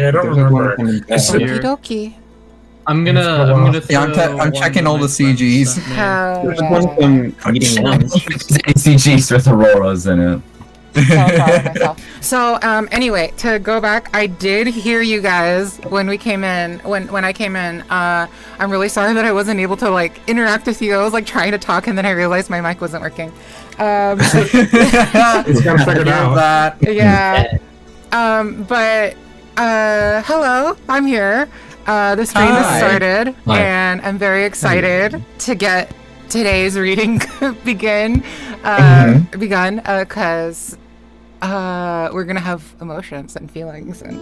Yeah, I don't remember. It's Okie dokie. I'm gonna. Yeah, I'm throw checking one all of the my CGs. friends Hell There's one of yeah. them eating lunch. CGs with Auroras in it. So proud of myself. So, anyway, to go back, I did hear you guys when we came in. When I came in, I'm really sorry that I wasn't able to like interact with you. I was like trying to talk, and then I realized my mic wasn't working. It's gotta figure it out. That. Yeah. But hello, I'm here. The stream has Hi. started, Hi. and I'm very excited to get today's reading begun, because we're gonna have emotions and feelings and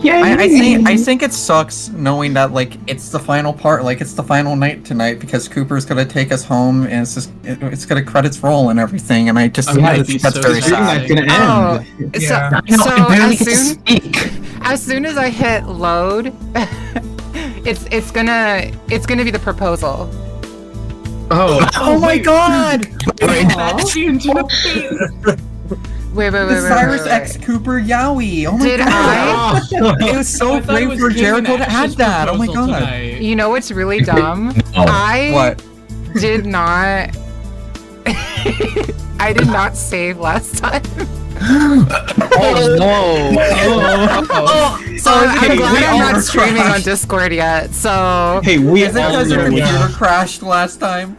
I think it sucks knowing that like it's the final part, like it's the final night tonight because Cooper's gonna take us home and it's just it's gonna credits roll and everything, and I just I'm I gonna think be that's so very sad. sad. oh, Yeah. as soon as I hit load, it's gonna be the proposal. Oh my god! Wait. The Cyrus X Cooper Yowie! Oh my Did god! It was so I thought it brave was for King Jericho and to add Ash's that! Oh my proposal god! tonight. You know what's really dumb? No. I What? did not. I did not save last time. Oh no! So I'm hey, glad we I'm not all streaming on crashed. Discord yet. So. Hey, we Is it all because your know. computer crashed last time?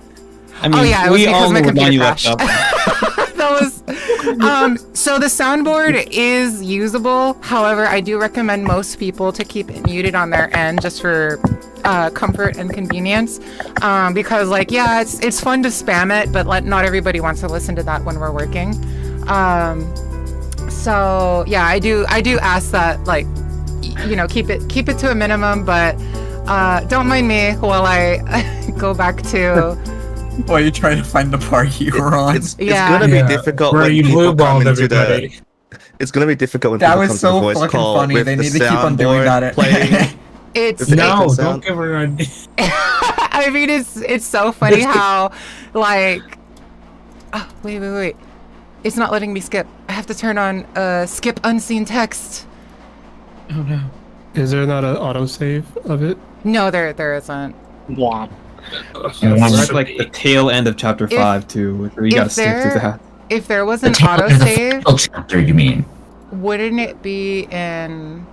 I mean, Oh yeah, it was we all because my know when computer you left crashed. up. That was. So the soundboard is usable. However, I do recommend most people to keep it muted on their end just for comfort and convenience. Because like, yeah, it's fun to spam it, but not everybody wants to listen to that when we're working. So yeah, I do ask that, like, you know, keep it to a minimum, but don't mind me while I go back to. While you try to find the part you were on. It's Yeah. gonna be Yeah. difficult Where when you people come blue-balled into everybody. the. It's gonna be difficult when That people was come to so the voice fucking call funny. with They the need to keep on doing soundboard that. playing. It's With the No, echo don't sound. give her a... I mean, it's so funny how, like, oh, wait. It's not letting me skip. I have to turn on skip unseen text. Oh no. Is there not an autosave of it? No, there isn't. And we're at like the tail end of chapter 5 too. We gotta stick to that. If there was an The autosave, final chapter, you mean? wouldn't it be in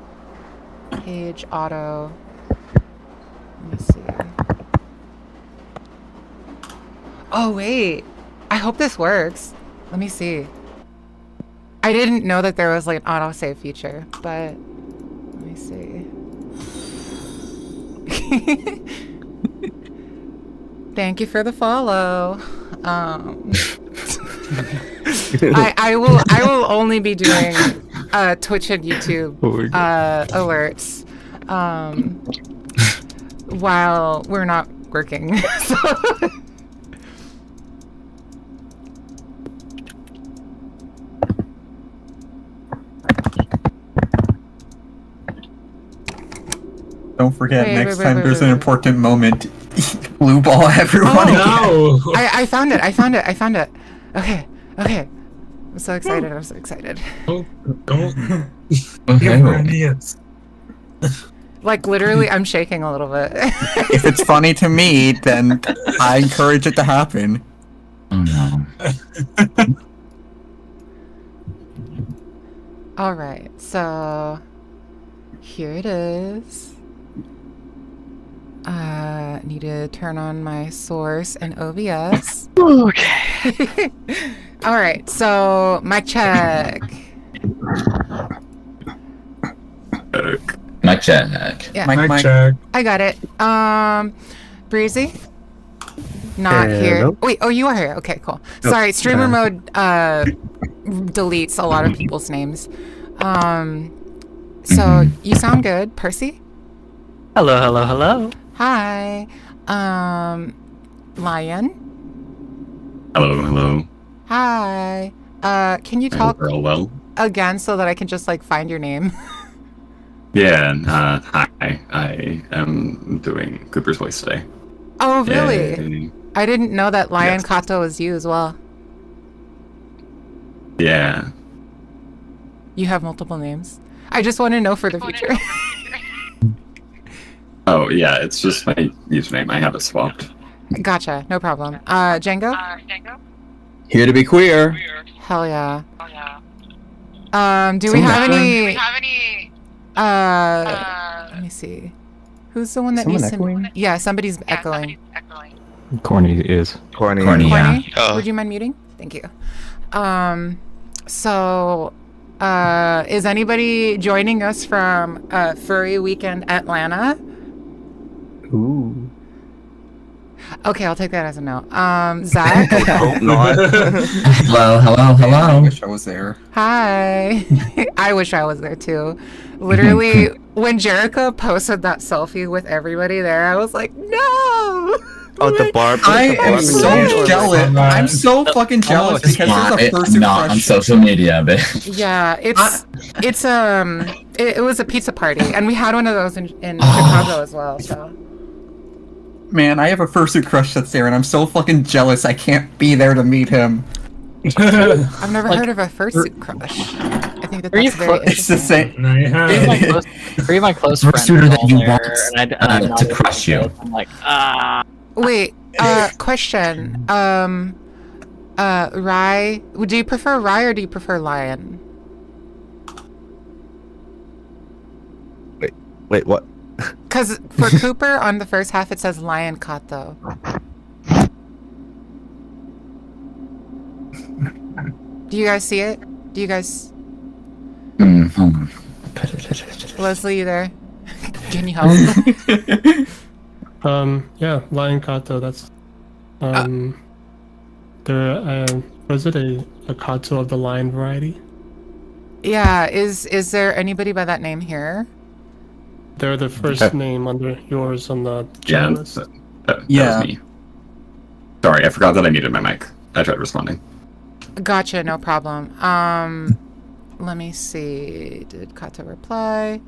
page auto? Let me see. Oh wait, I hope this works. Let me see. I didn't know that there was like an autosave feature, but let me see. Thank you for the follow. I will only be doing Twitch and YouTube alerts while we're not working. So. Don't forget, Wait, next wait, time wait, there's wait, an wait. important moment, blue ball everyone. No! I found it. Okay. I'm so excited. Don't Okay. give her ideas. Like, literally, I'm shaking a little bit. If it's funny to me, then I encourage it to happen. Oh no. All right, so here it is. Need to turn on my source and OBS. Okay. All right, so mic check. Mic check. Yeah, Mic check. I got it. Breezy? Not here. Hello? Wait, oh, you are here. Okay, cool. Sorry, streamer mode deletes a lot of people's names. So you sound good. Percy? Hello. Hi. Lion? Hello. Hi. Can you I talk hope we're all well. again so that I can just like find your name? Yeah, hi. I am doing Cooper's voice today. Oh, really? Yay. I didn't know that Lion Yes. Kato was you as well. Yeah. You have multiple names. I just want to know for the future. Oh yeah, it's just my username. I have it swapped. Gotcha, no problem. Django? Here to be queer. Hell yeah. Do we have any? Let me see. Who's the one that Someone needs echoing? to? Yeah, somebody's echoing. Corny is. Corny. Corny. Yeah. Corny? Would you mind muting? Thank you. So, is anybody joining us from Furry Weekend Atlanta? Ooh. Okay, I'll take that as a no. Zach? Hope not. Hello, hello, I hello. wish I was there. Hi. I wish I was there too. Literally, when Jericho posted that selfie with everybody there, I was like, no! Oh, the barb. I the am barb- so jealous. I'm so fucking jealous because there's a fursuit Not on crush. social media, bitch. Yeah, it was a pizza party, and we had one of those in Chicago as well. So Man, I have a fursuit crush that's there, and I'm so fucking jealous I can't be there to meet him. I've never heard of a fursuit crush. I think Are you that's very It's the interesting. same. No, you have. Three of my close First friends shooter are that all you there, want, and I'm not to able crush you. I'm like, Wait, question. Rye, do you prefer Rye or do you prefer Lion? Wait, what? Because for Cooper, on the first half, it says Lion Kato. Do you guys see it? Do you guys... Hold on. Leslie, you there? Can you help? Yeah, Lion Kato. That's there. Was it a Kato of the lion variety? Yeah, is there anybody by that name here? They're the first name under yours on the Yeah, channel list. that Yeah. was me. Sorry, I forgot that I muted my mic. I tried responding. Gotcha, no problem. Let me see. Did Kato reply?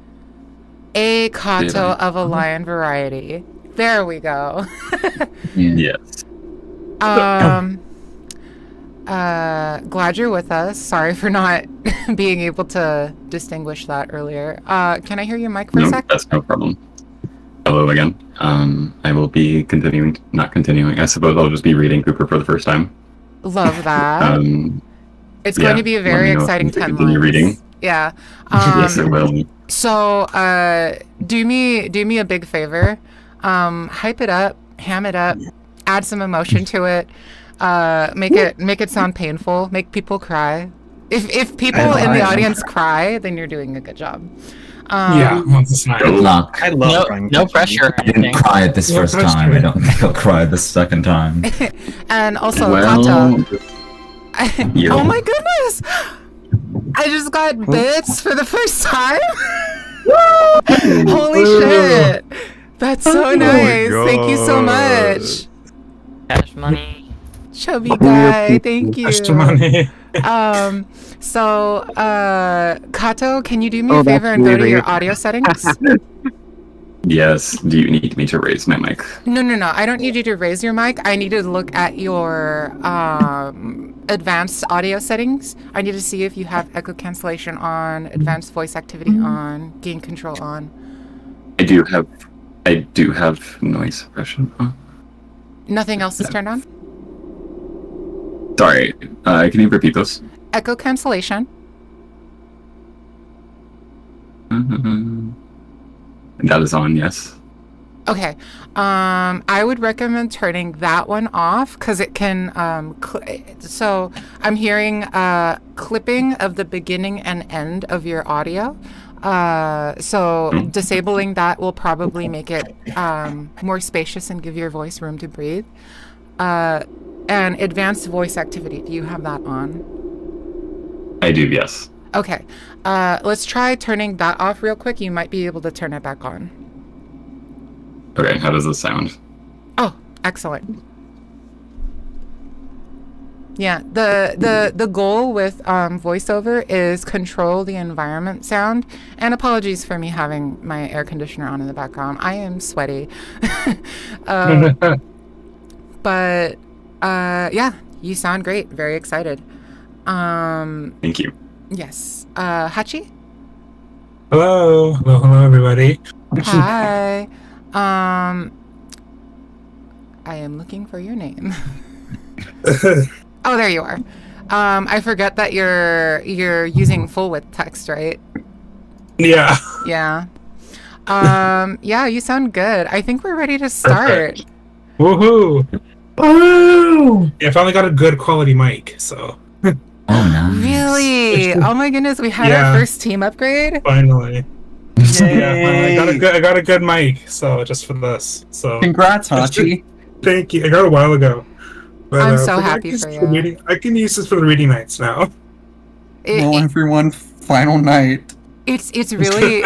A Kato of a lion variety. There we go. Yes. Glad you're with us. Sorry for not being able to distinguish that earlier. Can I hear your mic for a No, sec? that's no problem. Hello again. I will be not continuing. I suppose I'll just be reading Cooper for the first time. Love that. It's going yeah, to be a let me very know if exciting you can 10 continue months. reading. Yeah. Yes, it will. So, do me a big favor. Hype it up, ham it up, add some emotion to it. Make it sound painful. Make people cry. If people in the audience cry, then you're doing a good job. Yeah, once it's not. Good luck. I love no pressure or I didn't anything. cry at this No first pressure. time. I don't think I'll cry the second time. And also, Well, Kato. yeah. Oh my goodness! I just got bits for the first time. Holy shit! That's so nice. Thank you so much, Cash money. chubby guy. Thank you. Testimony. So, Kato, can you do me a favor and go to your audio settings? Yes. Do you need me to raise my mic? No. I don't need you to raise your mic. I need to look at your advanced audio settings. I need to see if you have echo cancellation on, advanced voice activity on, gain control on. I do have noise suppression on. Nothing else is turned on? Sorry. Can you repeat those? Echo cancellation. That is on. Yes. Okay. I would recommend turning that one off because it can. So I'm hearing clipping of the beginning and end of your audio. So disabling that will probably make it more spacious and give your voice room to breathe. And advanced voice activity. Do you have that on? I do. Yes. Okay. Let's try turning that off real quick. You might be able to turn it back on. Okay. How does this sound? Oh, excellent. Yeah, the goal with voiceover is control the environment sound. And apologies for me having my air conditioner on in the background. I am sweaty. But yeah, you sound great. Very excited. Thank you. Yes. Hachi? Hello, hello, everybody. Hi. I am looking for your name. Oh, there you are. I forget that you're using full width text, right? Yeah. Yeah. Yeah, you sound good. I think we're ready to start. Woohoo! Woo! Yeah, I finally got a good quality mic, so Oh, nice. Really? Oh my goodness, we had Yeah. our first team upgrade. finally. Yeah, Yay. I got a good mic, so just for this. So Congrats, Hachi. thank you. I got it a while ago. But, I'm so but I happy can use for it you. reading- I can use this for the reading nights now. Well, everyone, final night. It's really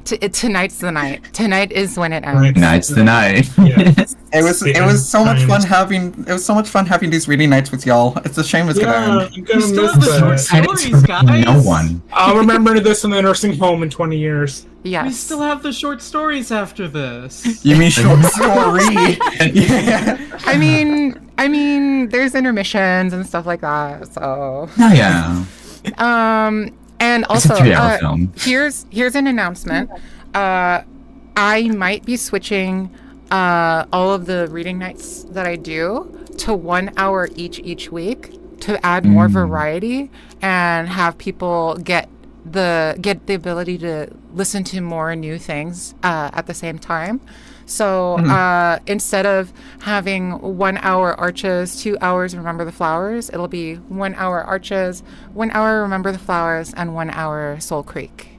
tonight's the night. Tonight is when it ends. Night's the night. Yeah. It was so much fun having these reading nights with y'all. It's a shame it's Yeah, gonna end. I'm gonna still miss have the short that. stories, guys. No one. I'll remember this in the nursing home in 20 years. Yes. We still have the short stories after this. You mean short story? Yeah. I mean, there's intermissions and stuff like that. So, Oh, yeah. and It's a also, 3-hour film. here's an announcement. I might be switching all of the reading nights that I do to 1 hour each week to add more variety and have people get the ability to listen to more new things at the same time. So instead of having 1 hour Arches, 2 hours Remember the Flowers, it'll be 1 hour Arches, 1 hour Remember the Flowers, and 1 hour Soul Creek.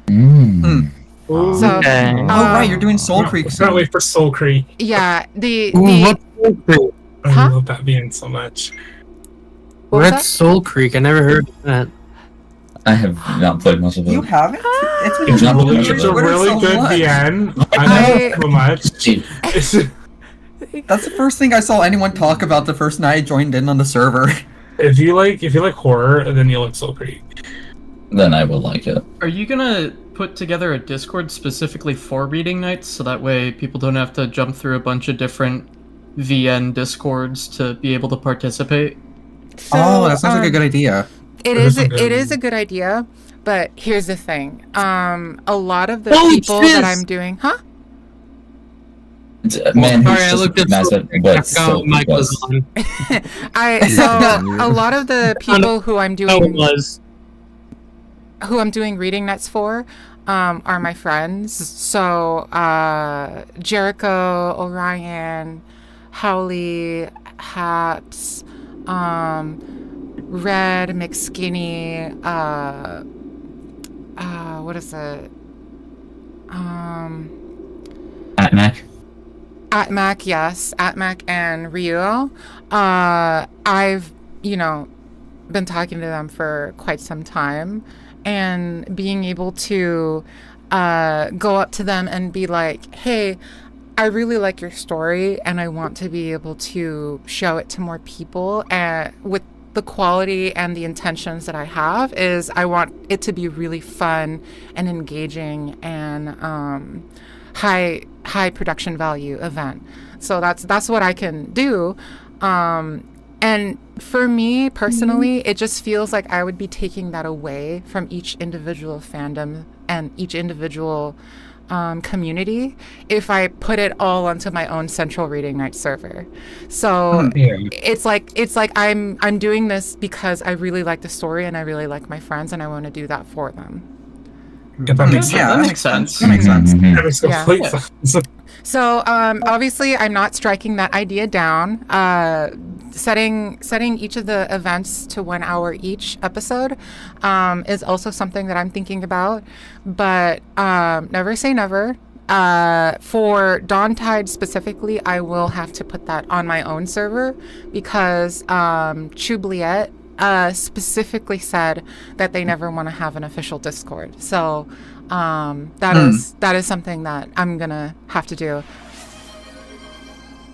Ooh. So, Okay. Oh right, you're doing Soul Creek Can't soon. wait for Soul Creek. yeah, the I Huh? love that band so much. what was What's Soul Creek? I never heard of that. I have not played much of it. You haven't? It's It's not been believable. It's a Twitter really so good much. VN. I love it so much. It's- That's the first thing I saw anyone talk about the first night I joined in on the server. if you like horror, then you'll like Soul Creek. Then I will like it. Are you gonna put together a Discord specifically for reading nights so that way people don't have to jump through a bunch of different VN Discords to be able to participate? Oh, that sounds like a good idea. It That is is a good it is a good idea, but here's the thing. A lot of the people that I'm doing, huh? Man, Sorry, I he's looked just at massive, but so Mike was on. A lot of the people who I'm No, it doing was. who I'm doing reading nets for are my friends. So Jericho, Orion, Howley, Haps, Red, McSkinny, what is it? Atmac. Atmac, yes. Atmac and Ryu. I've, been talking to them for quite some time, and being able to go up to them and be like, hey, I really like your story and I want to be able to show it to more people, and with the quality and the intentions that I have is I want it to be really fun and engaging and high production value event. So that's what I can do. And for me personally, it just feels like I would be taking that away from each individual fandom and each individual community if I put it all onto my own central reading night server. So it's like I'm doing this because I really like the story and I really like my friends and I want to do that for them. Yeah, that makes sense. Yeah, that makes sense. That makes sense. That makes Yeah. complete sense. So obviously I'm not striking that idea down. Setting each of the events to 1 hour each episode is also something that I'm thinking about. But never say never. For Dawn Tide specifically, I will have to put that on my own server because Chubliette specifically said that they never want to have an official Discord. So that is something that I'm gonna have to do.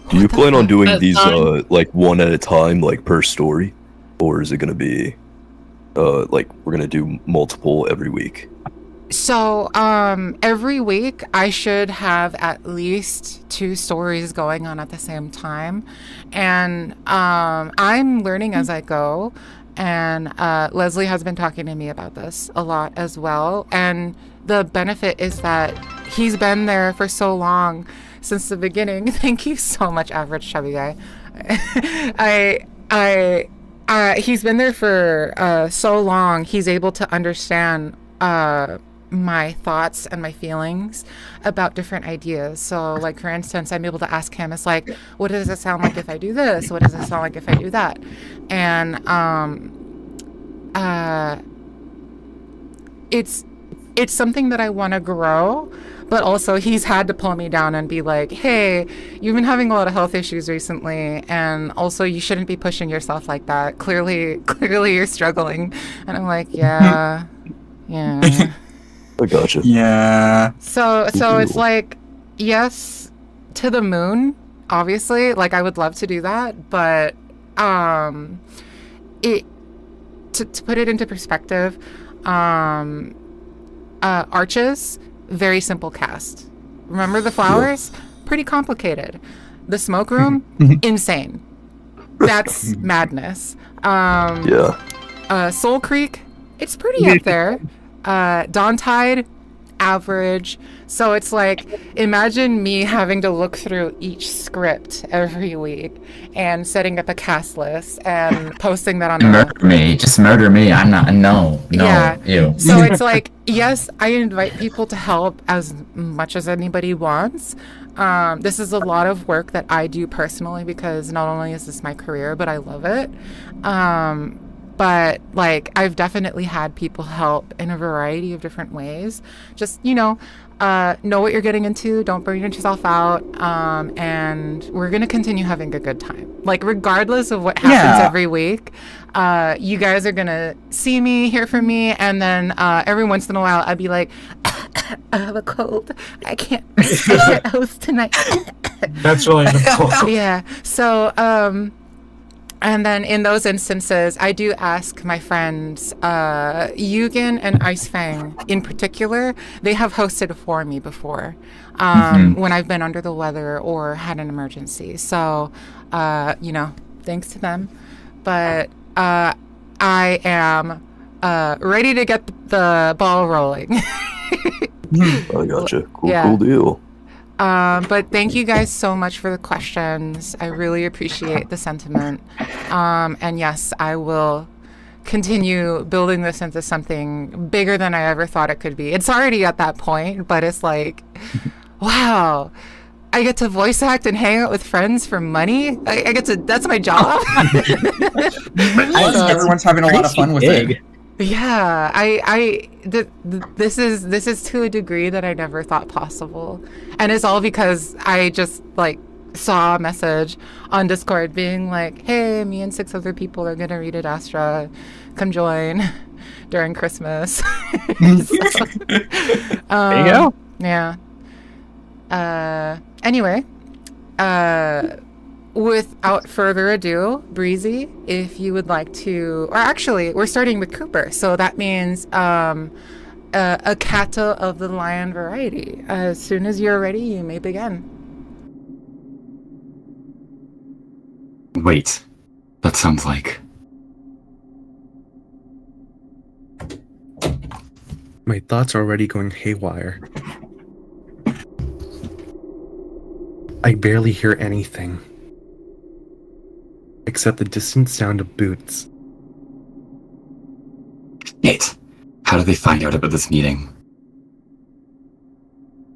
Do you plan on doing That's these fine. like one at a time, like per story, or is it gonna be like we're gonna do multiple every week? So every week I should have at least 2 stories going on at the same time, and I'm learning as I go, And Leslie has been talking to me about this a lot as well. And the benefit is that he's been there for so long since the beginning. Thank you so much, Average Chubby Guy. He's been there for so long. He's able to understand my thoughts and my feelings about different ideas. So, like, for instance, I'm able to ask him, it's like, what does it sound like if I do this? What does it sound like if I do that? And it's something that I want to grow, but also he's had to pull me down and be like, hey, you've been having a lot of health issues recently, and also you shouldn't be pushing yourself like that. Clearly you're struggling. And I'm like, yeah. I gotcha. Yeah. So it's like, yes, to the moon, obviously. Like, I would love to do that, but to put it into perspective, Arches, very simple cast. Remember the flowers? Pretty complicated. The smoke room, insane. That's madness. Soul Creek, it's pretty up there. Dawn Tide, average. So it's like, imagine me having to look through each script every week and setting up a cast list and posting that on Murder me. Just murder me. I'm not. No. Yeah. Ew. So it's like, yes, I invite people to help as much as anybody wants. This is a lot of work that I do personally because not only is this my career, but I love it. But like, I've definitely had people help in a variety of different ways. Just, know what you're getting into. Don't burn yourself out. And we're going to continue having a good time. Like, regardless of what happens every week, you guys are going to see me, hear from me. And then every once in a while, I'd be like, I have a cold. I can't host tonight. That's really cool. Yeah. So, and then in those instances, I do ask my friends, Yugen and Ice Fang in particular, they have hosted for me before when I've been under the weather or had an emergency. So, thanks to them. But I am ready to get the ball rolling. I gotcha. Cool deal. But thank you guys so much for the questions. I really appreciate the sentiment. And yes, I will continue building this into something bigger than I ever thought it could be. It's already at that point, but it's like, wow, I get to voice act and hang out with friends for money. I get to, that's my job. Everyone's having a lot of fun with it. Yeah, this is to a degree that I never thought possible, and it's all because I just like saw a message on Discord being like, "Hey, me and 6 other people are gonna read Ad Astra, come join during Christmas." There you go. Yeah. Anyway, without further ado, Breezy, if you would like to, or actually, we're starting with Cooper, so that means a kata of the lion variety. As soon as you're ready, you may begin. Wait, that sounds like... My thoughts are already going haywire. I barely hear anything except the distant sound of boots. Nate, how did they find out about this meeting?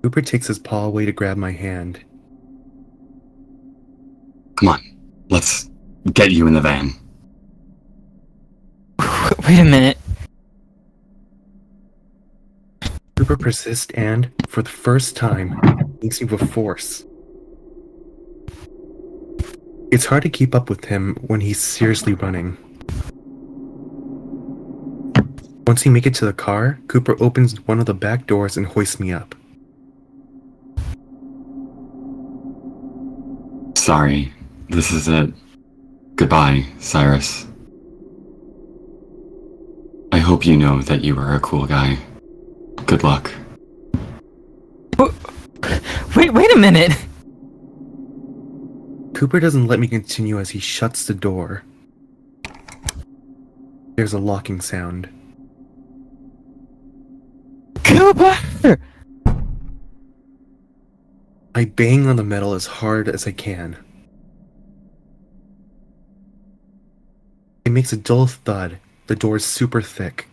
Cooper takes his paw away to grab my hand. Come on, let's get you in the van. Wait a minute. Cooper persists and, for the first time, makes me with force. It's hard to keep up with him when he's seriously running. Once we make it to the car, Cooper opens one of the back doors and hoists me up. Sorry, this is it. Goodbye, Cyrus. I hope you know that you are a cool guy. Good luck. Wait a minute! Cooper doesn't let me continue as he shuts the door. There's a locking sound. Cooper! I bang on the metal as hard as I can. It makes a dull thud. The door is super thick.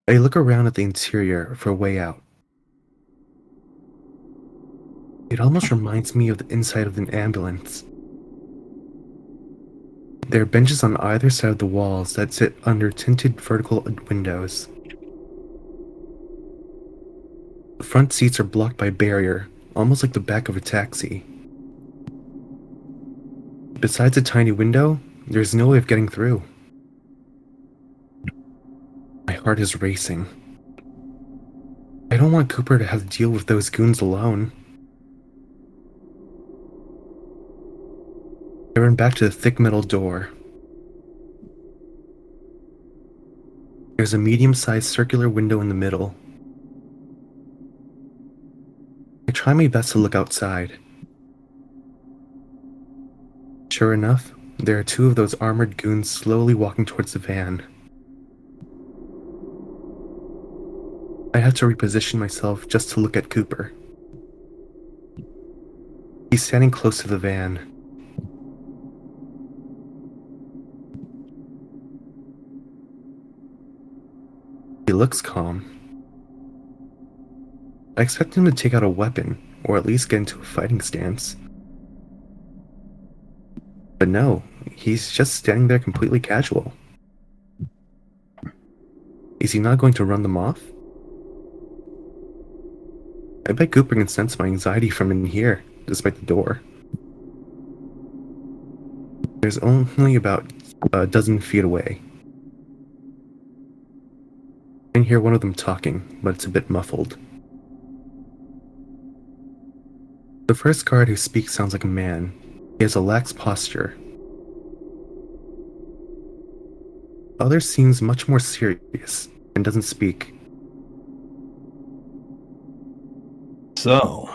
I look around at the interior for a way out. It almost reminds me of the inside of an ambulance. There are benches on either side of the walls that sit under tinted vertical windows. The front seats are blocked by a barrier, almost like the back of a taxi. Besides a tiny window, there's no way of getting through. My heart is racing. I don't want Cooper to have to deal with those goons alone. I run back to the thick metal door. There's a medium-sized circular window in the middle. I try my best to look outside. Sure enough, there are two of those armored goons slowly walking towards the van. I have to reposition myself just to look at Cooper. He's standing close to the van. He looks calm. I expect him to take out a weapon, or at least get into a fighting stance. But no, he's just standing there completely casual. Is he not going to run them off? I bet Cooper can sense my anxiety from in here, despite the door. There's only about a dozen feet away. I can hear one of them talking, but it's a bit muffled. The first guard who speaks sounds like a man. He has a lax posture. Other seems much more serious and doesn't speak. So,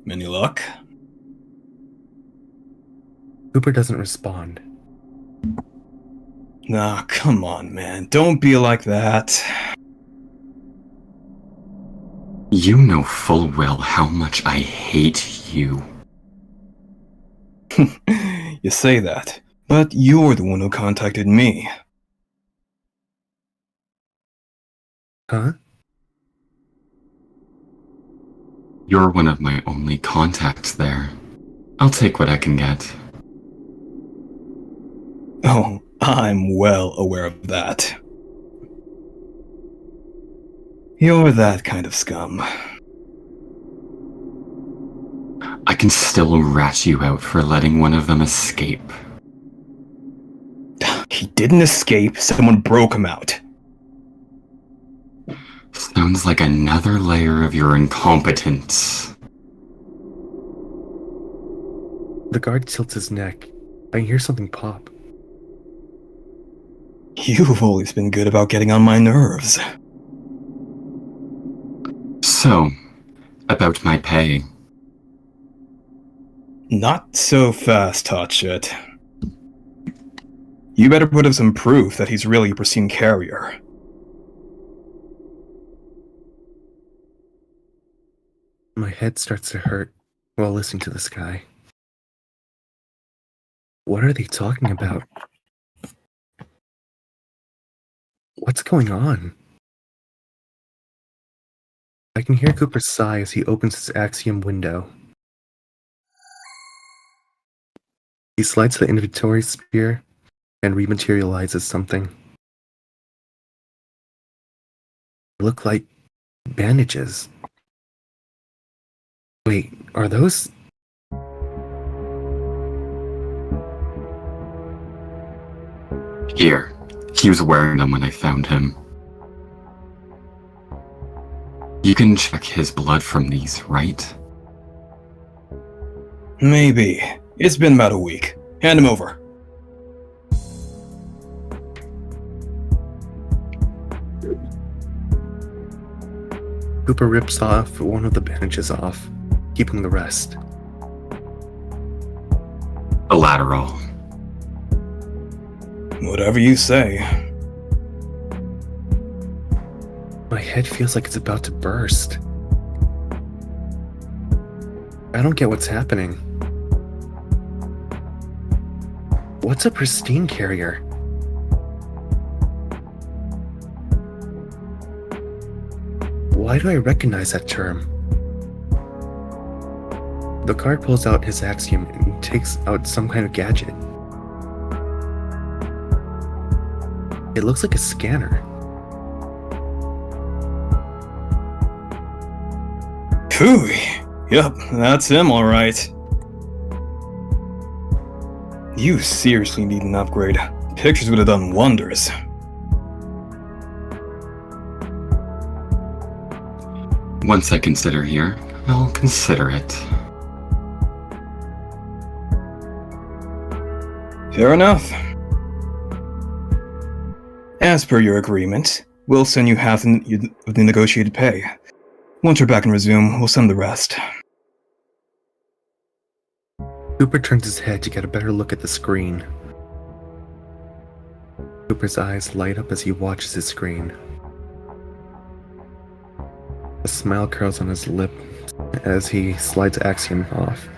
any luck? Cooper doesn't respond. Nah, come on, man. Don't be like that. You know full well how much I hate you. You say that, but you're the one who contacted me. Huh? You're one of my only contacts there. I'll take what I can get. Oh, I'm well aware of that. You're that kind of scum. I can still rat you out for letting one of them escape. He didn't escape, someone broke him out. Sounds like another layer of your incompetence. The guard tilts his neck. I hear something pop. You've always been good about getting on my nerves. So, about my pay. Not so fast, hotshot. You better put up some proof that he's really a pristine carrier. My head starts to hurt while listening to this guy. What are they talking about? What's going on? I can hear Cooper sigh as he opens his Axiom window. He slides the inventory spear and rematerializes something. They look like bandages. Wait, are those? Here. He was wearing them when I found him. You can check his blood from these, right? Maybe. It's been about a week. Hand him over. Cooper rips off one of the bandages off, keeping the rest. A lateral. Whatever you say. My head feels like it's about to burst. I don't get what's happening. What's a pristine carrier? Why do I recognize that term? The guard pulls out his axiom and takes out some kind of gadget. It looks like a scanner. Phew. Yep, that's him, alright. You seriously need an upgrade. Pictures would have done wonders. Once I consider here, I'll consider it. Fair enough. As per your agreement, we'll send you half of the negotiated pay. Once we're back and resume, we'll send the rest. Cooper turns his head to get a better look at the screen. Cooper's eyes light up as he watches his screen. A smile curls on his lip as he slides Axiom off.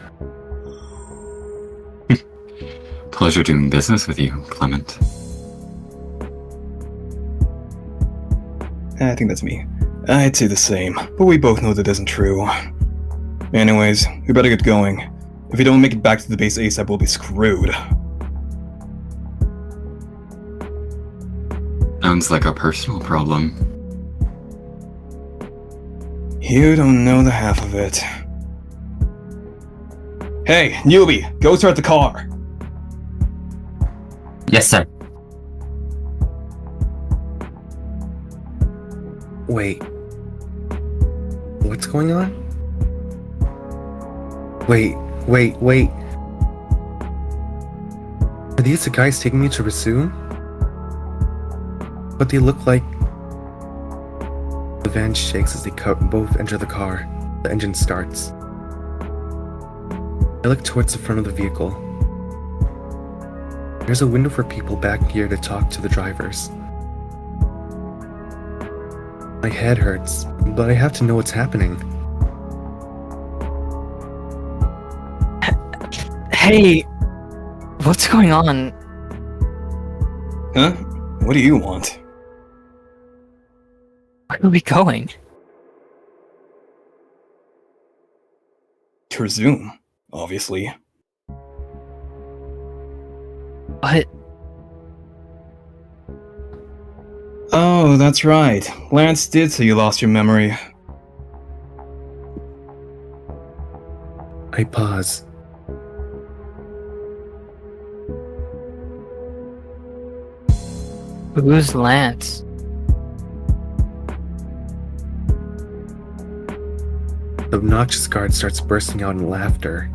Pleasure doing business with you, Clement. I think that's me. I'd say the same, but we both know that isn't true. Anyways, we better get going. If we don't make it back to the base ASAP, we'll be screwed. Sounds like a personal problem. You don't know the half of it. Hey, newbie, go start the car! Yes, sir. Wait. What's going on? Wait. Are these the guys taking me to resume? But they look like... The van shakes as they both enter the car. The engine starts. I look towards the front of the vehicle. There's a window for people back here to talk to the drivers. My head hurts, but I have to know what's happening. Hey, what's going on? Huh? What do you want? Where are we going? To resume, obviously. What? Oh, that's right. Lance did say you lost your memory. I pause. Who's Lance? The obnoxious guard starts bursting out in laughter.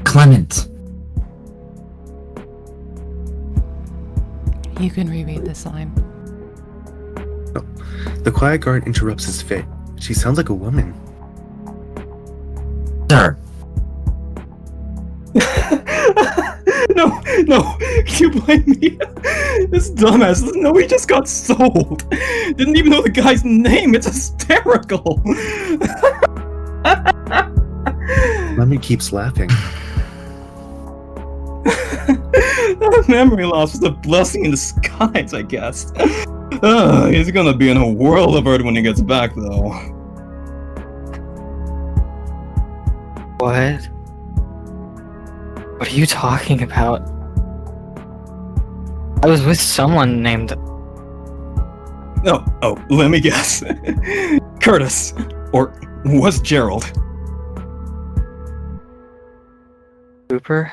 Clement. You can reread this line. The quiet guard interrupts his fit. She sounds like a woman. Sir. No, can you blame me? This dumbass doesn't know he just got sold. Didn't even know the guy's name. It's hysterical. Lemmy keeps laughing. That memory loss was a blessing in disguise, I guess. He's gonna be in a world of hurt when he gets back, though. What? What are you talking about? I was with someone named... Oh, let me guess. Curtis. Or was Gerald? Cooper?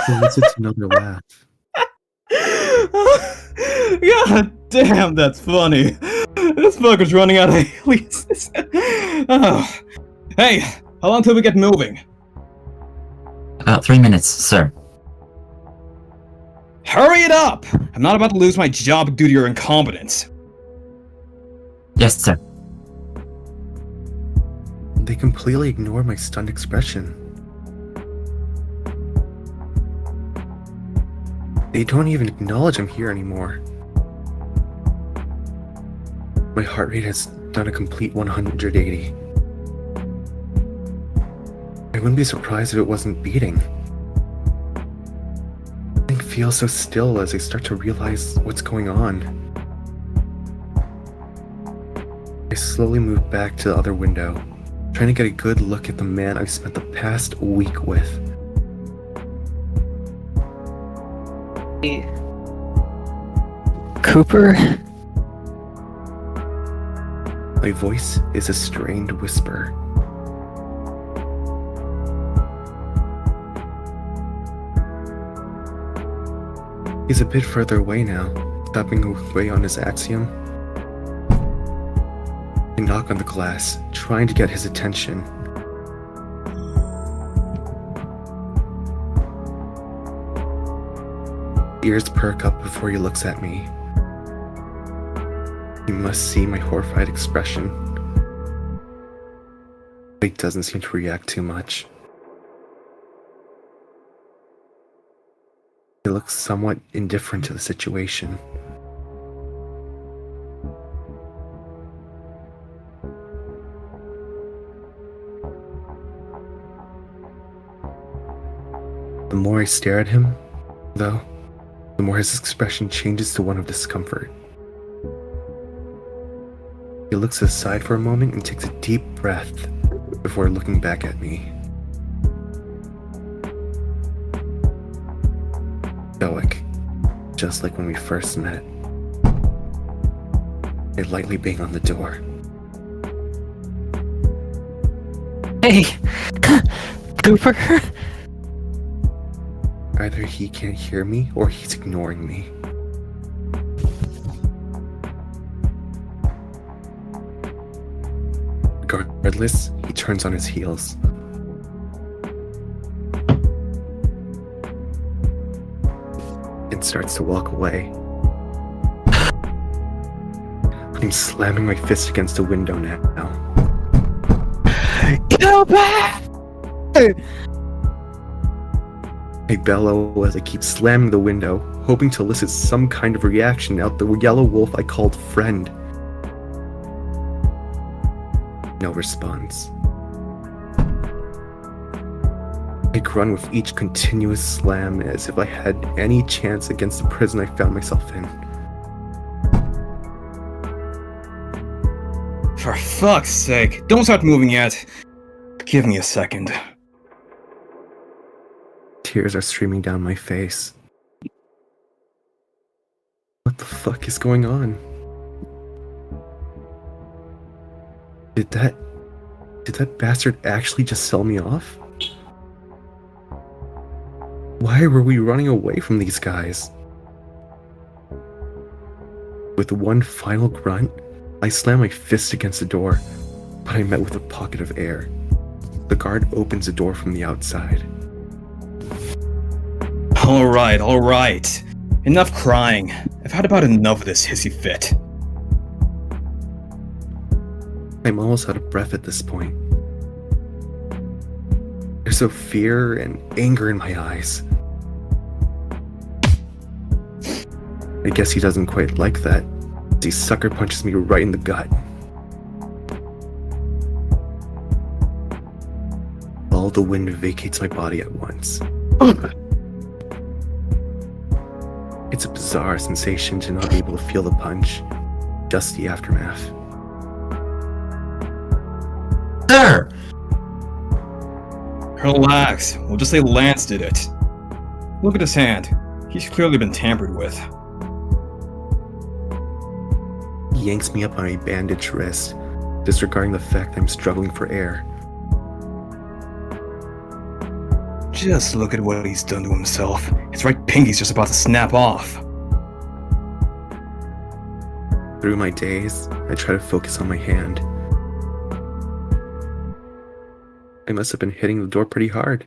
It's another laugh. God damn, that's funny. This fucker's running out of aliases. Oh. Hey, how long till we get moving? About 3 minutes, sir. Hurry it up! I'm not about to lose my job due to your incompetence. Yes, sir. They completely ignore my stunned expression. They don't even acknowledge I'm here anymore. My heart rate has done a complete 180. I wouldn't be surprised if it wasn't beating. Everything feels so still as I start to realize what's going on. I slowly move back to the other window, trying to get a good look at the man I've spent the past week with. Cooper? My voice is a strained whisper. He's a bit further away now, stopping away on his axiom. I knock on the glass, trying to get his attention. Ears perk up before he looks at me. He must see my horrified expression. He doesn't seem to react too much. He looks somewhat indifferent to the situation. The more I stare at him, though, the more his expression changes to one of discomfort. He looks aside for a moment and takes a deep breath before looking back at me. Stoic, just like when we first met. I lightly bang on the door. Hey! Cooper? Either he can't hear me or he's ignoring me. Regardless, he turns on his heels. And starts to walk away. I'm slamming my fist against the window now. Go back! I bellow as I keep slamming the window, hoping to elicit some kind of reaction out the yellow wolf I called friend. No response. I grunt with each continuous slam as if I had any chance against the prison I found myself in. For fuck's sake, don't start moving yet. Give me a second. Tears are streaming down my face. What the fuck is going on? Did that bastard actually just sell me off? Why were we running away from these guys? With one final grunt, I slam my fist against the door, but I'm met with a pocket of air. The guard opens the door from the outside. Alright. Enough crying. I've had about enough of this hissy fit. I'm almost out of breath at this point. There's so fear and anger in my eyes. I guess he doesn't quite like that. He sucker punches me right in the gut. All the wind vacates my body at once. It's a bizarre sensation to not be able to feel the punch, just the aftermath. Sir! Relax, we'll just say Lance did it. Look at his hand. He's clearly been tampered with. He yanks me up on a bandaged wrist, disregarding the fact I'm struggling for air. Just look at what he's done to himself. His right pinky's just about to snap off. Through my daze, I try to focus on my hand. I must have been hitting the door pretty hard,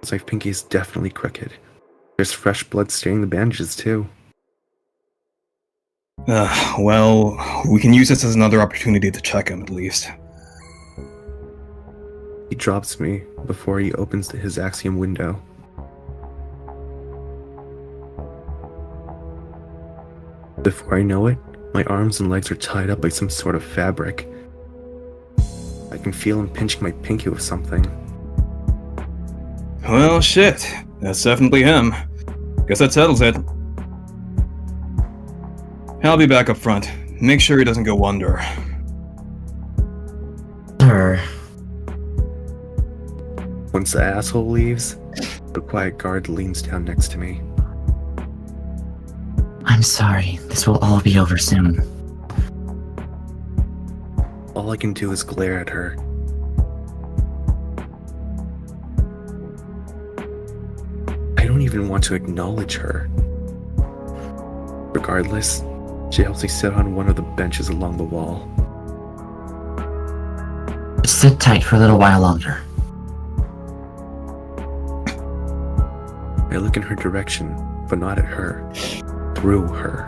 as my pinky is definitely crooked. There's fresh blood staining the bandages too. Well, we can use this as another opportunity to check him, at least. He drops me before he opens his Axiom window. Before I know it, my arms and legs are tied up by some sort of fabric. I can feel him pinching my pinky with something. Well, shit. That's definitely him. Guess that settles it. I'll be back up front. Make sure he doesn't go under. Sir. Once the asshole leaves, the quiet guard leans down next to me. I'm sorry. This will all be over soon. All I can do is glare at her. I don't even want to acknowledge her. Regardless, she helps me sit on one of the benches along the wall. Sit tight for a little while longer. I look in her direction, but not at her. Through her.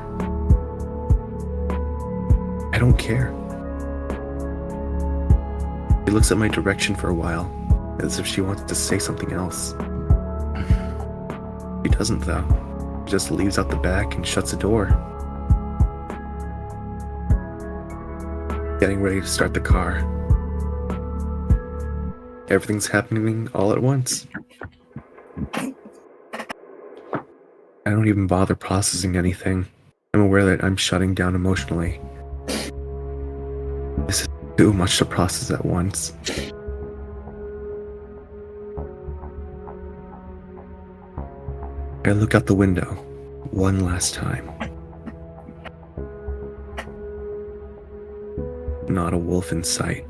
I don't care. She looks at my direction for a while, as if she wants to say something else. She doesn't, though. She just leaves out the back and shuts the door. Getting ready to start the car. Everything's happening all at once. I don't even bother processing anything. I'm aware that I'm shutting down emotionally. This is too much to process at once. I look out the window one last time. Not a wolf in sight.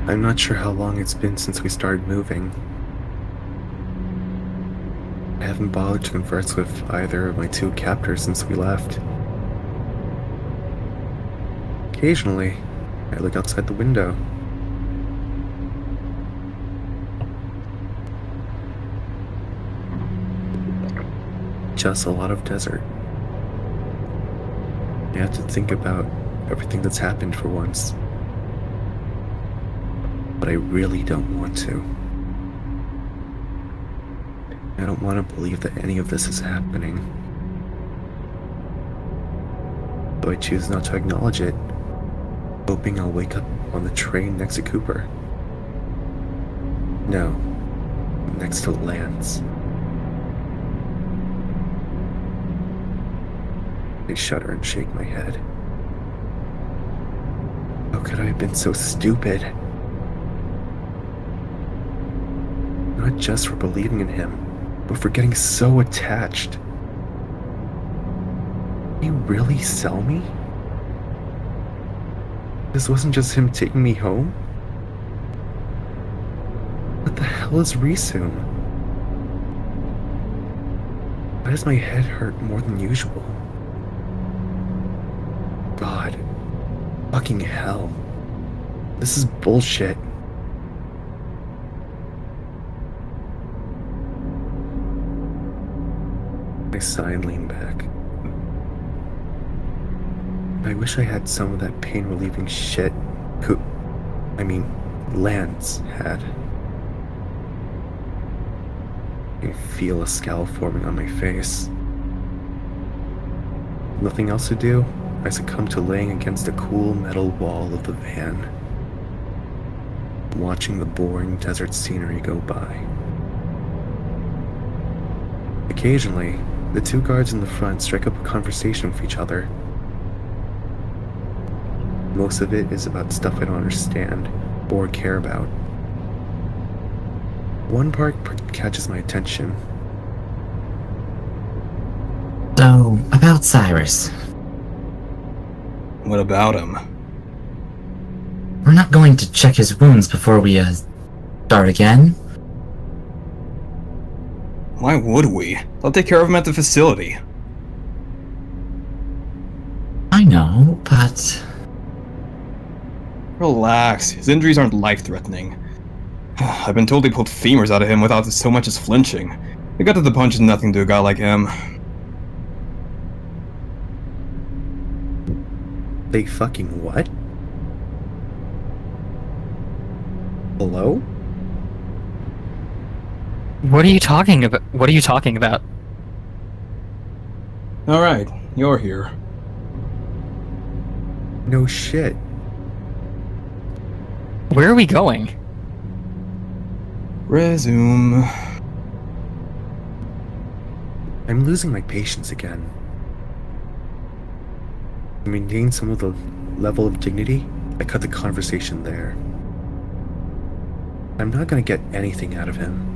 I'm not sure how long it's been since we started moving. I haven't bothered to converse with either of my two captors since we left. Occasionally, I look outside the window. Just a lot of desert. I have to think about everything that's happened for once. But I really don't want to. I don't want to believe that any of this is happening. So I choose not to acknowledge it, hoping I'll wake up on the train next to Cooper. No, next to Lance. I shudder and shake my head. How could I have been so stupid? Not just for believing in him, but for getting so attached. Did he really sell me? This wasn't just him taking me home? What the hell is Resume? Why does my head hurt more than usual? God. Fucking hell. This is bullshit. I sigh and lean back. I wish I had some of that pain-relieving shit Lance had. I can feel a scowl forming on my face. Nothing else to do, I succumb to laying against the cool metal wall of the van, watching the boring desert scenery go by. Occasionally, the two guards in the front strike up a conversation with each other. Most of it is about stuff I don't understand or care about. One part catches my attention. So, about Cyrus. What about him? We're not going to check his wounds before we, start again. Why would we? I'll take care of him at the facility. I know, but... Relax, his injuries aren't life-threatening. I've been told they pulled femurs out of him without so much as flinching. The gut of the punch is nothing to a guy like him. They fucking what? Hello? What are you talking about? What are you talking about? Alright, you're here. No shit. Where are we going? Resume. I'm losing my patience again. To maintain some of the level of dignity, I cut the conversation there. I'm not gonna get anything out of him.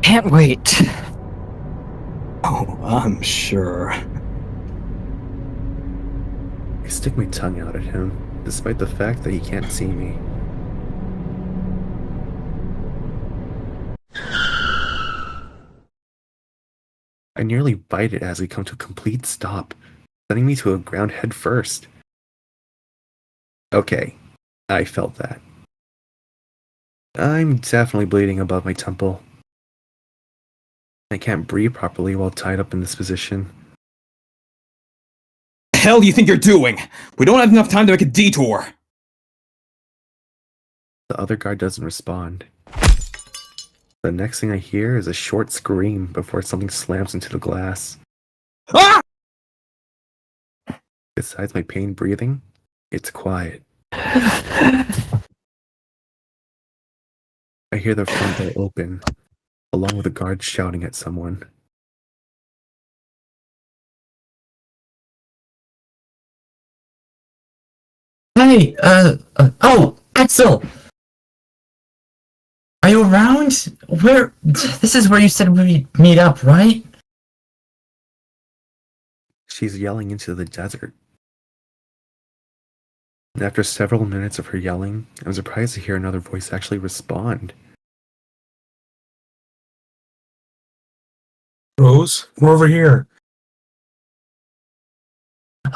Can't wait. Oh, I'm sure. I stick my tongue out at him, despite the fact that he can't see me. I nearly bite it as we come to a complete stop, sending me to a ground head first. Okay, I felt that. I'm definitely bleeding above my temple. I can't breathe properly while tied up in this position. The hell do you think you're doing? We don't have enough time to make a detour. The other guard doesn't respond. The next thing I hear is a short scream before something slams into the glass. Ah! Besides my pain breathing, it's quiet. I hear the front door open, along with a guard shouting at someone. Hey, oh, Axel! Are you around? This is where you said we'd meet up, right? She's yelling into the desert. And after several minutes of her yelling, I'm surprised to hear another voice actually respond. Rose, we're over here.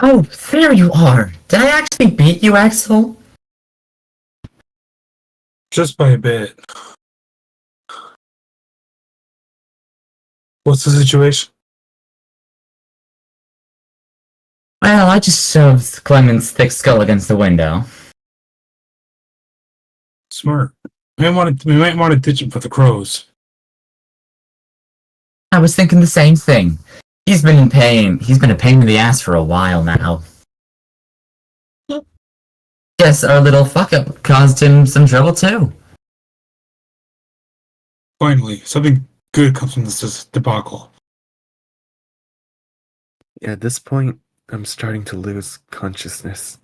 Oh, there you are! Did I actually beat you, Axel? Just by a bit. What's the situation? Well, I just shoved Clement's thick skull against the window. Smart. We might want to ditch him for the crows. I was thinking the same thing. He's been in pain. He's been a pain in the ass for a while now. Guess our little fuck-up caused him some trouble too. Finally, something good comes from this debacle. At this point, I'm starting to lose consciousness.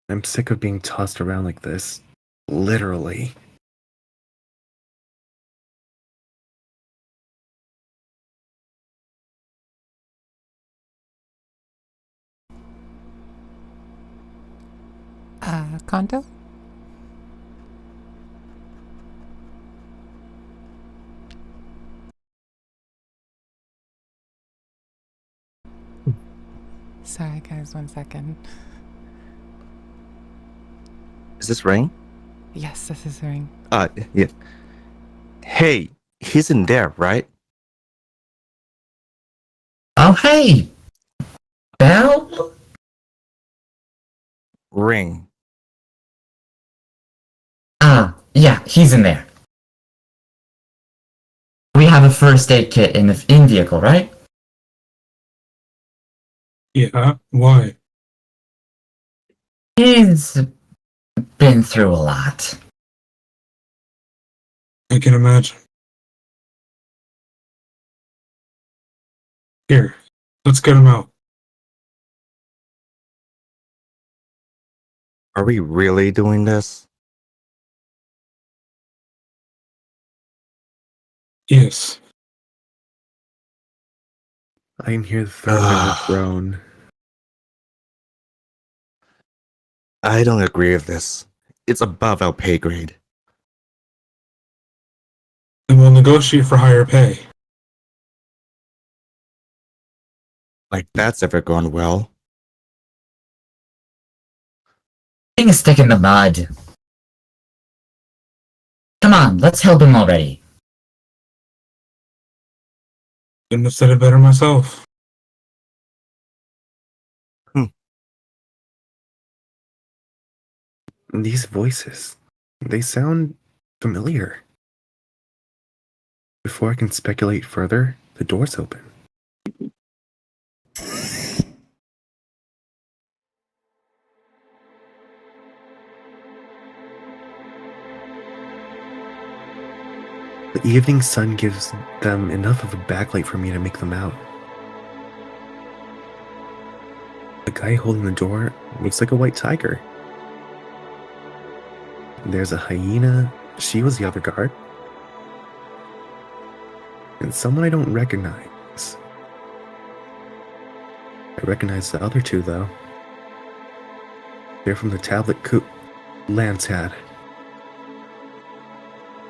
I'm sick of being tossed around like this. Literally. Kanto? Sorry guys, 1 second. Is this Ring? Yes, this is Ring. Yeah. Hey, he's in there, right? Oh, hey! Belle? Ring. Yeah, he's in there. We have a first aid kit in the vehicle, right? Yeah, why? He's been through a lot. I can imagine. Here, let's get him out. Are we really doing this? Yes. I am here to throw down the throne. I don't agree with this. It's above our pay grade. And we'll negotiate for higher pay. Like that's ever gone well. Being a stick in the mud. Come on, let's help him already. Couldn't have said it better myself. These voices, they sound familiar. Before I can speculate further, the door's open. The evening sun gives them enough of a backlight for me to make them out. The guy holding the door looks like a white tiger. There's a hyena. She was the other guard. And someone I don't recognize. I recognize the other two, though. They're from the tablet Lance had.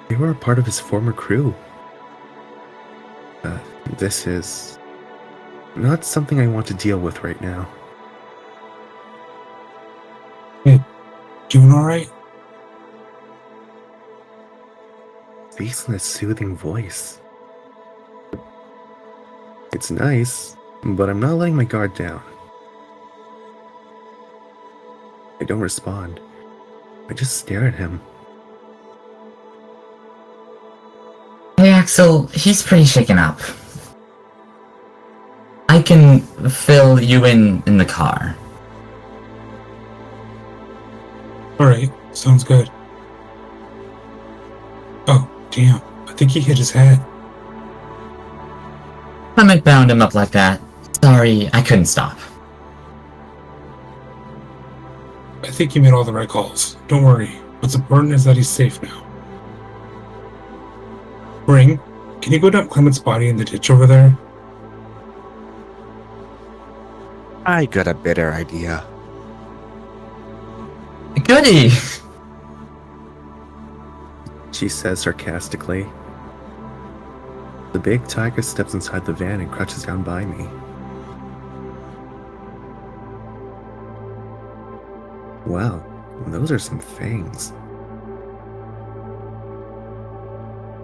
They were a part of his former crew. This is not something I want to deal with right now. Hey, doing alright? Speaks in a soothing voice. It's nice, but I'm not letting my guard down. I don't respond. I just stare at him. Hey Axel, he's pretty shaken up. I can fill you in the car. Alright, sounds good. Oh, damn. I think he hit his head. Clement bound him up like that. Sorry, I couldn't stop. I think you made all the right calls. Don't worry. What's important is that he's safe now. Ring, can you go dump Clement's body in the ditch over there? I got a better idea. Goody! She says sarcastically. The big tiger steps inside the van and crouches down by me. Wow, those are some fangs.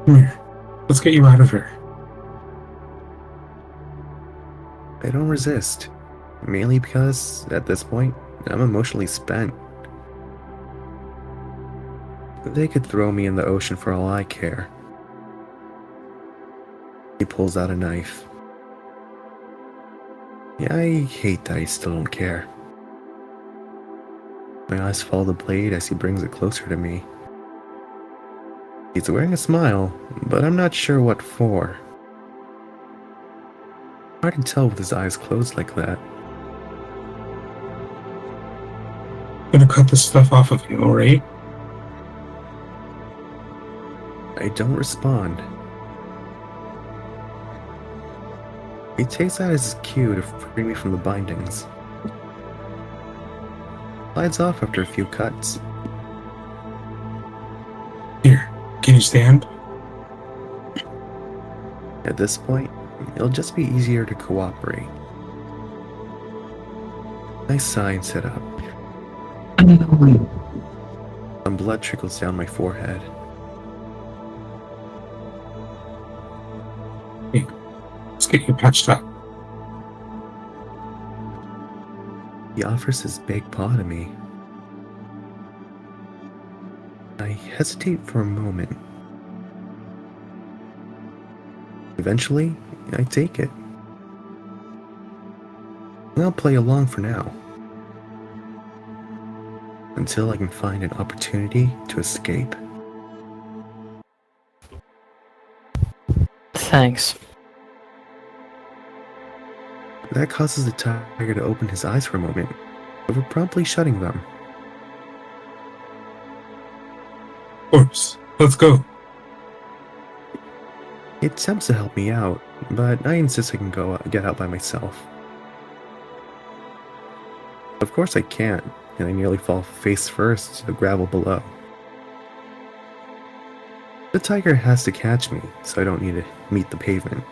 Come here. Let's get you out of here. I don't resist, mainly because, at this point, I'm emotionally spent. They could throw me in the ocean for all I care. He pulls out a knife. Yeah, I hate that I still don't care. My eyes follow the blade as he brings it closer to me. He's wearing a smile, but I'm not sure what for. Hard to tell with his eyes closed like that. Gonna cut this stuff off of you, alright? I don't respond. He takes that as his cue to free me from the bindings. Slides off after a few cuts. Here, can you stand? At this point, it'll just be easier to cooperate. I sigh and sit up. Some blood trickles down my forehead. Hey, let's get you patched up. He offers his big paw to me. I hesitate for a moment. Eventually, I take it. I'll play along for now. Until I can find an opportunity to escape. Thanks. That causes the tiger to open his eyes for a moment, before promptly shutting them. course. Let's go. It attempts to help me out, but I insist I can get out by myself. Of course I can't, and I nearly fall face first to the gravel below. The tiger has to catch me, so I don't need to meet the pavement.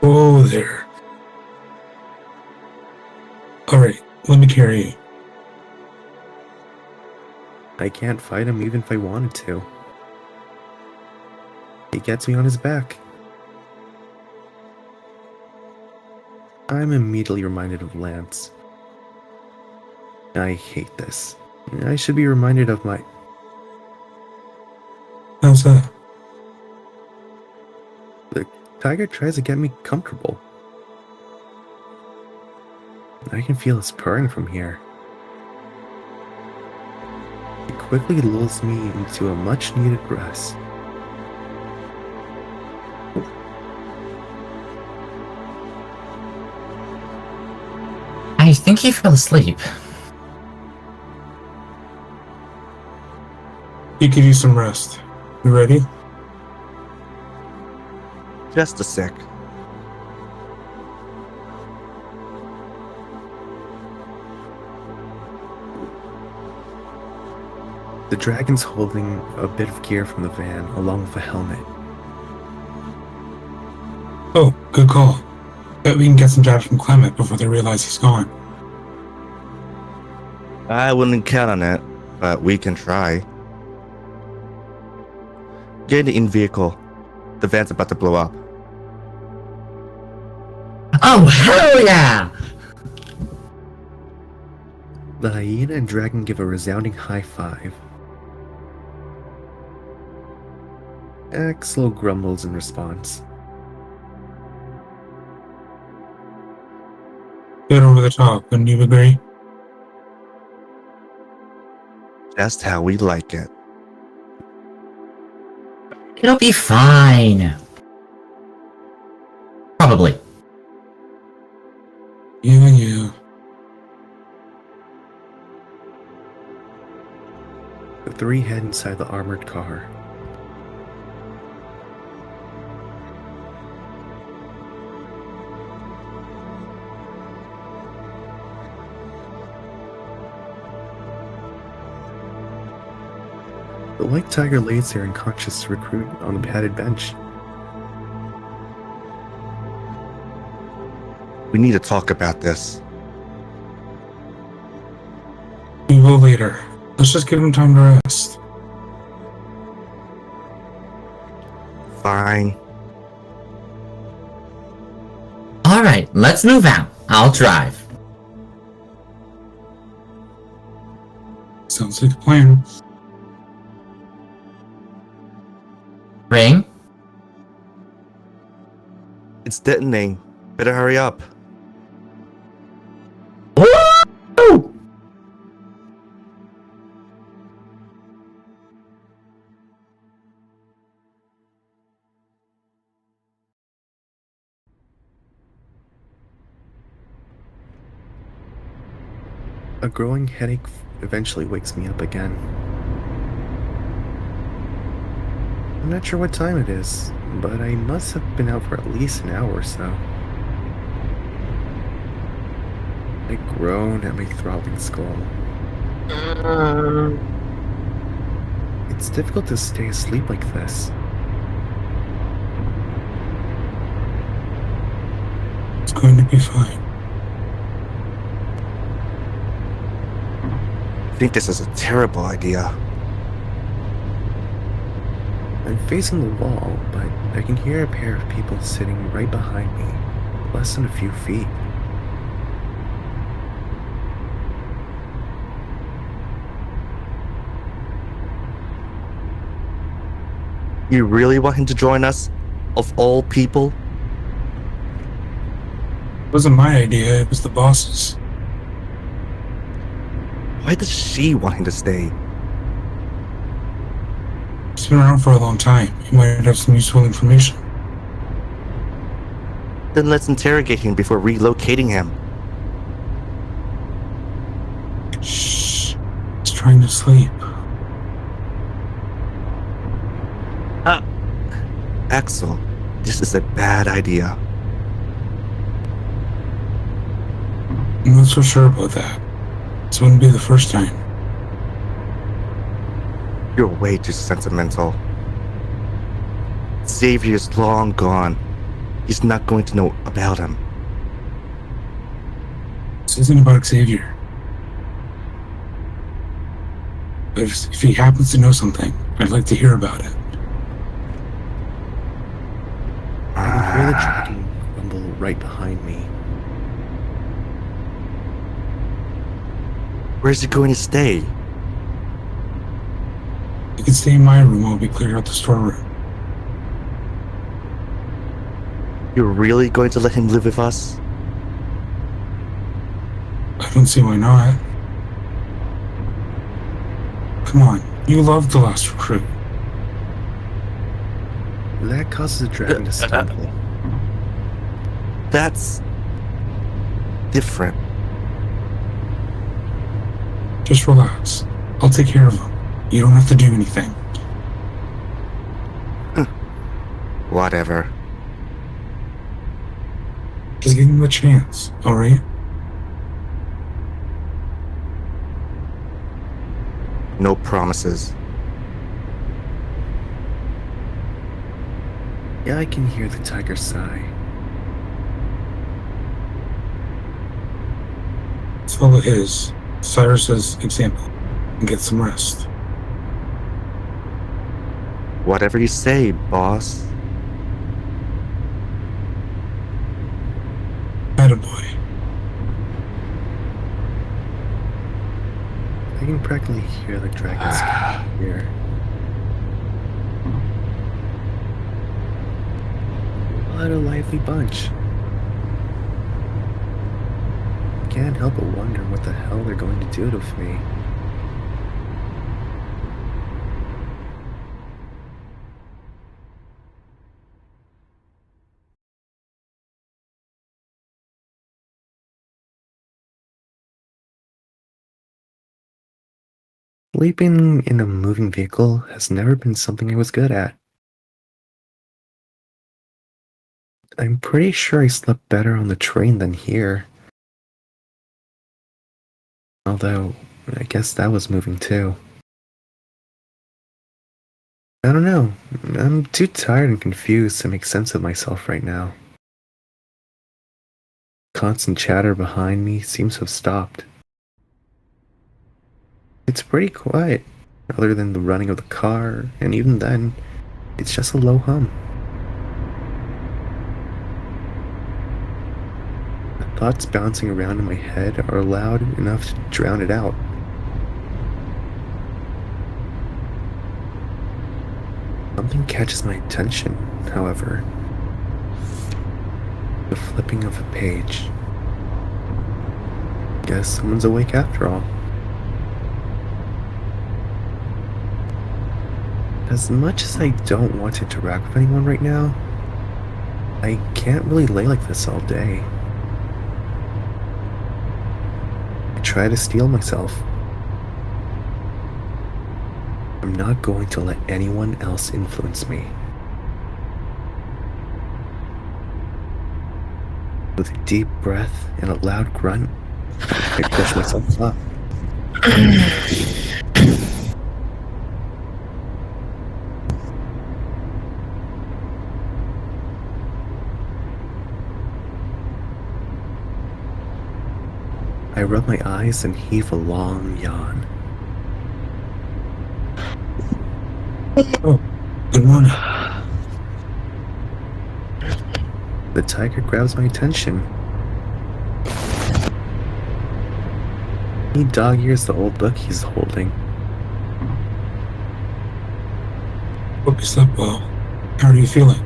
Oh, there. Alright, let me carry you. I can't fight him even if I wanted to. He gets me on his back. I'm immediately reminded of Lance. I hate this. I should be reminded of my... How's that? The tiger tries to get me comfortable. I can feel his purring from here. It quickly lulls me into a much-needed rest. I think he fell asleep. You could use some rest. You ready? Just a sec. The dragon's holding a bit of gear from the van, along with a helmet. Oh, good call. Bet we can get some jobs from Clement before they realize he's gone. I wouldn't count on it, but we can try. Get in the in-vehicle. The van's about to blow up. Oh, hell yeah! The hyena and dragon give a resounding high five. Axel grumbles in response. Bit over the top, wouldn't you agree? Just how we like it. It'll be fine. Probably. Yeah. The three head inside the armored car. The white tiger lays there unconscious to recruit on the padded bench. We need to talk about this. We will later. Let's just give him time to rest. Fine. Alright, let's move out. I'll drive. Sounds like a plan. Ring? It's detonating. Better hurry up. Woo! A growing headache eventually wakes me up again. I'm not sure what time it is, but I must have been out for at least an hour or so. I groan at my throbbing skull. It's difficult to stay asleep like this. It's going to be fine. I think this is a terrible idea. I'm facing the wall, but I can hear a pair of people sitting right behind me, less than a few feet. You really want him to join us? Of all people? It wasn't my idea, it was the boss's. Why does she want him to stay? He's been around for a long time. He might have some useful information. Then let's interrogate him before relocating him. Shh. It's trying to sleep. Axel, this is a bad idea. I'm not so sure about that. This wouldn't be the first time. You're way too sentimental. Xavier's long gone. He's not going to know about him. This isn't about Xavier. But if he happens to know something, I'd like to hear about it. I can hear the dragon rumble right behind me. Where's he going to stay? You can stay in my room while we clear out the storeroom. You're really going to let him live with us? I don't see why not. Come on, you loved the last recruit. That causes the dragon to stumble. That's different. Just relax. I'll take care of him. You don't have to do anything. Whatever. Just give him a chance, alright? No promises. Yeah, I can hear the tiger sigh. Follow his, Cyrus's example, and get some rest. Whatever you say, boss. Attaboy. I can practically hear the dragon's here. What a lively bunch. Can't help but wonder what the hell they're going to do with me. Sleeping in a moving vehicle has never been something I was good at. I'm pretty sure I slept better on the train than here. Although, I guess that was moving too. I don't know. I'm too tired and confused to make sense of myself right now. Constant chatter behind me seems to have stopped. It's pretty quiet, other than the running of the car, and even then, it's just a low hum. The thoughts bouncing around in my head are loud enough to drown it out. Something catches my attention, however. The flipping of a page. Guess someone's awake after all. As much as I don't want to interact with anyone right now, I can't really lay like this all day. I try to steel myself. I'm not going to let anyone else influence me. With a deep breath and a loud grunt, I push myself up. I rub my eyes and heave a long yawn. Oh, good morning. The tiger grabs my attention. He dog ears the old book he's holding. Hope you slept well. How are you feeling?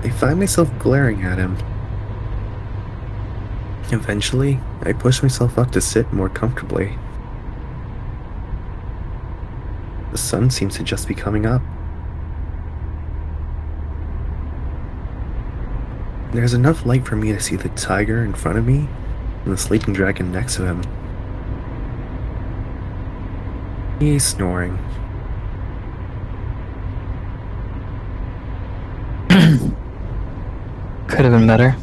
I find myself glaring at him. Eventually, I push myself up to sit more comfortably. The sun seems to just be coming up. There's enough light for me to see the tiger in front of me and the sleeping dragon next to him. He's snoring. Could have been better.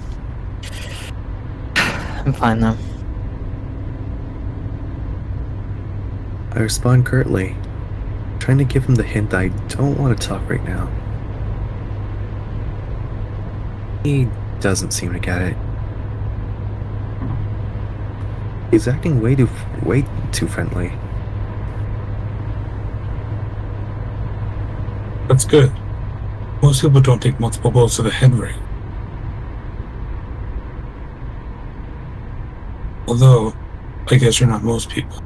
I'm fine though. I respond curtly, trying to give him the hint that I don't want to talk right now. He doesn't seem to get it. He's acting way too friendly. That's good. Most people don't take multiple blows to the head ring. Although, I guess you're not most people.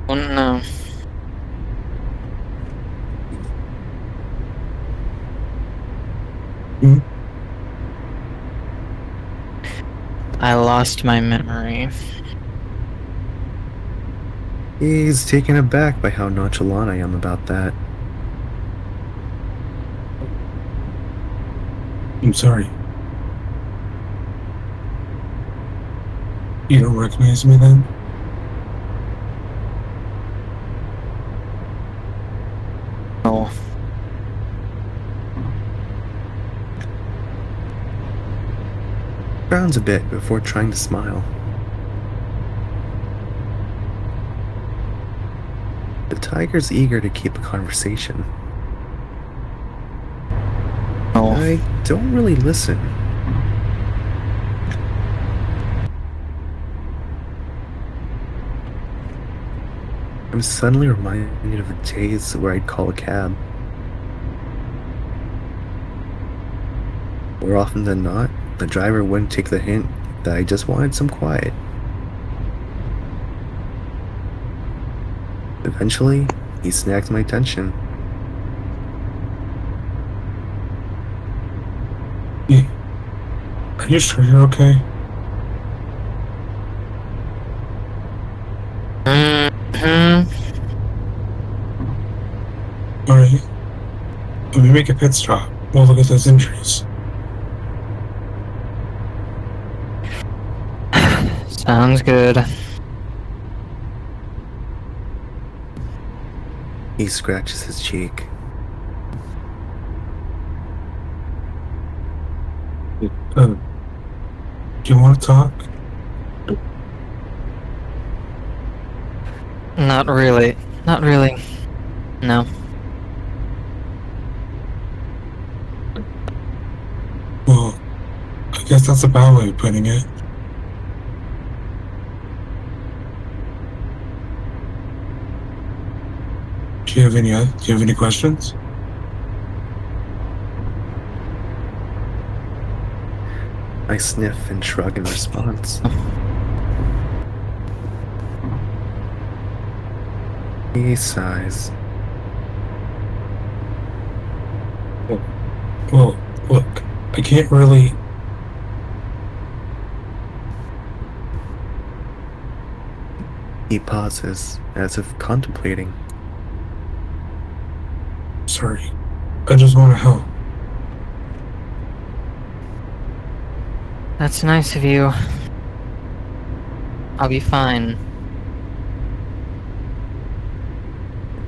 Oh no. Hmm? I lost my memory. He's taken aback by how nonchalant I am about that. I'm sorry. You don't recognize me then? Oh. Frowns a bit before trying to smile. The tiger's eager to keep a conversation. Oh. I don't really listen. I'm suddenly reminded of the days where I'd call a cab. More often than not, the driver wouldn't take the hint that I just wanted some quiet. Eventually, he snagged my attention. Hey, are you sure you're okay? Alright. Let me make a pit stop. We'll look at those injuries. Sounds good. He scratches his cheek. Do you want to talk? Not really. Not really. No. Well, I guess that's a bad way of putting it. Do you have any questions? I sniff and shrug in response. He sighs. Well, look, I can't really... He pauses, as if contemplating. Sorry. I just want to help. That's nice of you. I'll be fine.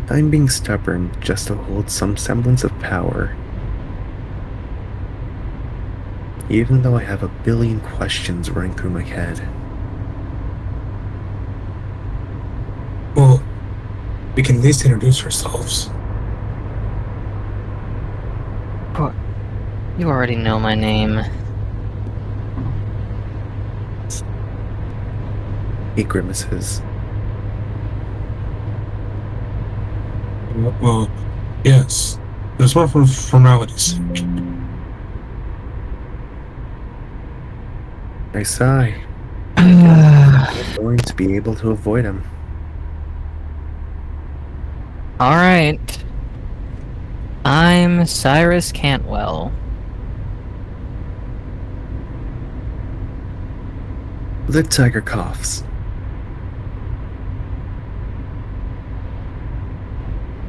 I'm being stubborn just to hold some semblance of power. Even though I have a billion questions running through my head. Well, we can at least introduce ourselves. You already know my name. He grimaces. Well, yes. There's one for formalities. I sigh. I'm going to be able to avoid him. Alright. I'm Cyrus Cantwell. The tiger coughs.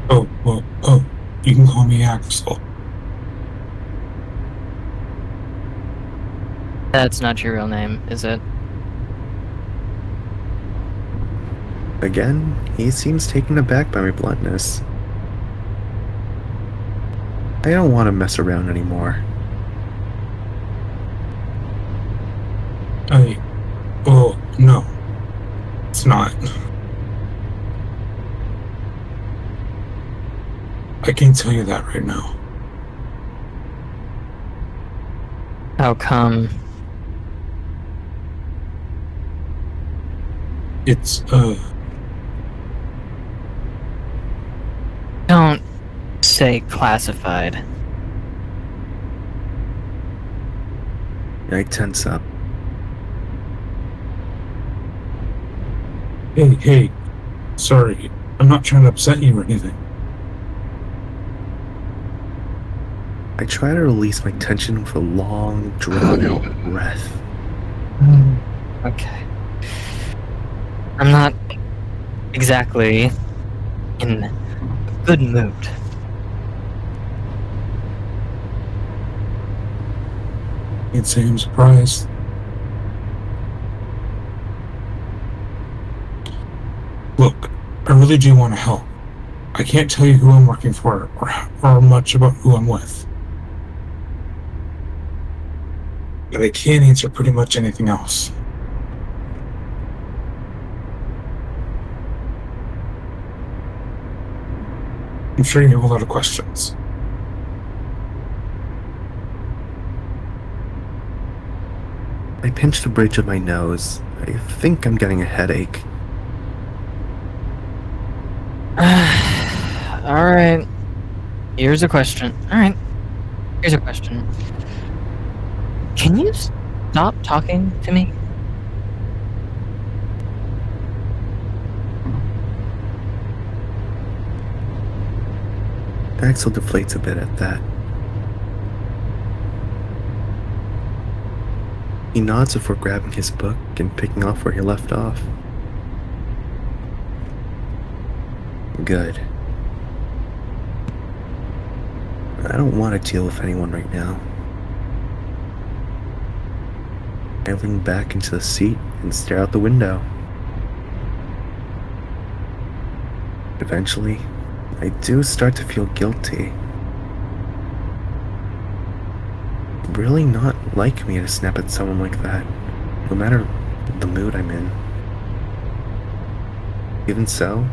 Oh, you can call me Axel. That's not your real name, is it? Again, he seems taken aback by my bluntness. I don't want to mess around anymore. Oh, no. It's not. I can't tell you that right now. How come? It's, Don't say classified. I tense up. Hey, sorry. I'm not trying to upset you or anything. I try to release my tension with a long, drawn-out breath. Okay. I'm not exactly in a good mood. You'd say I'm surprised. Look, I really do want to help. I can't tell you who I'm working for or much about who I'm with. But I can answer pretty much anything else. I'm sure you have a lot of questions. I pinch the bridge of my nose. I think I'm getting a headache. Alright. Here's a question. Alright. Here's a question. Can you stop talking to me? Axel deflates a bit at that. He nods before grabbing his book and picking off where he left off. Good. I don't want to deal with anyone right now. I lean back into the seat and stare out the window. Eventually, I do start to feel guilty. Really not like me to snap at someone like that, no matter the mood I'm in. Even so,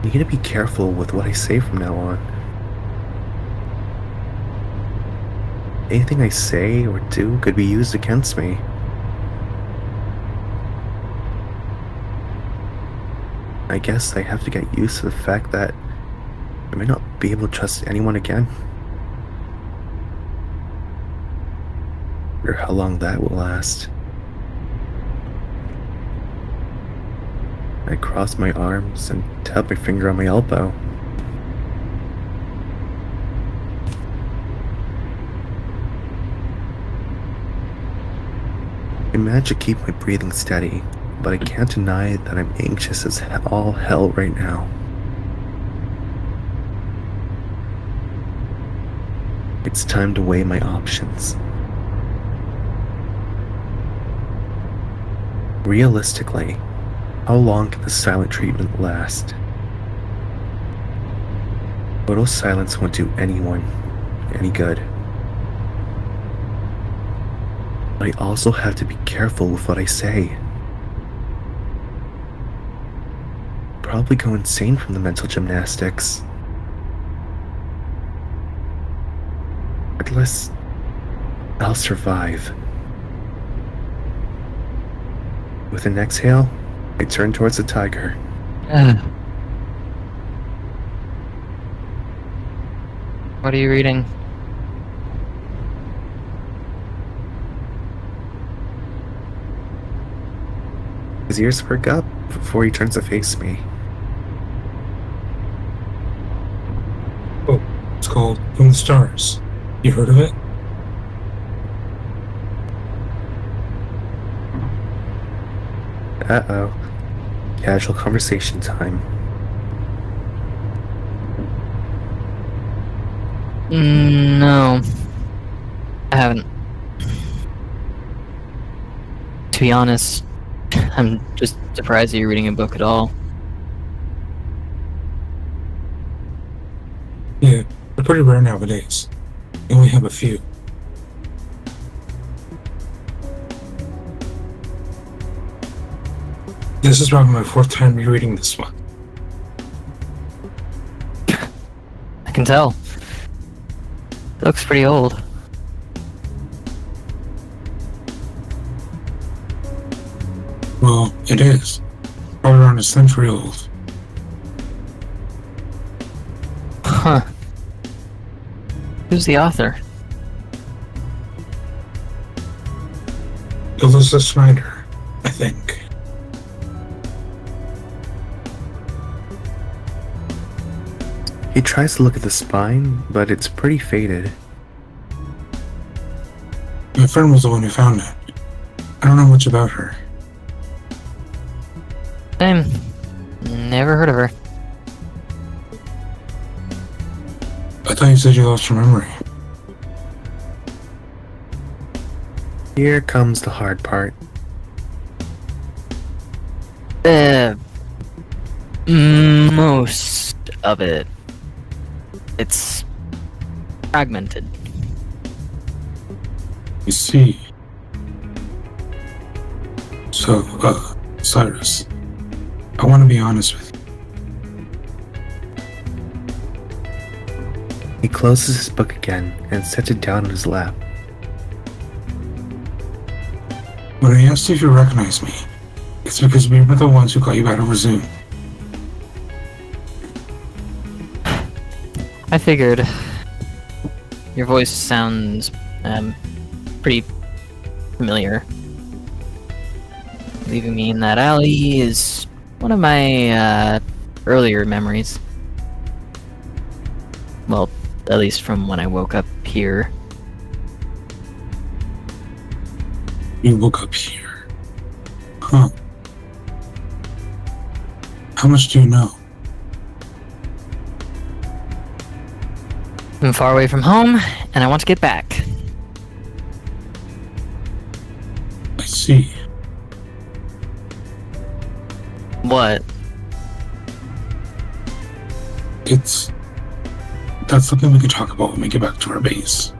I need to be careful with what I say from now on. Anything I say or do could be used against me. I guess I have to get used to the fact that I may not be able to trust anyone again. Or how long that will last. I cross my arms and tap my finger on my elbow. I manage to keep my breathing steady, but I can't deny that I'm anxious as all hell right now. It's time to weigh my options. Realistically, how long can the silent treatment last? Total silence won't do anyone any good. But I also have to be careful with what I say. Probably go insane from the mental gymnastics. Regardless, I'll survive. With an exhale, I turn towards the tiger. What are you reading? His ears perk up before he turns to face me. Oh, it's called From the Stars. You heard of it? Uh-oh. Casual conversation time. No. I haven't. To be honest, I'm just surprised that you're reading a book at all. Yeah, they're pretty rare nowadays. You only have a few. This is probably my 4th time rereading this one. I can tell. It looks pretty old. Well, it is. Probably around a century old. Huh. Who's the author? Alyssa Snyder, I think. He tries to look at the spine, but it's pretty faded. My friend was the one who found it. I don't know much about her. Same. Never heard of her. I thought you said you lost your memory. Here comes the hard part. Most of it. It's fragmented. You see. So, Cyrus, I want to be honest with you. He closes his book again and sets it down on his lap. When I asked you if you recognize me, it's because we were the ones who got you out of Resume. I figured. Your voice sounds pretty familiar. Leaving me in that alley is one of my earlier memories. Well, at least from when I woke up here. You woke up here. Huh. How much do you know? I'm far away from home, and I want to get back. I see. What? That's something we can talk about when we get back to our base.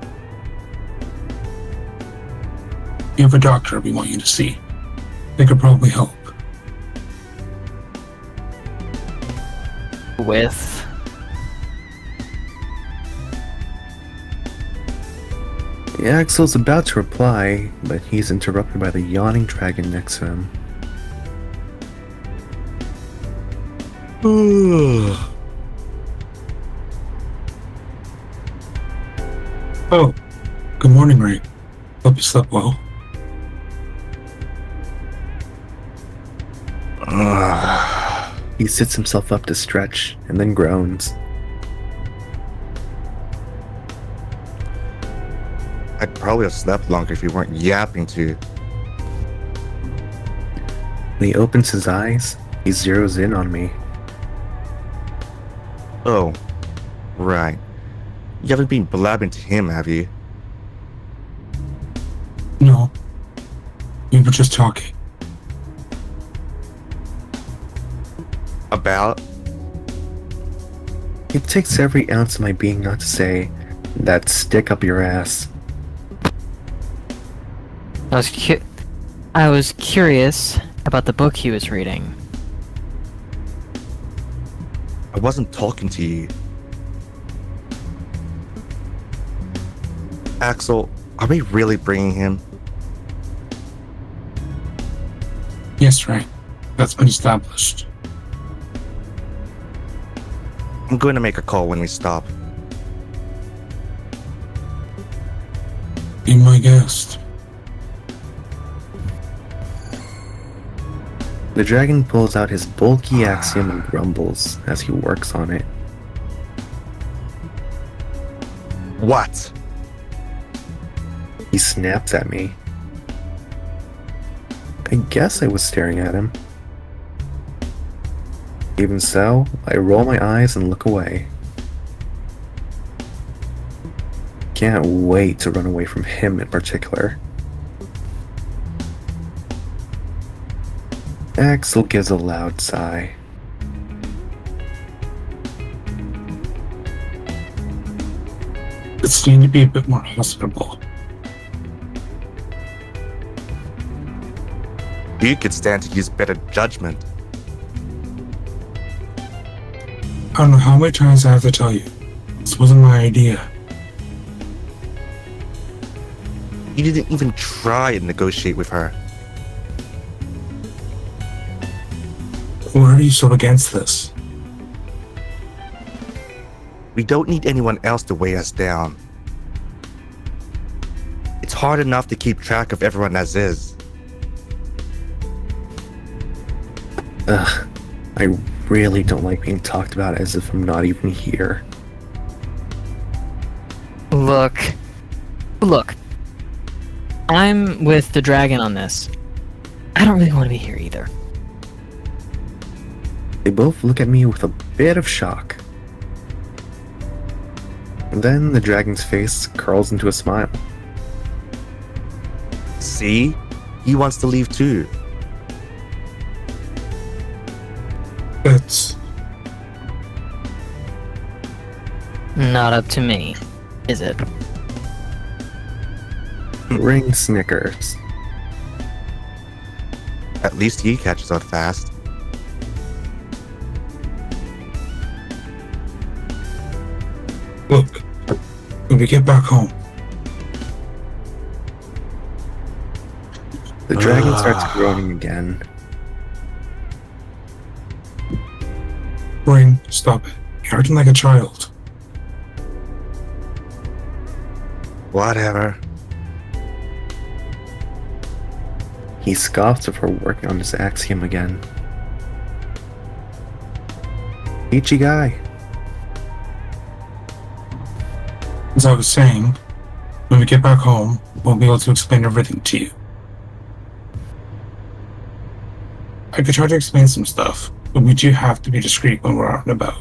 You have a doctor we want you to see. They could probably help. With? Axel's about to reply, but he's interrupted by the yawning dragon next to him. Oh, good morning, Ray. Hope you slept well. He sits himself up to stretch and then groans. I'd probably have slept longer if you weren't yapping to. When he opens his eyes, he zeroes in on me. Oh, right. You haven't been blabbing to him, have you? No. We were just talking. About? It takes every ounce of my being not to say, that stick up your ass. I was curious about the book he was reading. I wasn't talking to you. Axel, are we really bringing him? Yes, Ray. That's been established. I'm going to make a call when we stop. Be my guest. The dragon pulls out his bulky axiom and grumbles as he works on it. What? He snaps at me. I guess I was staring at him. Even so, I roll my eyes and look away. Can't wait to run away from him in particular. Axel gives a loud sigh. It's need to be a bit more hospitable. You could stand to use better judgment. I don't know how many times I have to tell you. This wasn't my idea. You didn't even try and negotiate with her. Why are you so against this? We don't need anyone else to weigh us down. It's hard enough to keep track of everyone as is. Ugh, I really don't like being talked about as if I'm not even here. Look. I'm with the dragon on this. I don't really want to be here either. They both look at me with a bit of shock. And then the dragon's face curls into a smile. See? He wants to leave too. It's Not up to me, is it? Ring snickers. At least he catches on fast. look. When we get back home, The dragon starts groaning again. Ring, stop it. You're acting like a child. Whatever. He scoffs before working on his axiom again. Peachy guy. As I was saying, when we get back home, we'll be able to explain everything to you. I could try to explain some stuff, but we do have to be discreet when we're out and about.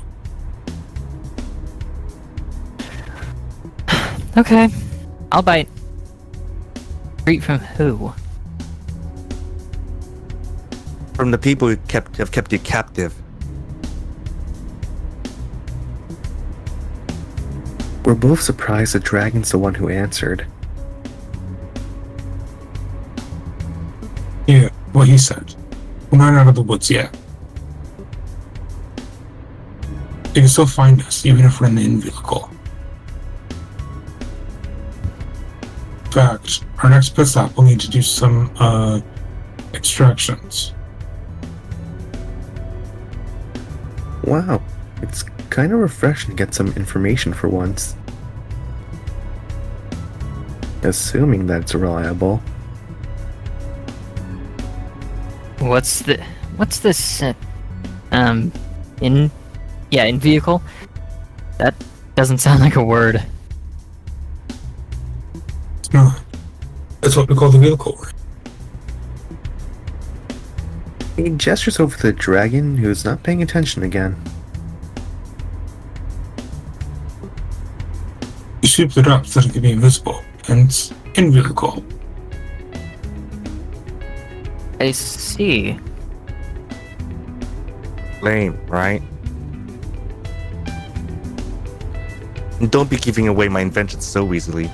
Okay, I'll bite. Treat from who? From the people who have kept you captive. We're both surprised the dragon's the one who answered. Yeah, what he said. We're not out of the woods yet. You can still find us, even if we're in the in-vehicle. In fact, our next pit stop will need to do some, extractions. Wow, it's kind of refreshing to get some information for once. Assuming that it's reliable. What's this, in vehicle? That doesn't sound like a word. It's not. That's what we call the vehicle. He gestures over to the dragon, who's not paying attention again. You souped it up so that it can be invisible, hence in-vehicle. I see. Lame, right? And don't be giving away my invention so easily.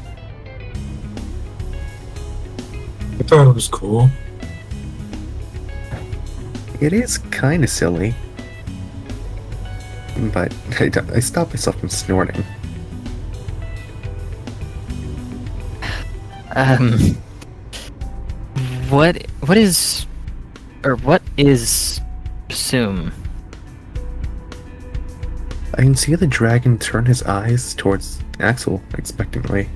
I thought it was cool. It is kind of silly. But I stopped myself from snorting. What is assume? I can see the dragon turn his eyes towards Axel expectantly.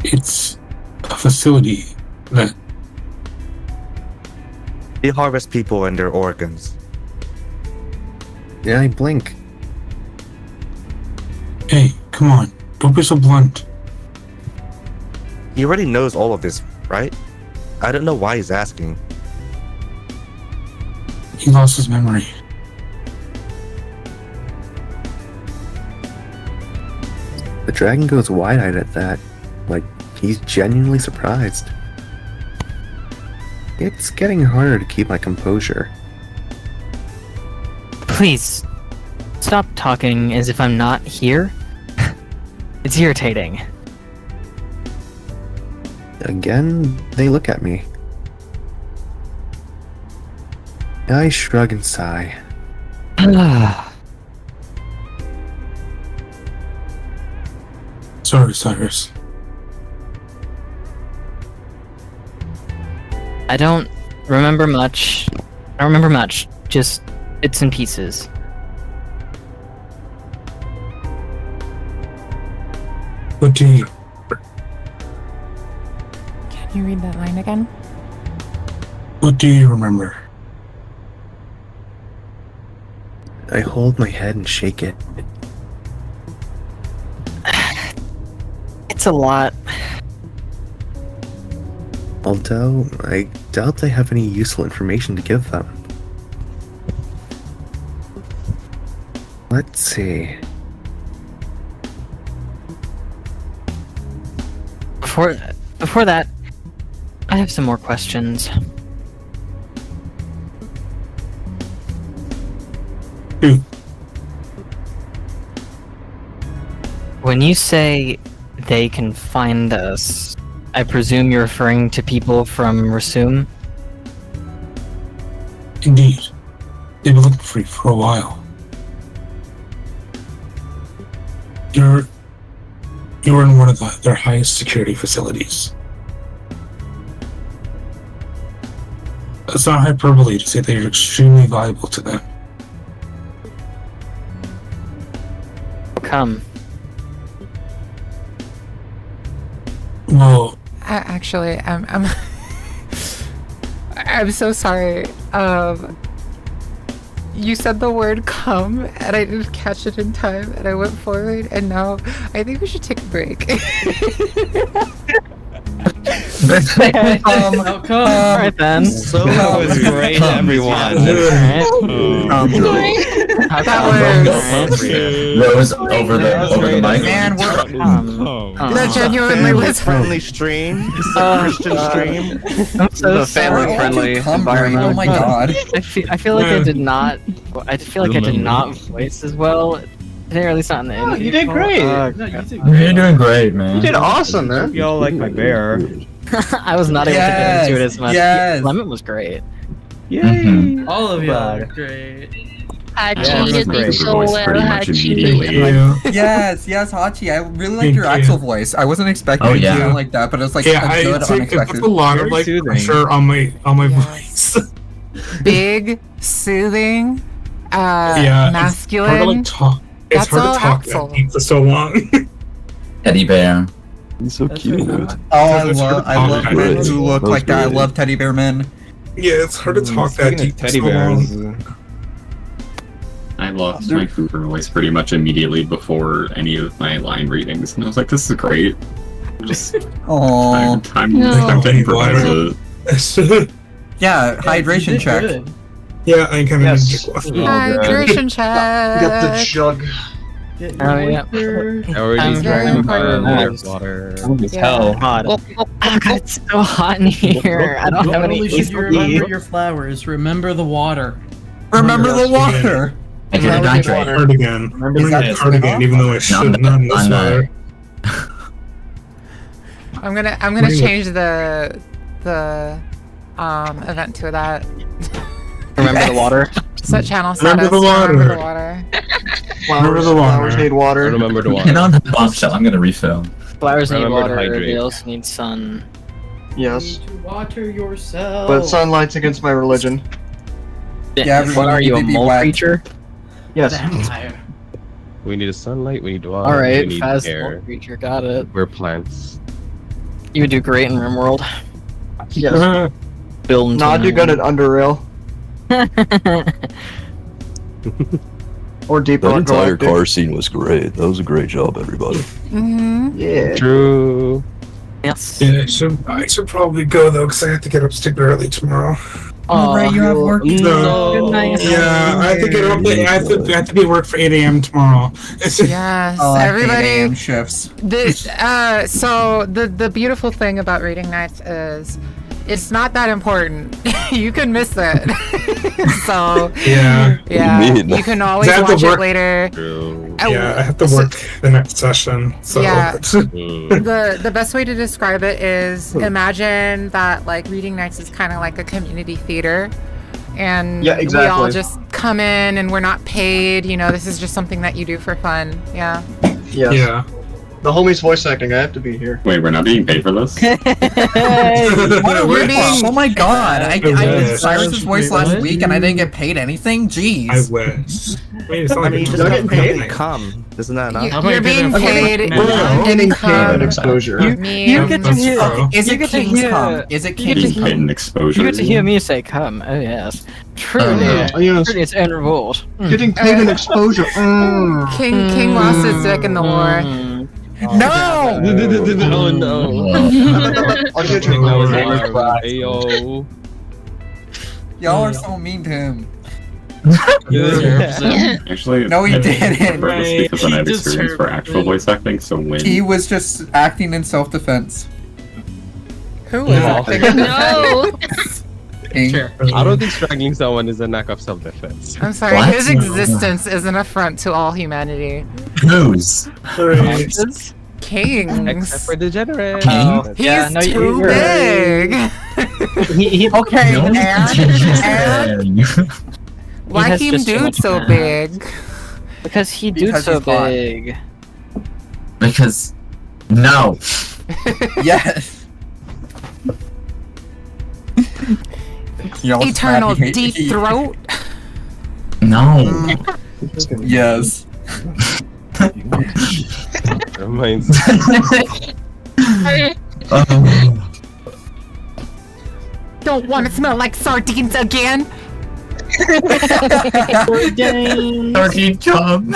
It's a facility that They harvest people and their organs. Yeah, I blink. Hey, come on. Don't be so blunt. He already knows all of this, right? I don't know why he's asking. He lost his memory. The dragon goes wide-eyed at that, like he's genuinely surprised. It's getting harder to keep my composure. Please, stop talking as if I'm not here. It's irritating. Again, they look at me. I shrug and sigh. Sorry, Cyrus. I don't remember much. Just bits and pieces. What do you... Can you read that line again? What do you remember? I hold my head and shake it. It's a lot. Although, I doubt I have any useful information to give them. Let's see. Before that, I have some more questions. When you say they can find us, I presume you're referring to people from Rasum? Indeed. They've been looking for you for a while. You're in one of their highest security facilities. It's not hyperbole to say that you're extremely valuable to them. Come. Well, Actually, I'm so sorry. You said the word "come" and I didn't catch it in time, and I went forward, and now I think we should take a break. Alright then. So that was great, everyone. That was over the mic. Man, That genuinely was friendly stream. This is a Christian stream. I'm so sorry. family-friendly environment. Oh my god. I feel like I did not voice as well. Today, or at least not in the interview. You did great. You're doing great, man. You did awesome, man. Y'all like my bear. I was not able to get into it as much. Yes. Lemon was great. Yay! All of you are great. Hachi, you did so well, Hachi. Yes, Hachi. I really liked Thank your you. Axel voice. I wasn't expecting it to sound like that, but it was like yeah, a good it unexpected. puts a lot of Very like soothing. pressure on my voice. big, soothing, Yeah, masculine. It's hard to like talk. It's That's hard all to talk Axel. that deep for so long. Teddy bear. He's so cute. Oh, It's hard to I talk love that men deep. who look like that. I love teddy bear men. Yeah, it's hard to talk that Speaking deep of for teddy so long. bears, I lost my Cooper voice pretty much immediately before any of my line readings, and I was like, "This is great." Just Oh, time No. to improvise it. yeah, hydration check. Good. Yeah, I kind of Yes. Hydration check. jug. Oh yeah. already very important. water. Yeah. God. Oh God, it's so hot in here. I don't have Not any only should you remember AC. your flowers, remember the water. Remember the water. I did not hydrate. Cardigan. I'm Is gonna that get this cardigan, enough? even though I should not in this I'm not. weather. I'm gonna What do you- change the event to that. Remember the water. Set channel Remember status. the water. Remember the water. Remember the Flowers water. need water. Remember to And on the bombshell, I'm gonna refill. Flowers need Remember to water. hydrate. They also need sun. Yes. To water yourself. But sunlight's against my religion. Yeah, What are you, a be mole wet. creature? Yes. Vampire. We need a sunlight. We need water. All right, we need fast air. mole creature. Got it. We're plants. You would do great in RimWorld. Yes. Build into Not do good at Underrail or Deep That Rock entire Galactic. car scene was great. That was a great job, everybody. Mm-hmm. Yeah. True. Yes. Yeah, I should probably go though, because I have to get up super early tomorrow. Oh, right, you have work. So, Good night. yeah, I have to get up. I have to be at work for 8 a.m. tomorrow. Yes, Oh, I hate everybody. AM shifts. So the beautiful thing about reading nights is It's not that important. You can miss it. So Yeah. yeah, You mean? you can always I have to watch it work- later. Yeah, I have to work the next session. So Yeah. The best way to describe it is imagine that like reading nights is kind of like a community theater, and Yeah, we exactly. all just come in and we're not paid. You know, this is just something that you do for fun. Yeah. Yes. yeah. The homie's voice acting. I have to be here. Wait, we're not being paid for this? You're being- Oh my god, I did wish. Cyrus's voice last week and I didn't get paid anything? Jeez. I wish. Wait, it's not like just You're get getting paid. paid. Come, isn't that enough? You're being paid. I'm getting paid income. at exposure. You get to That's hear. true. Is You it get to King's hear- Come? Is it you get to King's Being paid in exposure. You get to hear me say "come." Oh yes, truly, You know, truly, it's in revolt. getting paid in exposure. King lost his dick in the war. No! Oh no. I'll get you. Ayo. Y'all are so mean to him. Actually, No, he I didn't. prefer this because then I have experience for actual voice acting, so when... He was just acting in self-defense. Who was acting in No. King. I don't think strangling someone is an act of self-defense. I'm sorry, What? his existence is an affront to all humanity. Who's? Right. Kings. Except for degenerate. King? He's Yeah, no, too you're right. big. Okay, No, and Why has him just too dude much so mass. big? Because he dude's Because so he's hot. big. Because no. yes. Y'all Eternal snappy deep hate- throat. No. Yes. Reminds Don't want to smell like sardines again. Sardine come.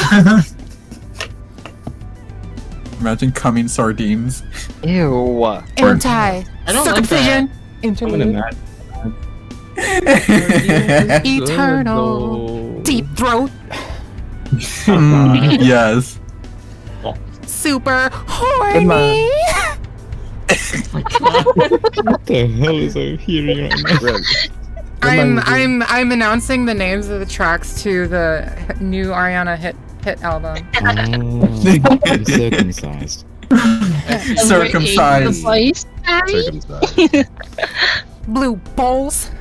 Imagine coming sardines. Ew. Anti. I don't like Circumcision. I'm gonna mad. Eternal deep throat. Yes. Super horny. What the hell is I hearing right now? I'm announcing the names of the tracks to the new Ariana hit album. I'm circumcised. Circumcised. Circumcised. Blue bowls.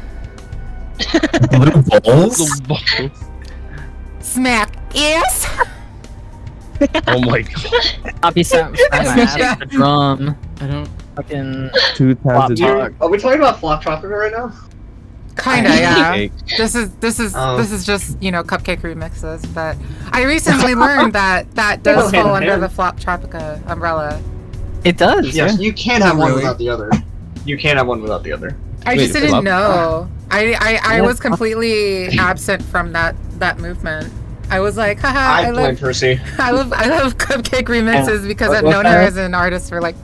Blue balls? Smack ass. Oh my god. Poppy smash the drum. I don't. Fucking 2 flop times a talk. Are we talking about Flop Tropica right now? Kinda, yeah. Cake. This is Oh. just cupcake remixes, but I recently learned that does Hand fall in under hand. the Flop Tropica umbrella. It does. Yes, Yeah. you can't have one Really? without the other. You can't have one without the other. I Wait, just didn't Flop- know. I Yeah. was completely absent from that movement. I was like, haha, I blame love Percy. I love cupcake remixes because I've What's known her that? as an artist for like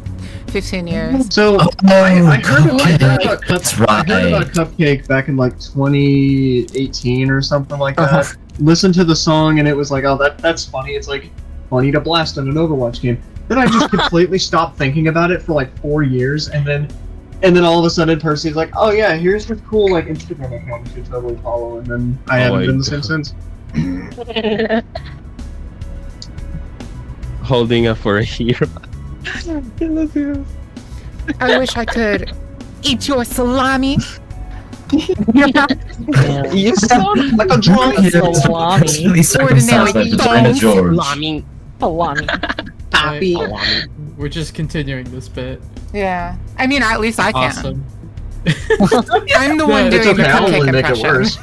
15 years. So Oh, I heard about that's I heard right. about Cupcake back in like 2018 or something like that. Listened to the song and it was like, oh, that's funny. It's like funny to blast in an Overwatch game. Then I just completely stopped thinking about it for like 4 years, and then all of a sudden Percy's like, oh yeah, here's the cool like Instagram account you should totally follow, and then I haven't my been the same God. since. Holding up for a hero. I wish I could eat your salami. You sound like a drunk. Really circumcised by Vagina George. Salami. Salami. Happy. We're just continuing this bit. Yeah. I mean, at least I can. Awesome. I'm the one Yeah, doing the okay, I'll cupcake only make it impression. worse.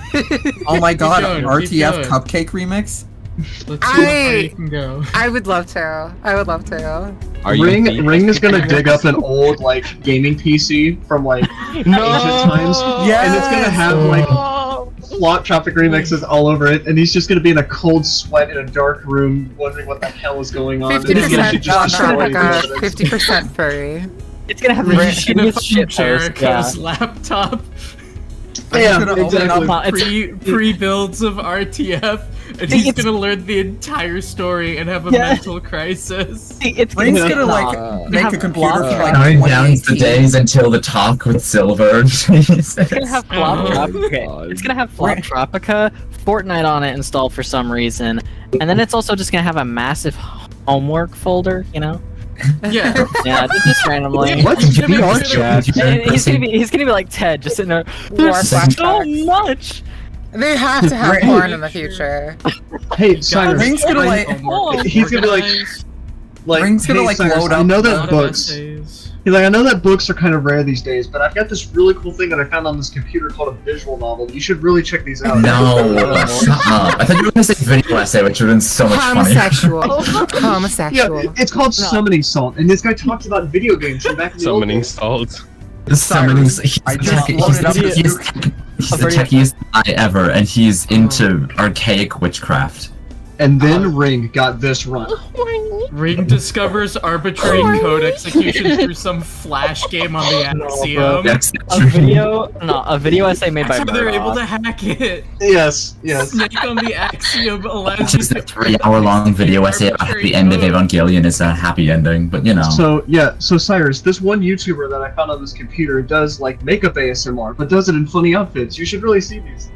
Oh my god, going, keep RTF going. cupcake remix? Let's see how far you can go. I would love to. I would love to. Are you Ring is gonna dig up an old like gaming PC from like ancient times, and it's gonna have like Flop Tropic remixes all over it, and he's just gonna be in a cold sweat in a dark room, wondering what the hell is going on. and he's gonna 50% just destroy Tropica, the 50% furry. It's gonna have We're really just gonna shitty shit posts. Yeah. Jericho's laptop. Yeah, gonna open exactly. up pre-builds of RTF, and he's gonna learn the entire story and have a mental crisis. Ring's gonna like make a computer for like Counting down the 2018. days until the talk with Silver. Jesus. It's gonna have It's gonna have Flop Tropica, Fortnite on it installed for some reason, and then it's also just gonna have a massive homework folder, you know? Yeah. Yeah, just randomly. What? VR chat? And he's gonna be like Ted, just sitting there. There's so flashbacks. much. They have to have porn in the future. Hey, Cyrus. Ring's gonna like He's gonna be like Ring's gonna hey, like Cyrus, load I up know a that lot of books. He's like, I know that books are kind of rare these days, but I've got this really cool thing that I found on this computer called a visual novel. You should really check these out. No, shut up. I thought you were gonna say video essay, which would have been so much Homosexual. Homosexual. Yeah, it's called Summoning Salt, and this guy talks about video games from back in the old Summoning days. salt. The summonings. He's I the just loaded up he's the techiest guy ever, and he's into archaic witchcraft. And then Ring got this run. Ring discovers arbitrary code execution through some flash game on the Axiom. A video essay made by That's how they're able Murdoch. to hack it. Yes. Snake on the Axiom allows It's you just a 3-hour-long video essay about how the end of Evangelion is a happy ending, but you know. So Cyrus, this one YouTuber that I found on this computer does like makeup ASMR, but does it in funny outfits. You should really see these.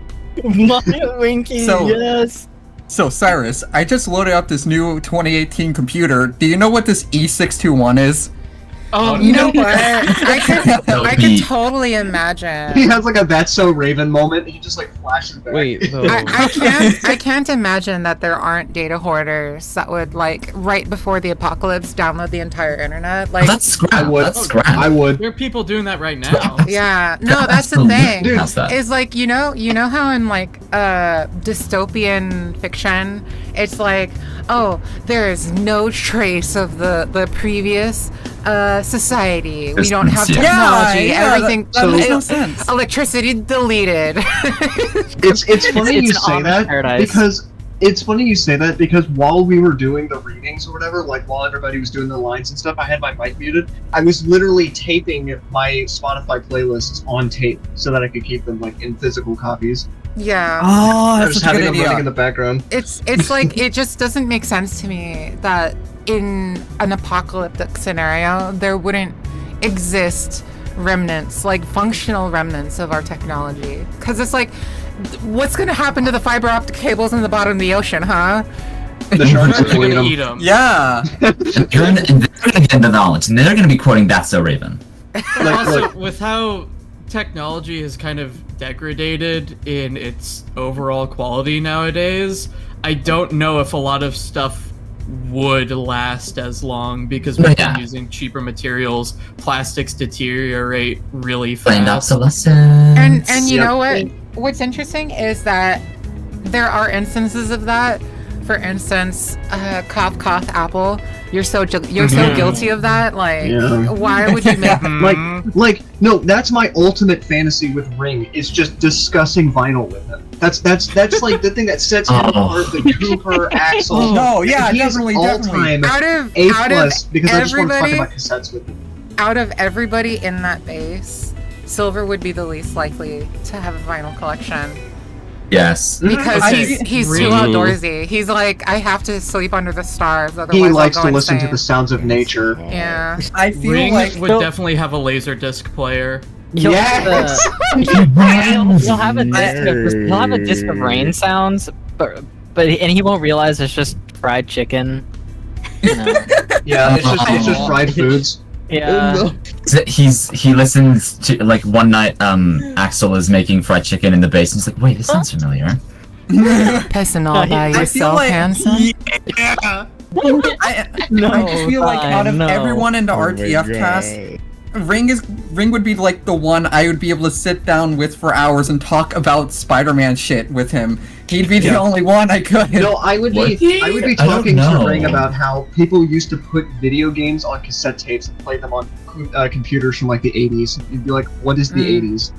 Winky, So- yes. So Cyrus, I just loaded up this new 2018 computer. Do you know what this E621 is? Oh, You know what? I could totally imagine. He has like a "That's So Raven" moment. He just like flashes back. Wait, I can't imagine that there aren't data hoarders that would like right before the apocalypse download the entire internet. Like That's scrap. I would. That's scrap. I would. There are people doing that right now. Yeah, no, that's the thing. Dude, how's that? Is like you know how in like dystopian fiction, it's like, oh, there is no trace of the previous society. We don't have technology. Everything. that makes no sense. Electricity deleted. It's funny It's you an say Amish that paradise. because while we were doing the readings or whatever, like while everybody was doing the lines and stuff, I had my mic muted. I was literally taping my Spotify playlists on tape so that I could keep them like in physical copies. Yeah. Oh, I that's was such a having good them idea. running in the background. It's like it just doesn't make sense to me that in an apocalyptic scenario there wouldn't exist remnants, like functional remnants of our technology. Because it's like, what's going to happen to the fiber optic cables in the bottom of the ocean, huh? The sharks are They're going gonna to eat them. Yeah. And they're going to get the knowledge, and they're going to be quoting That's So Raven. Also, with how technology has kind of degraded in its overall quality nowadays, I don't know if a lot of stuff would last as long because we're using cheaper materials. Plastics deteriorate really Planned fast. obsolescence. And you know what? What's interesting is that there are instances of that. For instance, cough cough Apple. You're so guilty of that. Like, Yeah. why would you make no, that's my ultimate fantasy with Ring. Is just discussing vinyl with him. That's like the thing that sets him apart. The Cooper, Axel. No, yeah, he is definitely, all definitely. time out of A+ because I just want to talk everybody, about cassettes with him. out of everybody in that base, Silver would be the least likely to have a vinyl collection. Yes. Because Okay. he's too outdoorsy. He's like, I have to sleep under the stars, otherwise He I'll likes go to listen to insane. the sounds of nature. Yeah. I feel Ring like would definitely have a laser disc player. He'll Yes! he'll have a disc of rain sounds, but he won't realize it's just fried chicken. You know. Yeah, it's just fried foods. Yeah. He listens to, like, one night Axel is making fried chicken in the base, and he's like, wait, this sounds familiar. Pissing all by I feel yourself, like handsome. yeah. I just feel like out of everyone into RTF cast, Ring would be like the one I would be able to sit down with for hours and talk about Spider-Man shit with him. He'd be the only one I could. No, I would be talking to Ring about how people used to put video games on cassette tapes and play them on computers from like the 80s. You'd be like, what is the 80s?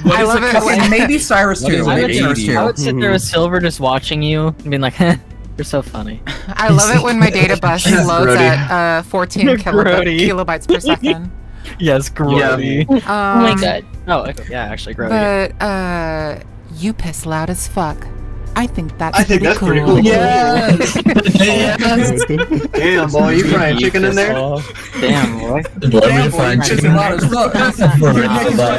I love it. And maybe Cyrus I too. would, Maybe Cyrus too. I would sit there with Silver just watching you and being like, you're so funny. I love it when my data bus loads at 14 Grody. kilobytes per second. Yes, Grody. Oh my god. Oh, okay. Yeah, actually, Grody. But you piss loud as fuck. I think that's I think pretty that's cool. pretty cool. Yes. Yes. Damn, boy, you frying chicken in there? Damn, boy. Damn, boy, you pissing loud as fuck.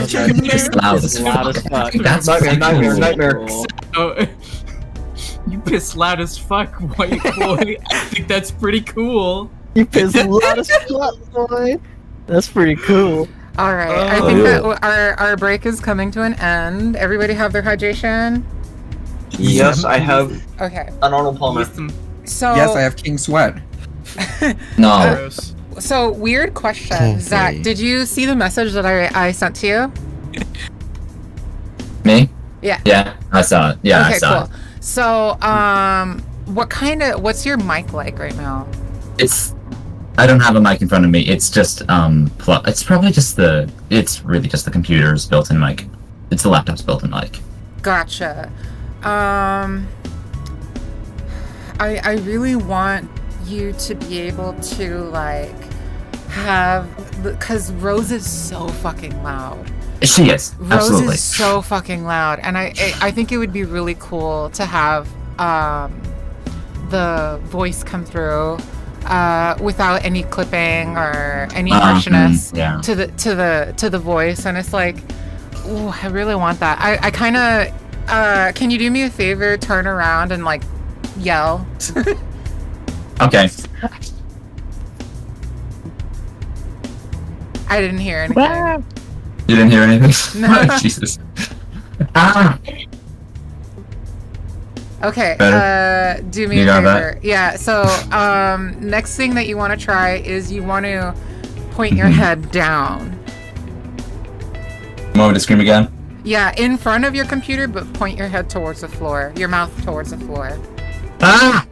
Just loud as Loud as fuck. That's Nightmare. Oh, you piss loud as fuck, white boy. I think that's pretty cool. You piss loud as fuck, boy. That's pretty cool. All right, I think that our break is coming to an end. Everybody have their hydration? Yes, I have Okay. an Arnold Palmer. So Yes, I have King Sweat. No. So weird question, Zach. Did you see the message that I sent to you? Me? Yeah. Yeah, I saw it. Yeah, Okay, I saw cool. So, what's your mic like right now? it. I don't have a mic in front of me. It's just it's probably just it's really just the computer's built-in mic. It's the laptop's built-in mic. Gotcha. I really want you to be able to like because Rose is so fucking loud. She is. Rose Absolutely. is so fucking loud, and I think it would be really cool to have the voice come through without any clipping or any harshness yeah. to the voice, and it's like, ooh, I really want that. I kind of can you do me a favor? Turn around and like yell. Okay. I didn't hear anything. You didn't hear anything? No. Jesus. Ah. Okay, Better? do me You a got favor. that? Yeah, so next thing that you want to try is you want to point your head down. Want me to scream again? Yeah, in front of your computer, but point your head towards the floor, your mouth towards the floor. Ah!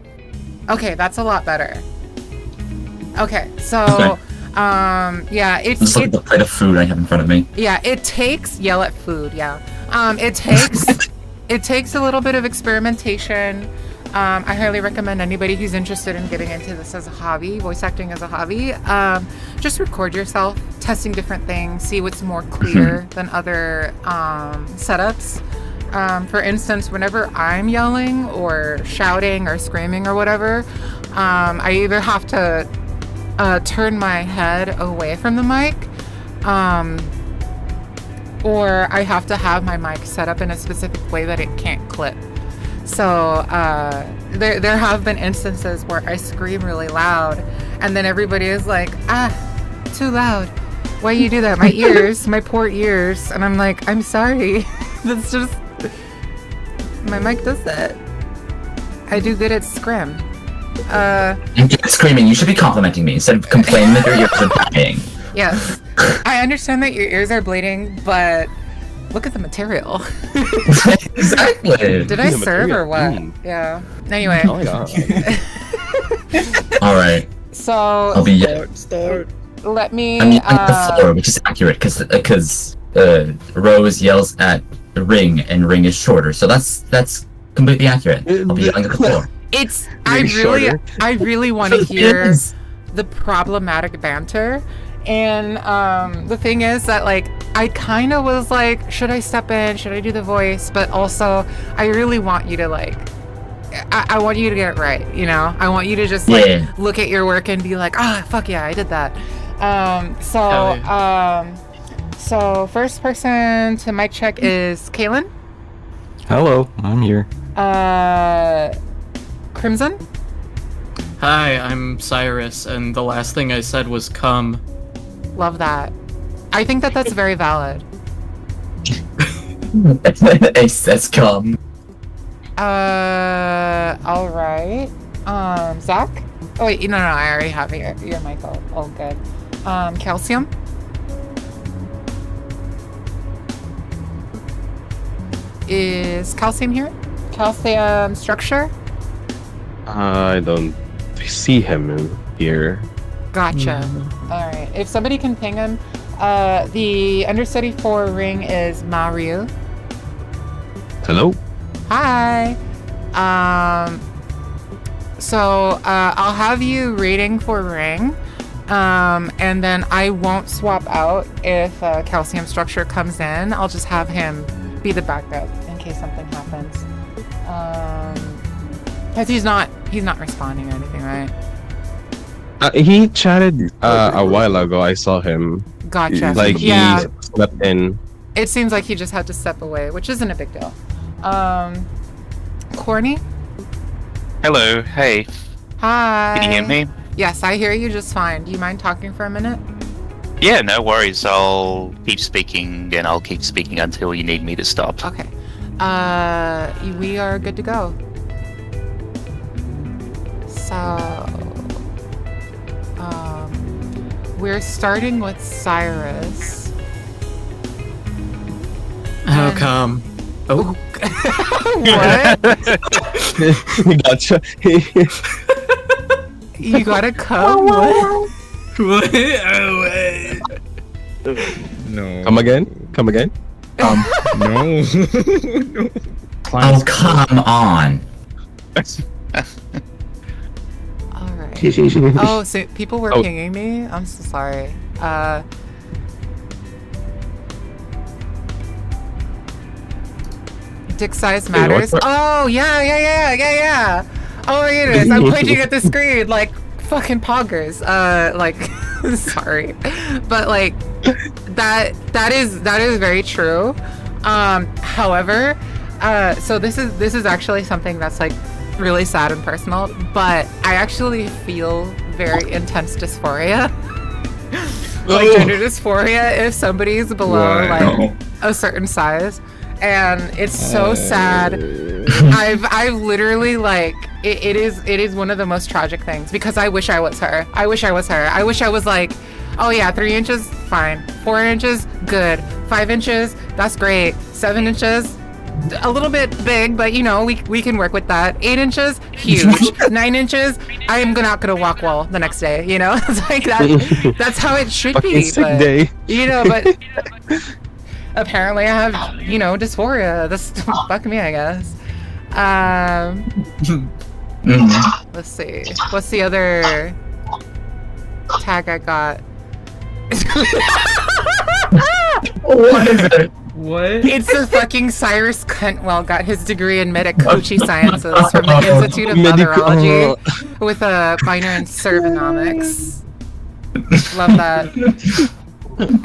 Okay, that's a lot better. Okay, so Okay. yeah, Just look at the plate of food I have in front of me. yeah, it takes yell at food. Yeah, it takes a little bit of experimentation. I highly recommend anybody who's interested in getting into this as a hobby, voice acting as a hobby, just record yourself testing different things, see what's more clear than other setups. For instance, whenever I'm yelling or shouting or screaming or whatever, I either have to turn my head away from the mic, or I have to have my mic set up in a specific way that it can't clip. So there have been instances where I scream really loud, and then everybody is like, too loud. Why you do that? My ears, my poor ears. And I'm like, I'm sorry. That's just, my mic does that. I do good at scrim. You're good at screaming. You should be complimenting me instead of complaining that your ears are dying. Yes. I understand that your ears are bleeding, but look at the material. Exactly. Did I serve or what? Yeah. Anyway. Oh my god. All right. So I'll be Start. let me. I'm yelling at the floor, which is accurate because Rose yells at the Ring, and Ring is shorter, so that's completely accurate. I'll be yelling at the floor. It's. Maybe I really want to hear the problematic banter. And the thing is that like I kind of was like, should I step in? Should I do the voice? But also, I really want you to like, I want you to get it right. You know, I want you to just like look at your work and be like, fuck yeah, I did that. So first person to mic check is Kaylin. Hello, I'm here. Crimson. Hi, I'm Cyrus, and the last thing I said was come. Love that. I think that that's very valid. Ace says come. All right. Zach? Oh wait, no, I already have your mic all good. Calcium? Is Calcium here? Calcium structure? I don't see him here. Gotcha. All right. If somebody can ping him, the understudy for Ring is Mario. Hello? Hi. So I'll have you rating for Ring. And then I won't swap out if calcium structure comes in. I'll just have him be the backup in case something happens. Because he's not responding or anything, right? He chatted a while ago. I saw him. Gotcha. Like Yeah. he slept in. It seems like he just had to step away, which isn't a big deal. Corny? Hello, hey. Hi. Can you hear me? Yes, I hear you just fine. Do you mind talking for a minute? Yeah, no worries. I'll keep speaking and I'll keep speaking until you need me to stop. Okay. We are good to go. So, we're starting with Cyrus. How come? Oh. What? Gotcha. You got a come? What? What? Oh, wait. No. Come again? Come again? No. No. Oh, come on. Alright. Oh, so people were Oh. pinging me? I'm so sorry. Dick size matters. what's Oh, yeah. Oh my goodness, I'm pointing at the screen like fucking poggers. Like, sorry, but like that is very true. However, so this is actually something that's like really sad and personal, but I actually feel very intense dysphoria. Like gender dysphoria if somebody's below like a certain size. And it's so sad. I've literally like it is one of the most tragic things because I wish I was her. I wish I was like, oh yeah, 3 inches, fine. 4 inches, good. 5 inches, that's great. 7 inches, a little bit big, but you know, we can work with that. 8 inches, huge. 9 inches, I am not gonna walk well the next day, you know? It's like that's how it should Fucking be. sick But day. you know, but apparently I have, you know, dysphoria. This fuck me, I guess. Let's see. What's the other tag I got? What is it? What? It's the fucking Cyrus Cuntwell got his degree in Medicochi Sciences from the Institute of Methodology with a minor in Servonomics. Love that.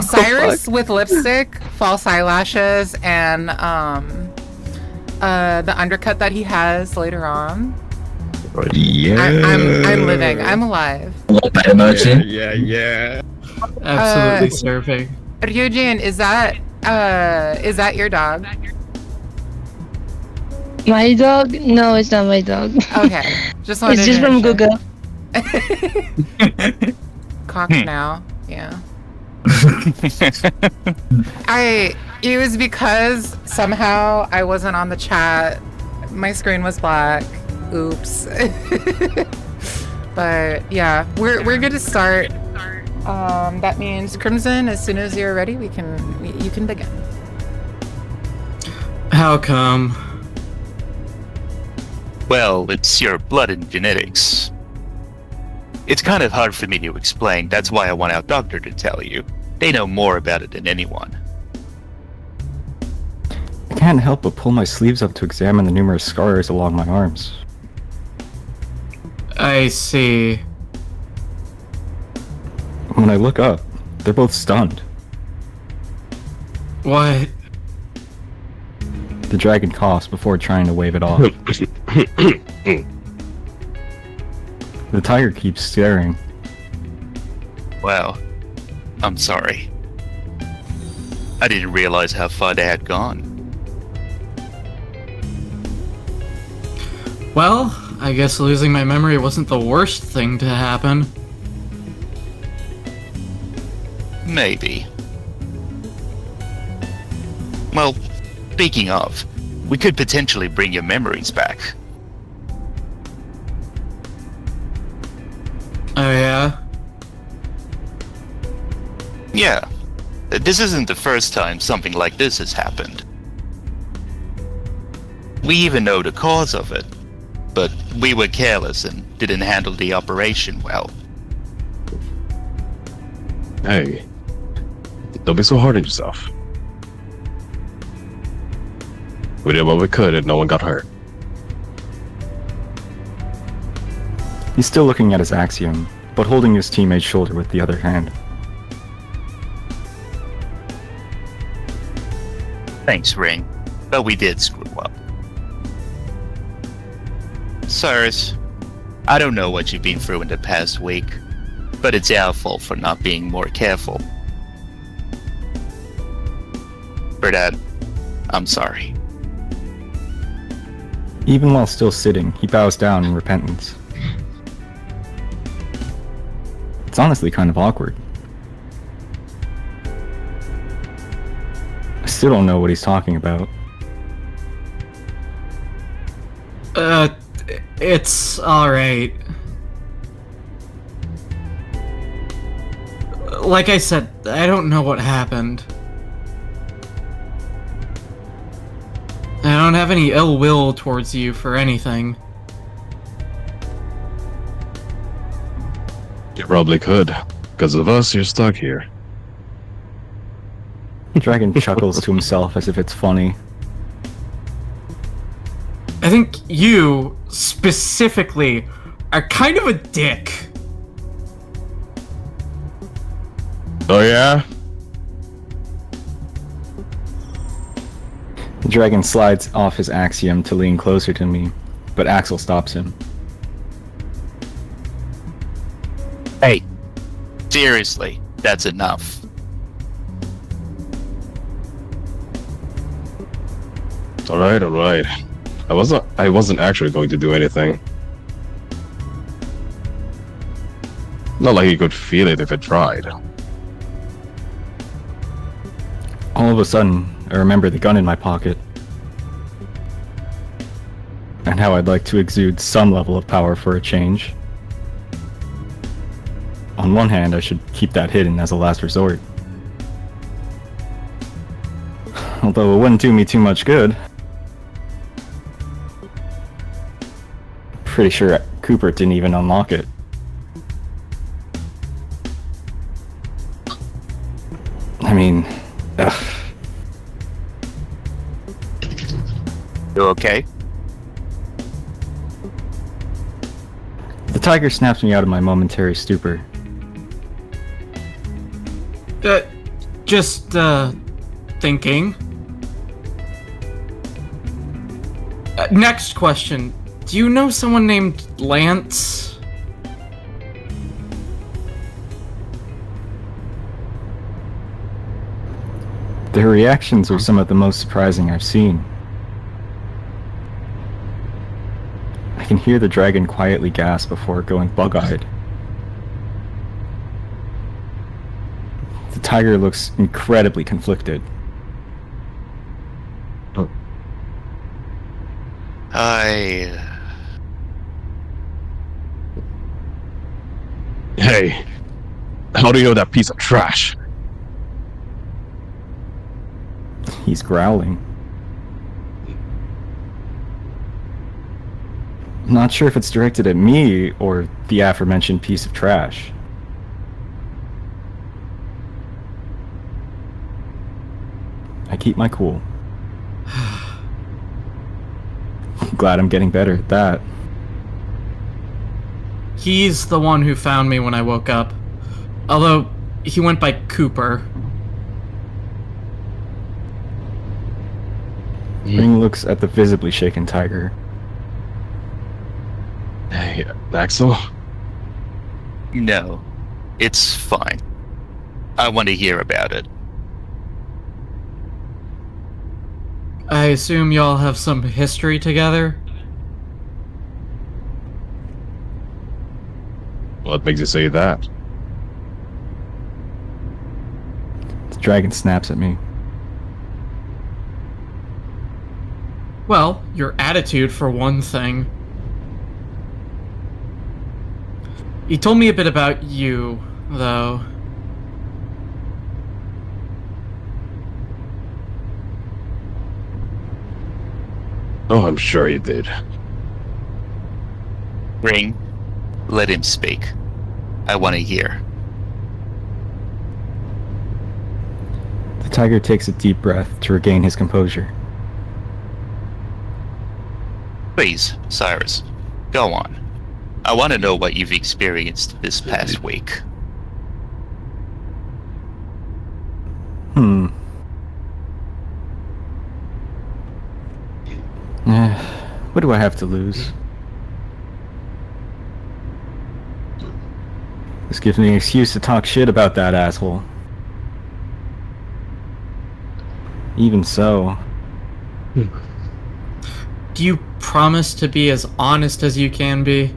Cyrus with lipstick, false eyelashes, and the undercut that he has later on. Yeah. I'm living. I'm alive. Yeah. Absolutely serving. Ryujin, is that your dog? My dog? No, it's not my dog. Okay, just wanted It's just to from make sure. Google. Cocked now, yeah. It was because somehow I wasn't on the chat. My screen was black. Oops. But yeah, we're good to start. That means Crimson, as soon as you're ready, you can begin. How come? Well, it's your blood and genetics. It's kind of hard for me to explain. That's why I want our doctor to tell you. They know more about it than anyone. I can't help but pull my sleeves up to examine the numerous scars along my arms. I see. When I look up, they're both stunned. What? The dragon coughs before trying to wave it off. The tiger keeps staring. Well, I'm sorry. I didn't realize how far they had gone. Well, I guess losing my memory wasn't the worst thing to happen. Maybe. Well, speaking of, we could potentially bring your memories back. Oh yeah? Yeah. This isn't the first time something like this has happened. We even know the cause of it, but we were careless and didn't handle the operation well. Hey, don't be so hard on yourself. We did what we could and no one got hurt. He's still looking at his axiom, but holding his teammate's shoulder with the other hand. Thanks, Ring, but we did screw up. Sirs, I don't know what you've been through in the past week, but it's our fault for not being more careful. For that, I'm sorry. Even while still sitting, he bows down in repentance. It's honestly kind of awkward. I still don't know what he's talking about. It's alright. Like I said, I don't know what happened. I don't have any ill will towards you for anything. You probably could. Because of us, you're stuck here. The dragon chuckles to himself as if it's funny. I think you, specifically, are kind of a dick. Oh yeah? The dragon slides off his axiom to lean closer to me, but Axel stops him. Hey, seriously, that's enough. Alright. I wasn't actually going to do anything. Not like he could feel it if it tried. All of a sudden, I remember the gun in my pocket. And how I'd like to exude some level of power for a change. On one hand, I should keep that hidden as a last resort. Although it wouldn't do me too much good. Pretty sure Cooper didn't even unlock it. I mean, ugh. You okay? The tiger snaps me out of my momentary stupor. Just, thinking. Next question. Do you know someone named Lance? Their reactions are some of the most surprising I've seen. I can hear the dragon quietly gasp before going bug-eyed. The tiger looks incredibly conflicted. Hey, how do you know that piece of trash? He's growling. Not sure if it's directed at me or the aforementioned piece of trash. I keep my cool. Glad I'm getting better at that. He's the one who found me when I woke up. Although, he went by Cooper. Ring looks at the visibly shaken tiger. Hey, Axel? No, it's fine. I want to hear about it. I assume y'all have some history together? What makes you say that? The dragon snaps at me. Well, your attitude for one thing. He told me a bit about you, though. Oh, I'm sure you did. Ring, let him speak. I want to hear. Tiger takes a deep breath to regain his composure. Please, Cyrus, go on. I want to know what you've experienced this past week. What do I have to lose? This gives me an excuse to talk shit about that asshole. Even so... Do you promise to be as honest as you can be?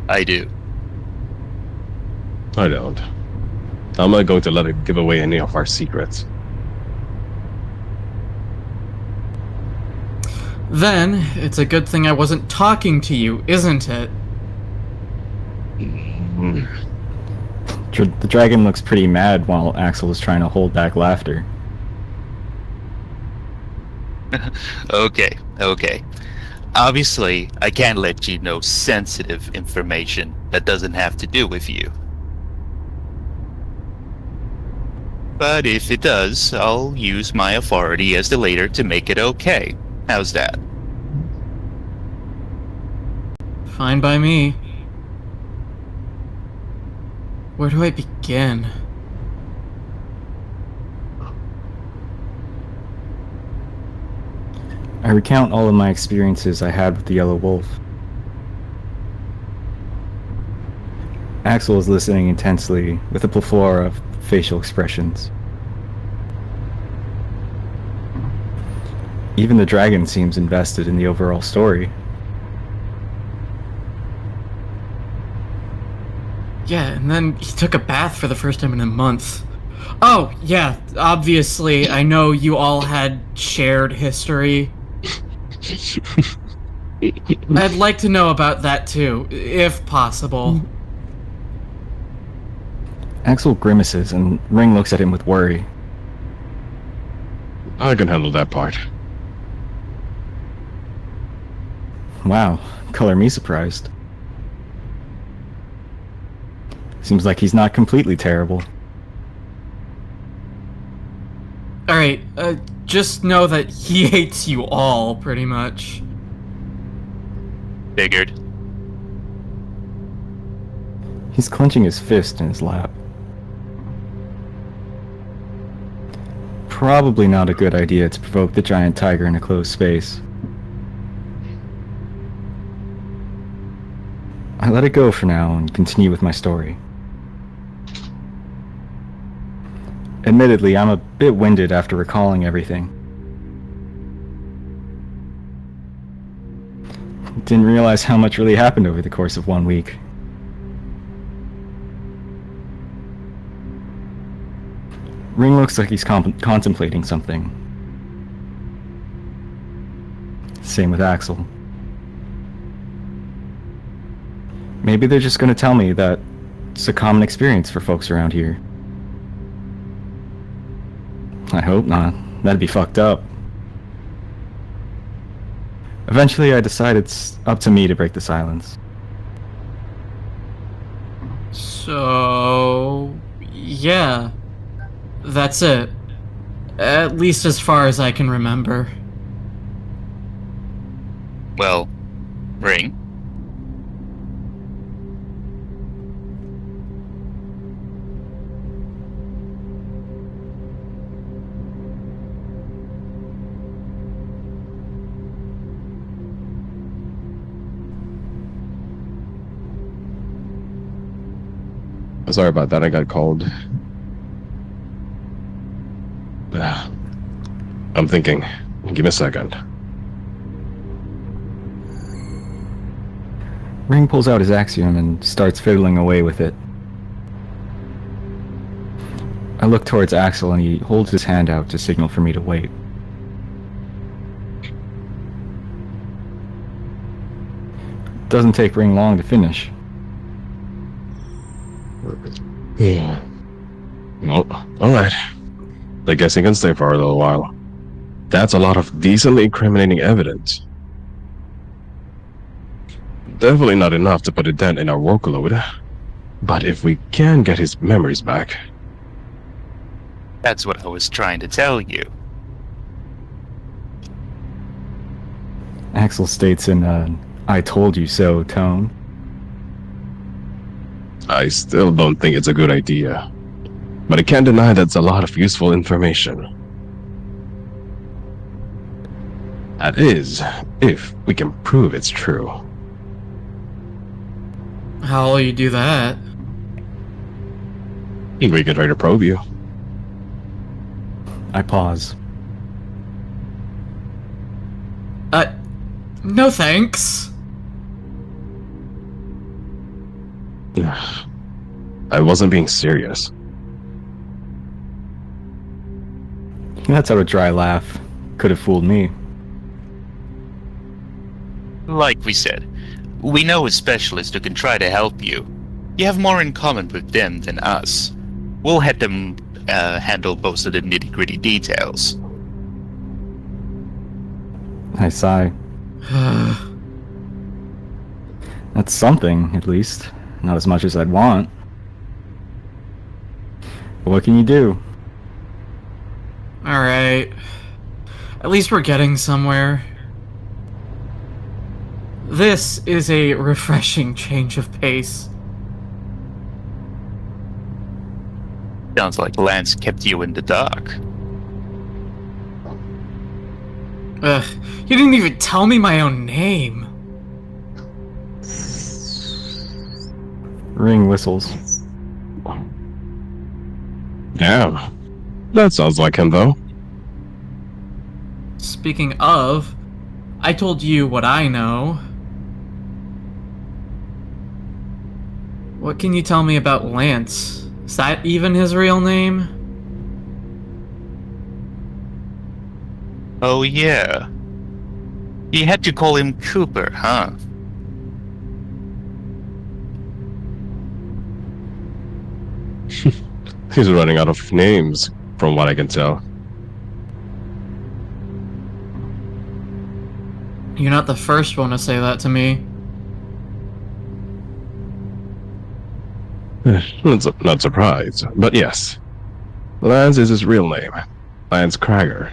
I do. I don't. I'm not going to let it give away any of our secrets. Then, it's a good thing I wasn't talking to you, isn't it? The dragon looks pretty mad while Axel is trying to hold back laughter. Okay. Obviously, I can't let you know sensitive information that doesn't have to do with you. But if it does, I'll use my authority as the leader to make it okay. How's that? Fine by me. Where do I begin? I recount all of my experiences I had with the Yellow Wolf. Axel is listening intensely, with a plethora of facial expressions. Even the dragon seems invested in the overall story. Yeah, and then he took a bath for the first time in a month. Oh, yeah, obviously, I know you all had shared history. I'd like to know about that too, if possible. Axel grimaces and Ring looks at him with worry. I can handle that part. Wow, color me surprised. Seems like he's not completely terrible. Alright, just know that he hates you all, pretty much. Figured. He's clenching his fist in his lap. Probably not a good idea to provoke the giant tiger in a closed space. I let it go for now and continue with my story. Admittedly, I'm a bit winded after recalling everything. Didn't realize how much really happened over the course of 1 week. Ring looks like he's contemplating something. Same with Axel. Maybe they're just gonna tell me that it's a common experience for folks around here. I hope not. That'd be fucked up. Eventually, I decide it's up to me to break the silence. So... yeah. That's it. At least as far as I can remember. Well, Ring? Sorry about that, I got called. I'm thinking. Give me a second. Ring pulls out his axiom and starts fiddling away with it. I look towards Axel and he holds his hand out to signal for me to wait. Doesn't take Ring long to finish. Yeah. Well, alright. I guess he can stay for a little while. That's a lot of decently incriminating evidence. Definitely not enough to put a dent in our workload. But if we can get his memories back... That's what I was trying to tell you. Axel states in I told you so tone. I still don't think it's a good idea. But I can't deny that's a lot of useful information. That is, if we can prove it's true. How will you do that? We could try to probe you. I pause. No thanks. I wasn't being serious. That's how a dry laugh could have fooled me. Like we said, we know a specialist who can try to help you. You have more in common with them than us. We'll have them handle most of the nitty-gritty details. I sigh. That's something, at least. Not as much as I'd want. But what can you do? Alright. At least we're getting somewhere. This is a refreshing change of pace. Sounds like Lance kept you in the dark. Ugh, you didn't even tell me my own name. Ring whistles. Damn. That sounds like him, though. Speaking of, I told you what I know. What can you tell me about Lance? Is that even his real name? Oh yeah. You had to call him Cooper, huh? He's running out of names, from what I can tell. You're not the first one to say that to me. Not surprised, but yes. Lance is his real name. Lance Krager.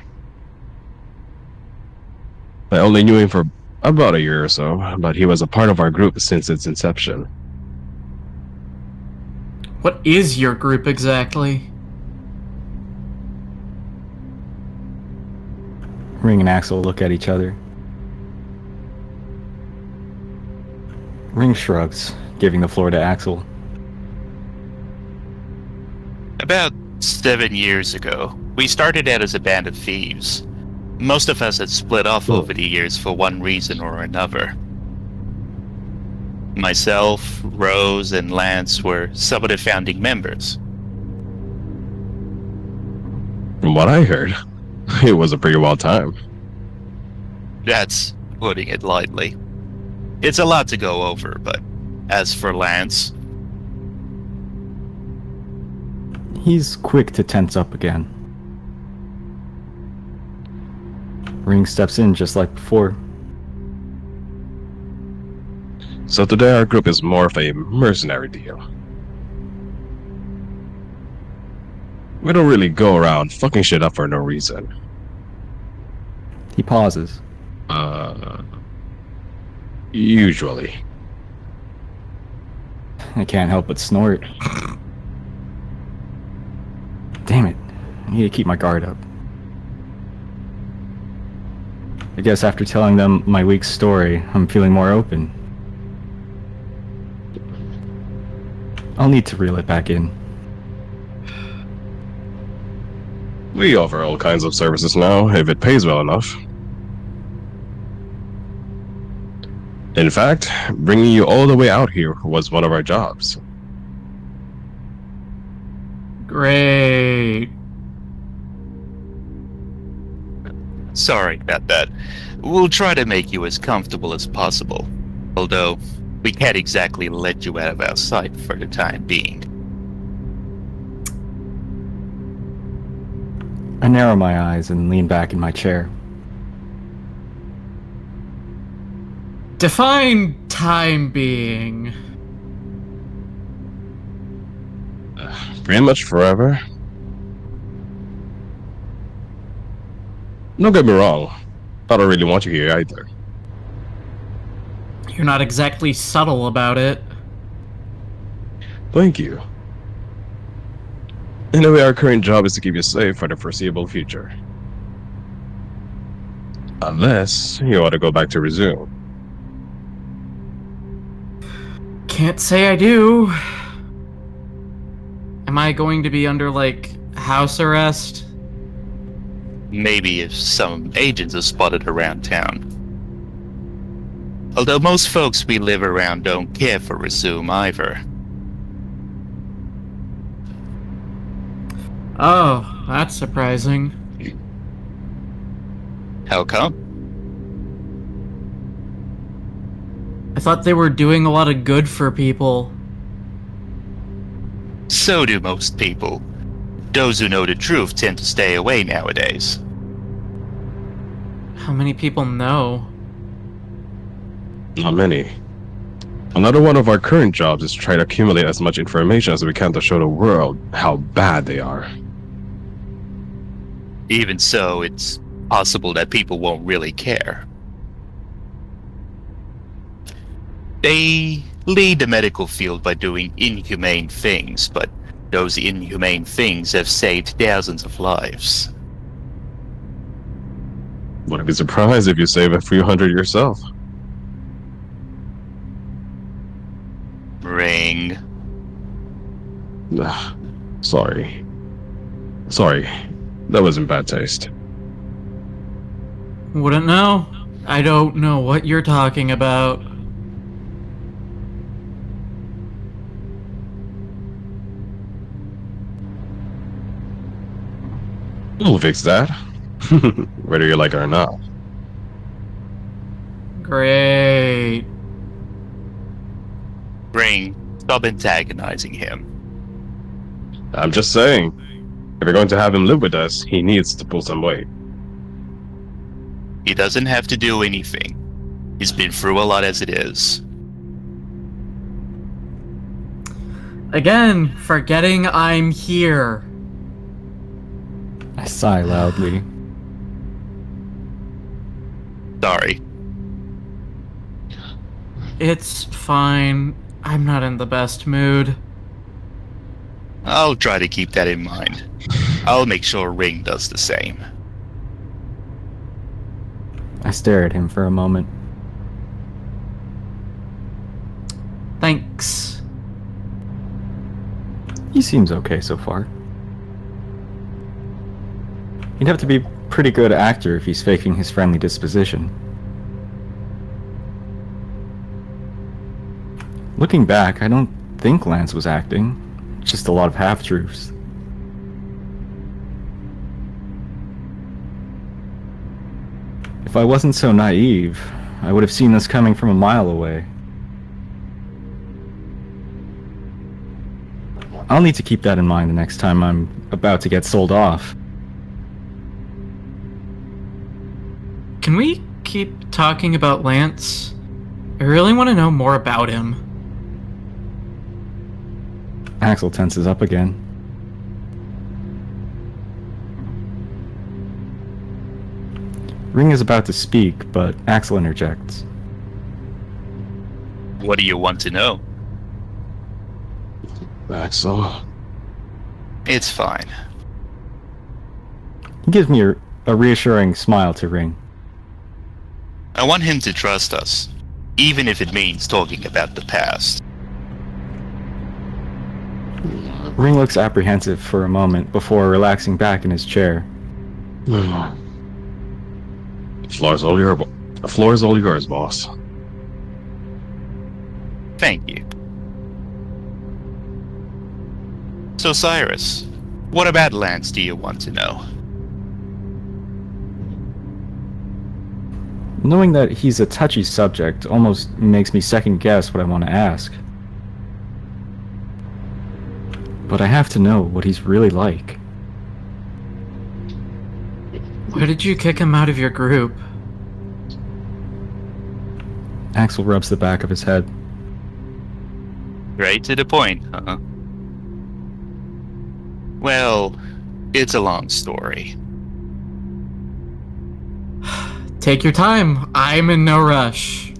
I only knew him for about a year or so, but he was a part of our group since its inception. What is your group exactly? Ring and Axel look at each other. Ring shrugs, giving the floor to Axel. About 7 years ago, we started out as a band of thieves. Most of us had split off over the years for one reason or another. Myself, Rose, and Lance were some of the founding members. From what I heard, it was a pretty wild time. That's putting it lightly. It's a lot to go over, but as for Lance... He's quick to tense up again. Ring steps in just like before. So today our group is more of a mercenary deal. We don't really go around fucking shit up for no reason. He pauses. Usually. I can't help but snort. Damn it. I need to keep my guard up. I guess after telling them my week's story, I'm feeling more open. I'll need to reel it back in. We offer all kinds of services now, if it pays well enough. In fact, bringing you all the way out here was one of our jobs. Great. Sorry about that. We'll try to make you as comfortable as possible. Although, we can't exactly let you out of our sight for the time being. I narrow my eyes and lean back in my chair. Define time being. Pretty much forever. Don't get me wrong. I don't really want you here either. You're not exactly subtle about it. Thank you. Anyway, our current job is to keep you safe for the foreseeable future. Unless you want to go back to resume. Can't say I do. Am I going to be under, like, house arrest? Maybe if some agents are spotted around town. Although most folks we live around don't care for resume either. Oh, that's surprising. How come? I thought they were doing a lot of good for people. So do most people. Those who know the truth tend to stay away nowadays. How many people know? Not many. Another one of our current jobs is to try to accumulate as much information as we can to show the world how bad they are. Even so, it's possible that people won't really care. They lead the medical field by doing inhumane things, but those inhumane things have saved thousands of lives. Wouldn't be surprised if you save a few hundred yourself. Ring. Sorry. Sorry. That was in bad taste. Wouldn't know. I don't know what you're talking about. We'll fix that. Whether you like it or not. Great. Ring, stop antagonizing him. I'm just saying. If you're going to have him live with us, he needs to pull some weight. He doesn't have to do anything. He's been through a lot as it is. Again, forgetting I'm here. I sigh loudly. Sorry. It's fine. I'm not in the best mood. I'll try to keep that in mind. I'll make sure Ring does the same. I stare at him for a moment. Thanks. He seems okay so far. He'd have to be a pretty good actor if he's faking his friendly disposition. Looking back, I don't think Lance was acting. Just a lot of half-truths. If I wasn't so naive, I would have seen this coming from a mile away. I'll need to keep that in mind the next time I'm about to get sold off. Can we keep talking about Lance? I really want to know more about him. Axel tenses up again. Ring is about to speak, but Axel interjects. What do you want to know? Axel. It's fine. He gives me a reassuring smile to Ring. I want him to trust us, even if it means talking about the past. Ring looks apprehensive for a moment before relaxing back in his chair. The floor is all yours, boss. Thank you. So, Cyrus, what about Lance do you want to know? Knowing that he's a touchy subject almost makes me second guess what I want to ask. But I have to know what he's really like. Why did you kick him out of your group? Axel rubs the back of his head. Right to the point, huh? Well, it's a long story. Take your time. I'm in no rush.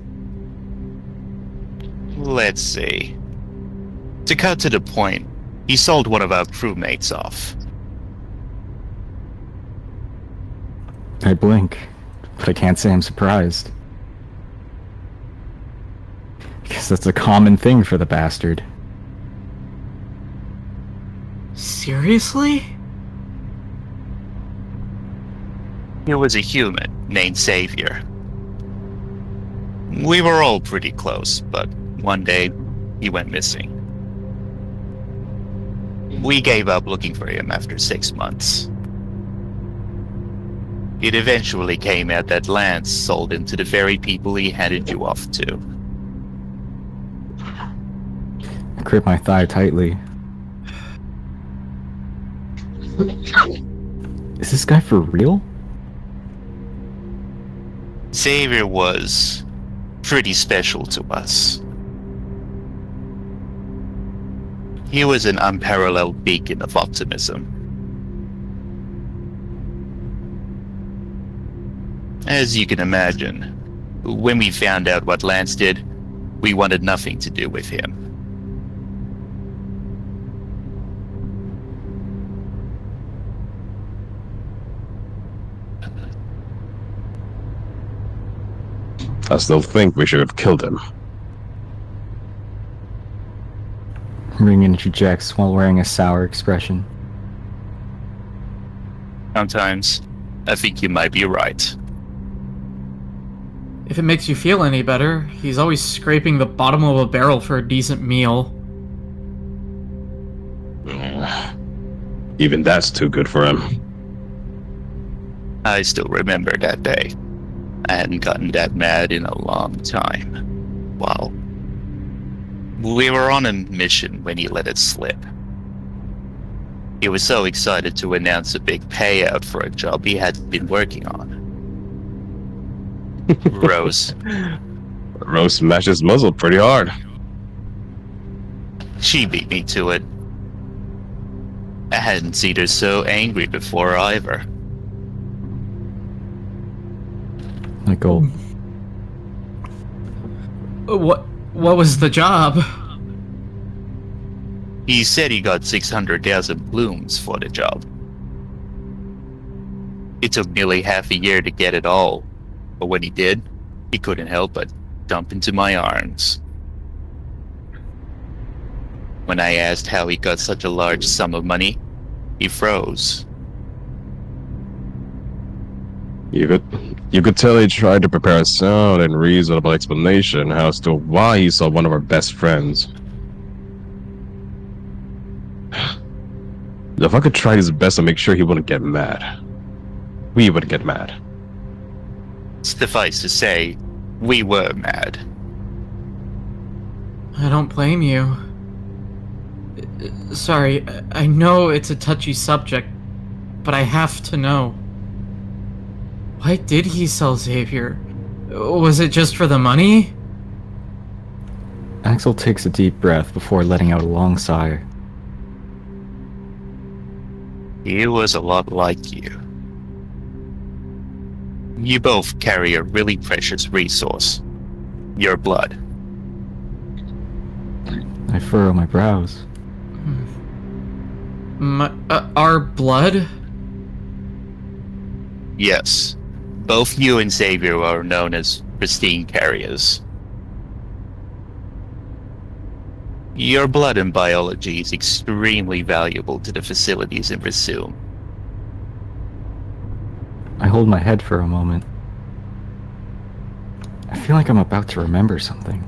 Let's see. To cut to the point, he sold one of our crewmates off. I blink, but I can't say I'm surprised. Because that's a common thing for the bastard. Seriously? He was a human named Xavier. We were all pretty close, but one day, he went missing. We gave up looking for him after 6 months. It eventually came out that Lance sold him to the very people he handed you off to. I grip my thigh tightly. Is this guy for real? Xavier was pretty special to us. He was an unparalleled beacon of optimism. As you can imagine, when we found out what Lance did, we wanted nothing to do with him. I still think we should have killed him. Ring interjects while wearing a sour expression. Sometimes, I think you might be right. If it makes you feel any better, he's always scraping the bottom of a barrel for a decent meal. Even that's too good for him. I still remember that day. I hadn't gotten that mad in a long time. Well, we were on a mission when he let it slip. He was so excited to announce a big payout for a job he had been working on. Rose. Rose smashed his muzzle pretty hard. She beat me to it. I hadn't seen her so angry before either. Like gold. What was the job? He said he got 600,000 blooms for the job. It took nearly half a year to get it all, but when he did, he couldn't help but jump into my arms. When I asked how he got such a large sum of money, he froze. You could tell he tried to prepare a sound and reasonable explanation as to why he saw one of our best friends. The fucker tried his best to make sure he wouldn't get mad. We wouldn't get mad. Suffice to say, we were mad. I don't blame you. Sorry, I know it's a touchy subject, but I have to know. Why did he sell Xavier? Was it just for the money? Axel takes a deep breath before letting out a long sigh. He was a lot like you. You both carry a really precious resource. Your blood. I furrow my brows. Our blood? Yes. Both you and Xavier are known as pristine carriers. Your blood in biology is extremely valuable to the facilities in Resume. I hold my head for a moment. I feel like I'm about to remember something.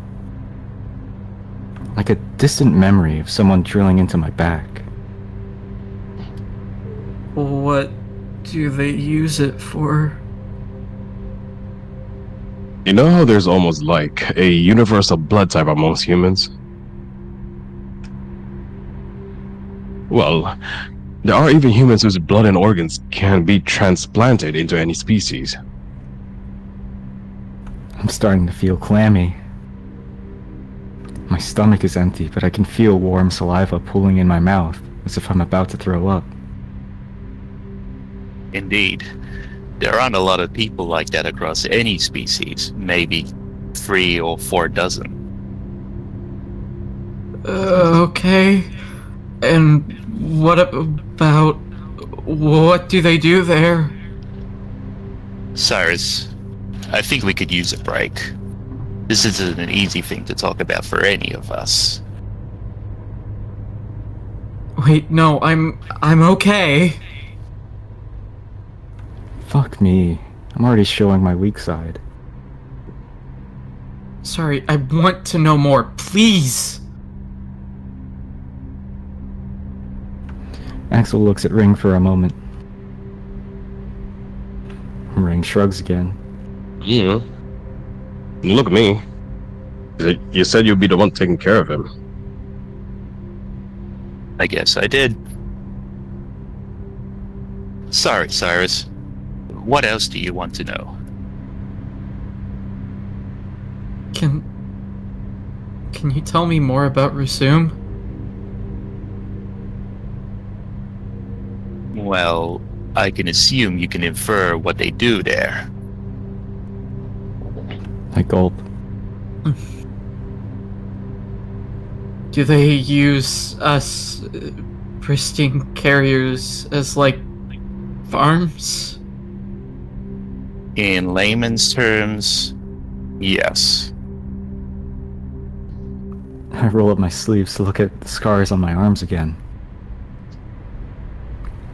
Like a distant memory of someone drilling into my back. What do they use it for? You know how there's almost like a universal blood type amongst humans? Well, there are even humans whose blood and organs can be transplanted into any species. I'm starting to feel clammy. My stomach is empty, but I can feel warm saliva pooling in my mouth, as if I'm about to throw up. Indeed. There aren't a lot of people like that across any species. Maybe 3 or 4 dozen. Okay. And what about... what do they do there? Cyrus, I think we could use a break. This isn't an easy thing to talk about for any of us. Wait, no, I'm okay. Fuck me. I'm already showing my weak side. Sorry, I want to know more, please. Axel looks at Ring for a moment. Ring shrugs again. Yeah. Look at me. You said you'd be the one taking care of him. I guess I did. Sorry, Cyrus. What else do you want to know? Can you tell me more about Rasoom? Well, I can assume you can infer what they do there. I gulp. Do they use us pristine carriers as, like, farms? In layman's terms, yes. I roll up my sleeves to look at the scars on my arms again.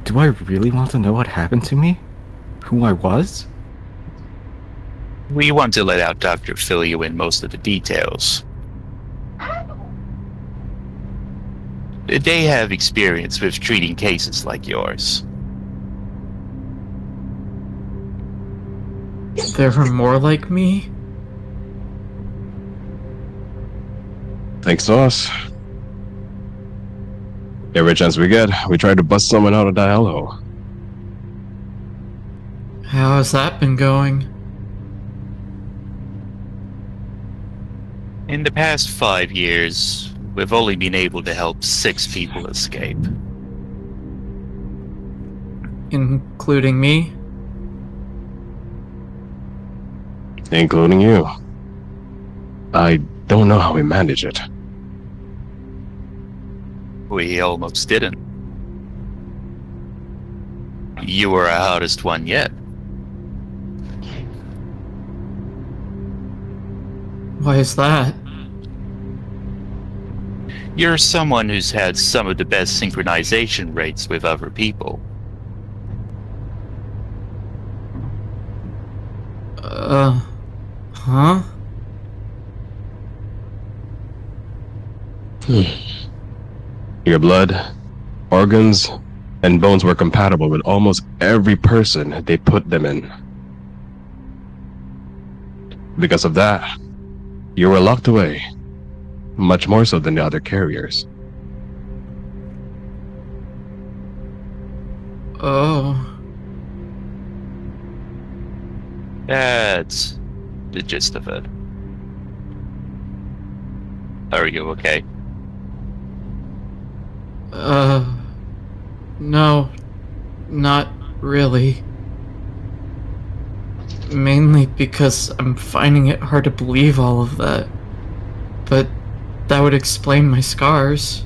Do I really want to know what happened to me? Who I was? We want to let our doctor fill you in most of the details. They have experience with treating cases like yours. There were more like me? Thanks to us. Every chance we get, we try to bust someone out of that hellhole. How has that been going? In the past 5 years, we've only been able to help 6 people escape. Including me? Including you. I don't know how we manage it. We almost didn't. You were our hardest one yet. Why is that? You're someone who's had some of the best synchronization rates with other people. Huh? Your blood, organs, and bones were compatible with almost every person they put them in. Because of that, you were locked away, much more so than the other carriers. Oh. That's the gist of it. Are you okay? No. Not really. Mainly because I'm finding it hard to believe all of that. But that would explain my scars.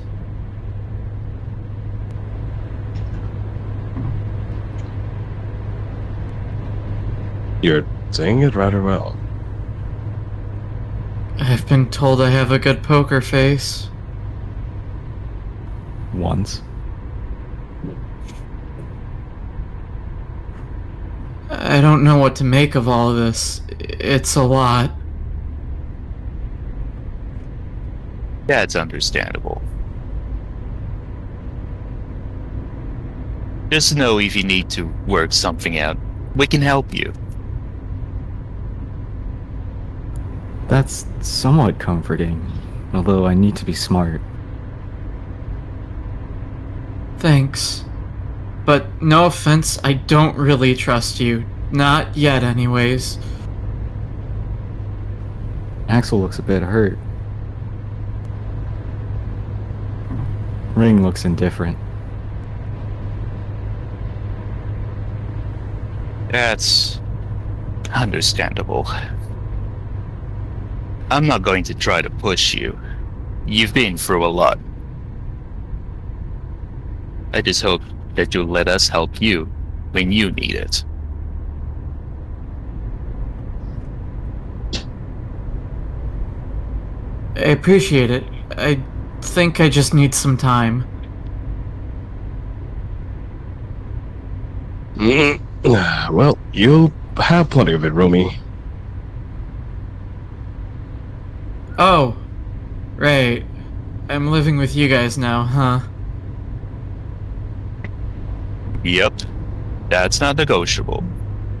You're saying it rather well. I've been told I have a good poker face. Once. I don't know what to make of all of this. It's a lot. That's understandable. Just know if you need to work something out, we can help you. That's somewhat comforting, although I need to be smart. Thanks. But no offense, I don't really trust you. Not yet, anyways. Axel looks a bit hurt. Ring looks indifferent. That's understandable. I'm not going to try to push you. You've been through a lot. I just hope that you'll let us help you when you need it. I appreciate it. I think I just need some time. Well, you'll have plenty of it, Romy. Oh, right. I'm living with you guys now, huh? Yep. That's not negotiable.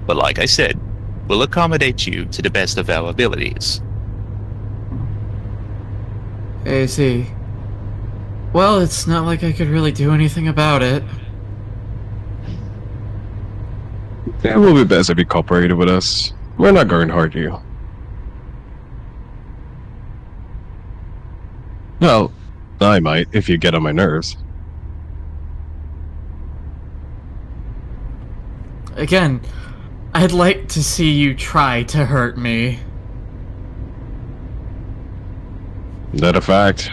But like I said, we'll accommodate you to the best of our abilities. I see. Well, it's not like I could really do anything about it. It will be best if you cooperated with us. We're not going to hurt you. Well, I might if you get on my nerves. Again, I'd like to see you try to hurt me. Is that a fact?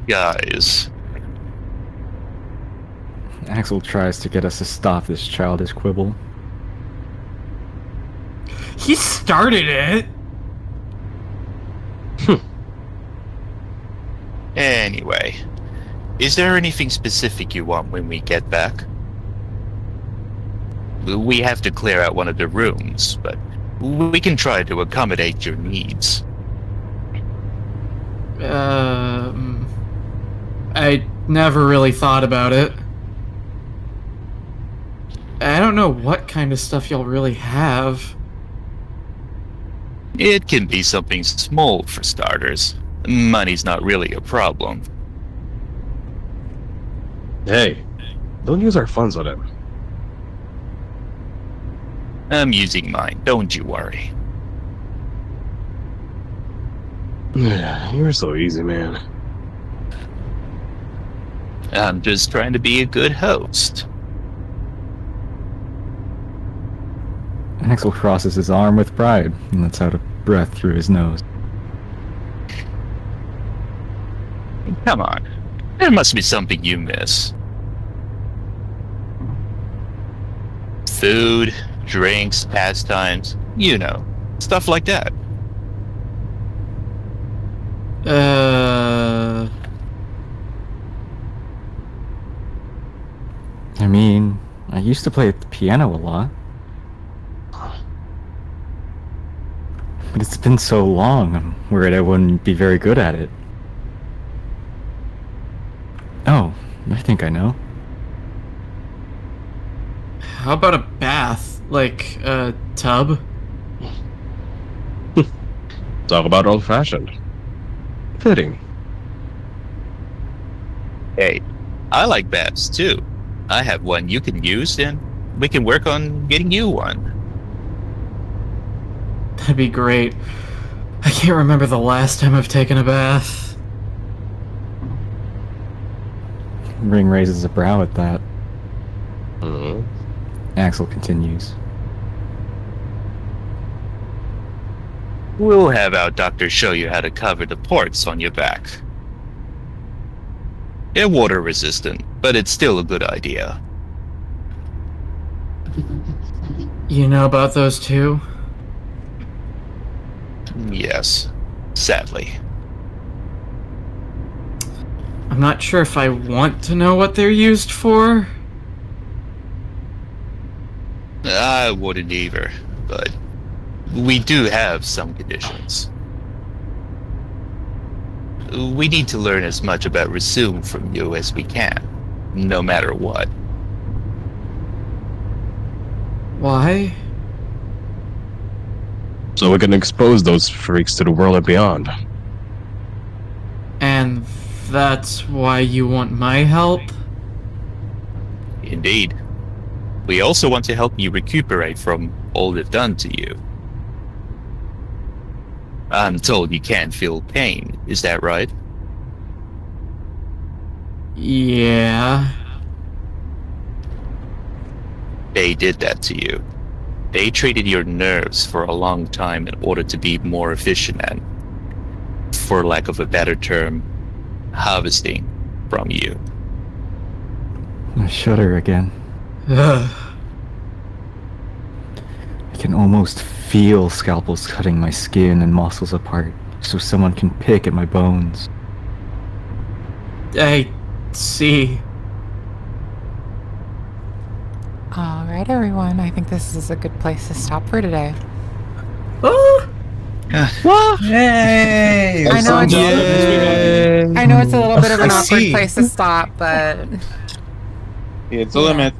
Guys. Axel tries to get us to stop this childish quibble. He started it! Anyway, is there anything specific you want when we get back? We have to clear out one of the rooms, but we can try to accommodate your needs. I never really thought about it. I don't know what kind of stuff y'all really have. It can be something small for starters. Money's not really a problem. Hey, don't use our funds on him. I'm using mine, don't you worry. You're so easy, man. I'm just trying to be a good host. Axel crosses his arm with pride and lets out a breath through his nose. Come on. There must be something you miss. Food, drinks, pastimes, you know, stuff like that. I mean, I used to play the piano a lot. But it's been so long, I'm worried I wouldn't be very good at it. Oh, I think I know. How about a bath? Like a tub? Talk about old-fashioned. Fitting. Hey, I like baths too. I have one you can use, and we can work on getting you one. That'd be great. I can't remember the last time I've taken a bath. Ring raises a brow at that. Axel continues. We'll have our doctor show you how to cover the ports on your back. They're water resistant, but it's still a good idea. You know about those too? Yes, sadly. I'm not sure if I want to know what they're used for. I wouldn't either, but we do have some conditions. We need to learn as much about Resume from you as we can, no matter what. Why? So we can expose those freaks to the world and beyond. And that's why you want my help? Indeed. We also want to help you recuperate from all they've done to you. I'm told you can't feel pain, is that right? Yeah. They did that to you. They traded your nerves for a long time in order to be more efficient and, for lack of a better term, harvesting from you. I shudder again. I can almost feel scalpels cutting my skin and muscles apart, so someone can pick at my bones. I see. All right, everyone. I think this is a good place to stop for today. Yay! I know it's a little bit of an I awkward see. place to stop, but It's a limit.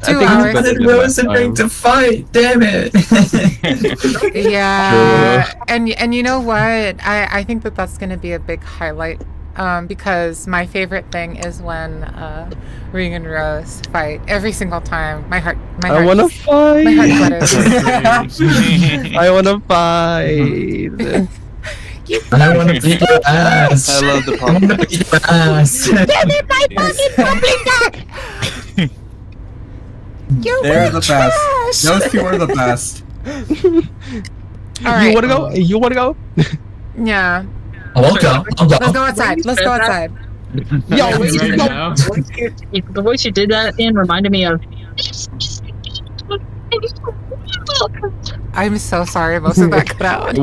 2 hours. Rose and Ring to fight. Damn it! Yeah, and you know what? I think that's going to be a big highlight, because my favorite thing is when Ring and Rose fight every single time. My heart I wanna fight. My heart flutters. I wanna fight. I want to beat your ass. I love the I want to beat your ass. Give me my fucking pumpkin back! They're the best. Those two are the best. All right. You wanna go? You wanna go? Yeah. I'll go. Let's go outside. Let's go outside. Yo, right now. The voice you did that in reminded me of. I'm so sorry. Most of that cut out.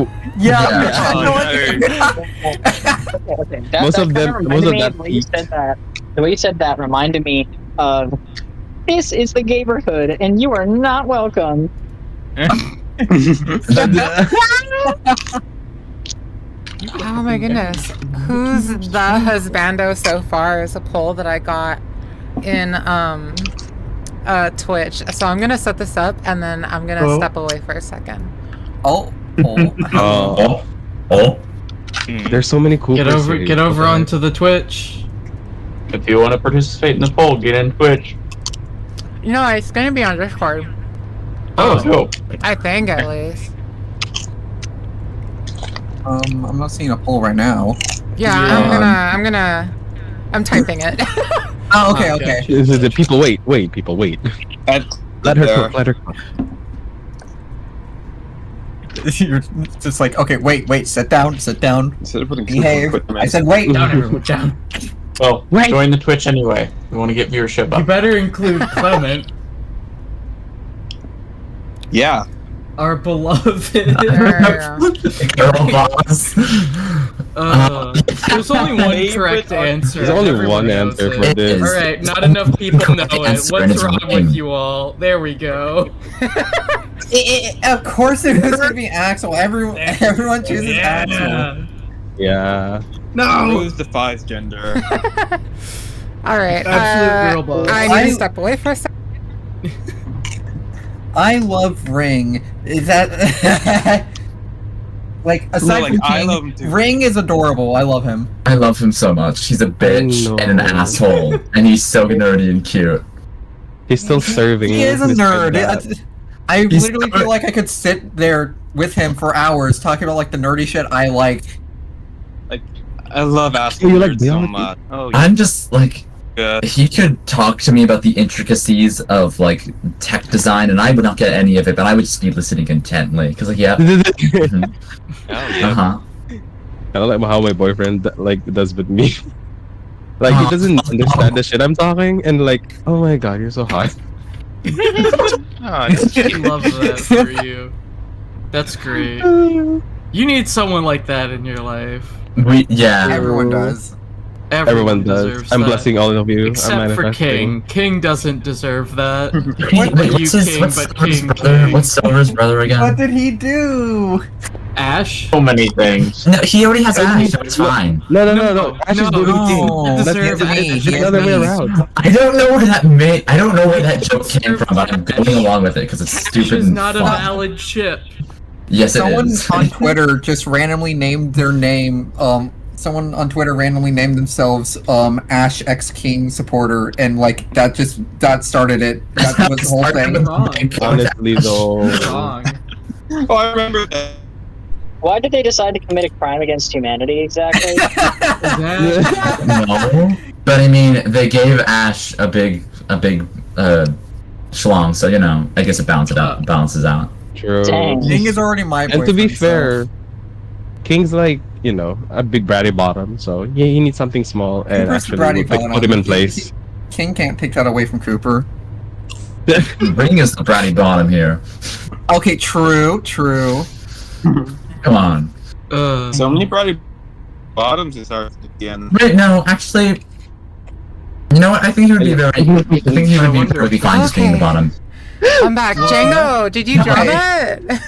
Most of that. The way you said that. The way you said that reminded me of. This is the neighborhood, and you are not welcome. Oh my goodness. Who's the husbando so far is a poll that I got in Twitch. So I'm gonna set this up and then I'm gonna step away for a second. There's so many cool. Get over onto the Twitch. If you want to participate in the poll, get in Twitch. No, it's gonna be on Discord. Oh, cool. I think at least. I'm not seeing a poll right now. Yeah, I'm typing it. Oh, okay. The people wait, people wait. Let her cook. Let her cook. You're just like, okay, wait, sit down. Behave. I said wait. Down, everyone, down. Well, join the Twitch anyway. We want to get viewership up. You better include Clement. Yeah. Our beloved. Girl boss. There's only one correct answer. There's only Everyone one knows answer it. for this. Alright, not enough people know it. Answer, and What's it's wrong Ring. with you all? There we go. Of course it was gonna be Axel. Everyone chooses Axel. Yeah. No! Rose defies gender. Alright, Absolute girl boss. I need to step away for a second. I love Ring. Is that like aside from I King, love him too. Ring is adorable. I love him. I love him so much. He's a bitch know. and an asshole, and he's so nerdy and cute. He's still serving. He is a his nerd. dad. I He's literally not- feel like I could sit there with him for hours talking about like the nerdy shit I like. I love asking You like nerds so geometry? much. Oh, I'm just like, good. he could talk to me about the intricacies of like tech design, and I would not get any of it, but I would just be listening intently. Cause like, yeah, mhm. Uh-huh. I don't like how my boyfriend like does with me. Like he doesn't understand the shit I'm talking, and like, oh my god, you're so hot. I love that for you. That's great. You need someone like that in your life. Everyone does. Everyone does. deserves I'm that. blessing all of you. I'm Except for manifesting. King. King doesn't deserve that. Wait, Not you, what's his, King, what's but Silver's King. brother? What's Silver's brother again? What did he do? Ash? So many things. No, he already has Ash, so it's fine. No. Ash is No, bullying King. no. That's Deserve it's it. the other way around. I don't know where that joke came from, but I'm going along with it because it's Ash stupid is and not a fun. valid ship. Yes, it Someone is. on Twitter just randomly named their name. Someone on Twitter randomly named themselves Ash X King supporter, and like that started it. That was the whole thing. Honestly, though. Wrong. Oh, I remember that. Why did they decide to commit a crime against humanity exactly? No, but I mean, they gave Ash a big schlong, so I guess it balances out. True. King is already my boyfriend. And to be so- fair, King's like, a big bratty bottom, so yeah, he needs something small and Cooper's actually bratty put bottom. him in place. King can't take that away from Cooper. Ring is the bratty bottom here. Okay, true. Come on. So many bratty bottoms is hard again. Wait, no, actually, you know what? I think he would be very. I think he would be perfectly fine just being the bottom. I'm back. Django, did you drop it?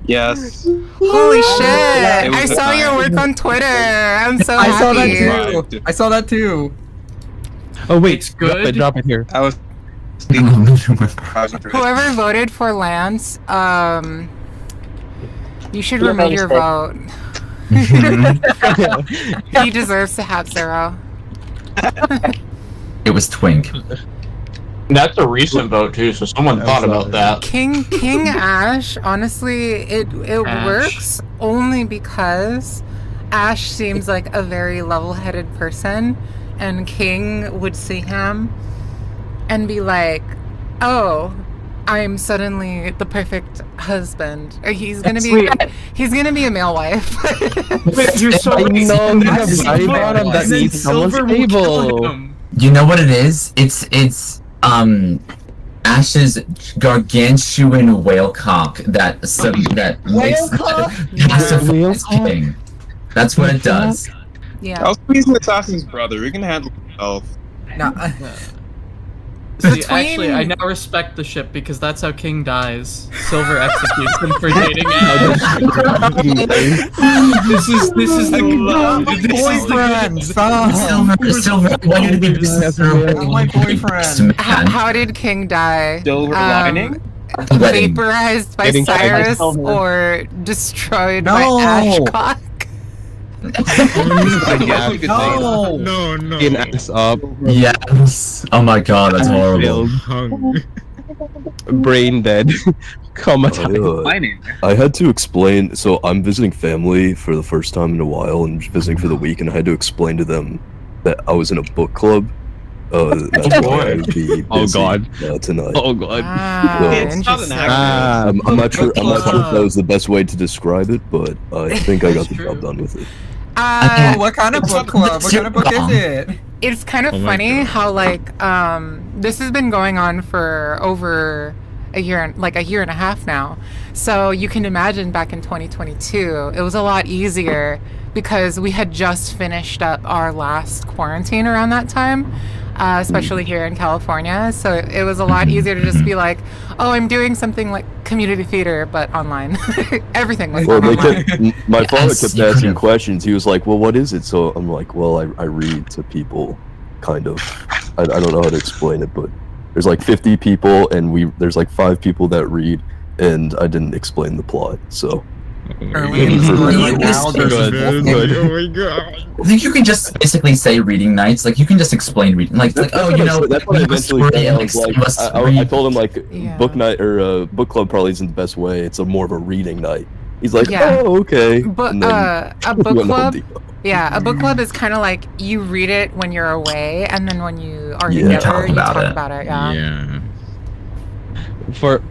Yes. Holy shit! It was I saw fine. your work on Twitter. I'm so I happy. saw that too. Oh wait, It's good. Drop it here. I was. Whoever voted for Lance, you should remove your vote. He deserves to have 0. It was Twink. That's a recent vote too, so someone thought about that. King Ash, honestly, it Ash. works only because Ash seems like a very level-headed person, and King would see him and be like, "Oh, I'm suddenly the perfect husband." Or he's gonna be a male wife. Wait, you're so that needs someone stable. You know what it is? It's Ash's gargantuan whale cock that pacifies King. That's what it does. Yeah. I was pleased with Assassin's brother. We can handle himself. See, actually, I now respect the ship because that's how King dies. Silver executes him for dating Ash. This is the boyfriend. Silver, I want you to be my boyfriend. How did King die? Silver lining? Wedding. Vaporized by Getting Cyrus Silver. or destroyed No. by Ashcock? No. In ass up. Yes. Oh my god, that's horrible. Brain dead. I had to explain. So I'm visiting family for the first time in a while, and visiting for the week, and I had to explain to them that I was in a book club. That's why I would be busy, tonight. Oh god. It's not an accident. I'm not sure. I'm not sure if that was the best way to describe it, but I think I got the job done with it. What kind of book club? What kind of book is it? It's kind of funny how this has been going on for over a year and a half now. So you can imagine back in 2022, it was a lot easier because we had just finished up our last quarantine around that time, especially here in California. So it was a lot easier to just be like, oh, I'm doing something like community theater, but online. Everything was online. My father kept asking questions. He was like, well, what is it? So I'm like, well, I read to people, kind of. I don't know how to explain it, but there's like 50 people, and there's like 5 people that read, and I didn't explain the plot, so. I think you can just basically say reading nights. Like you can just explain reading. Like That's what I eventually said. I told him like book night or book club probably isn't the best way. It's more of a reading night. He's like, Yeah. oh, okay. But And then a we book went to Home club, Depot. yeah, a book club is kind of like you read it when you're away, and then when you are Yeah. together, you talk it. about it. Yeah. For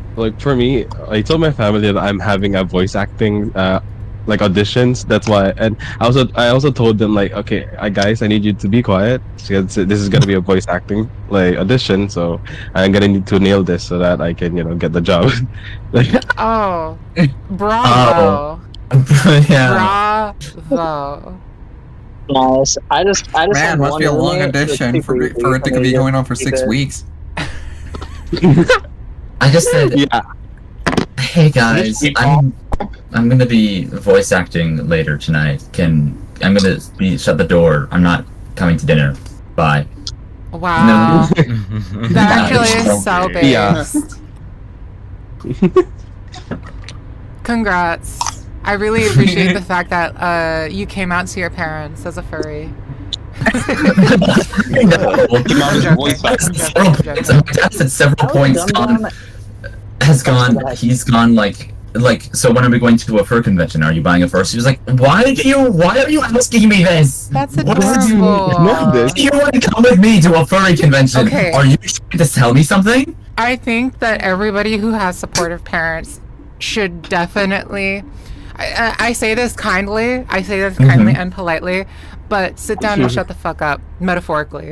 me, I told my family that I'm having a voice acting auditions. That's why, and I also told them like, okay, guys, I need you to be quiet because this is gonna be a voice acting audition. So I'm gonna need to nail this so that I can get the job. Oh, bravo! Yeah. Bravo! Nice. I just Man, had must one be a long roommate who was audition super for easy it to be going on for 6 weeks. I just said, yeah. Hey guys, I'm gonna be voice acting later tonight. I'm gonna shut the door. I'm not coming to dinner. Bye. Wow, that actually is so big. Yeah. Congrats! I really appreciate the fact that you came out to your parents as a furry. Several points he's gone so when are we going to a fur convention? Are you buying a fur? He was like, why are you asking me this? That's What is it? adorable. You want to come with me to a furry convention? Okay. Are you trying to sell me something? I think that everybody who has supportive parents should definitely. I say this kindly. I say this kindly and politely, but sit down and shut the fuck up, metaphorically.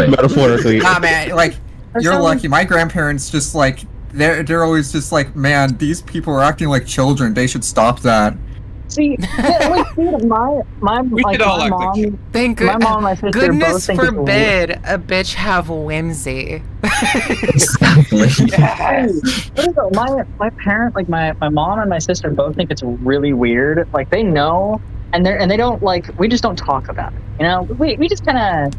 Metaphorically. Nah, man, like you're lucky. My grandparents just like they're always just like, man, these people are acting like children. They should stop that. See, my mom, Thank my mom and my sister goodness both think it's forbid a bitch have whimsy. Exactly. My parent, like my mom and my sister both think it's really weird. Like they know, and they don't like. We just don't talk about it. You know, we just kind of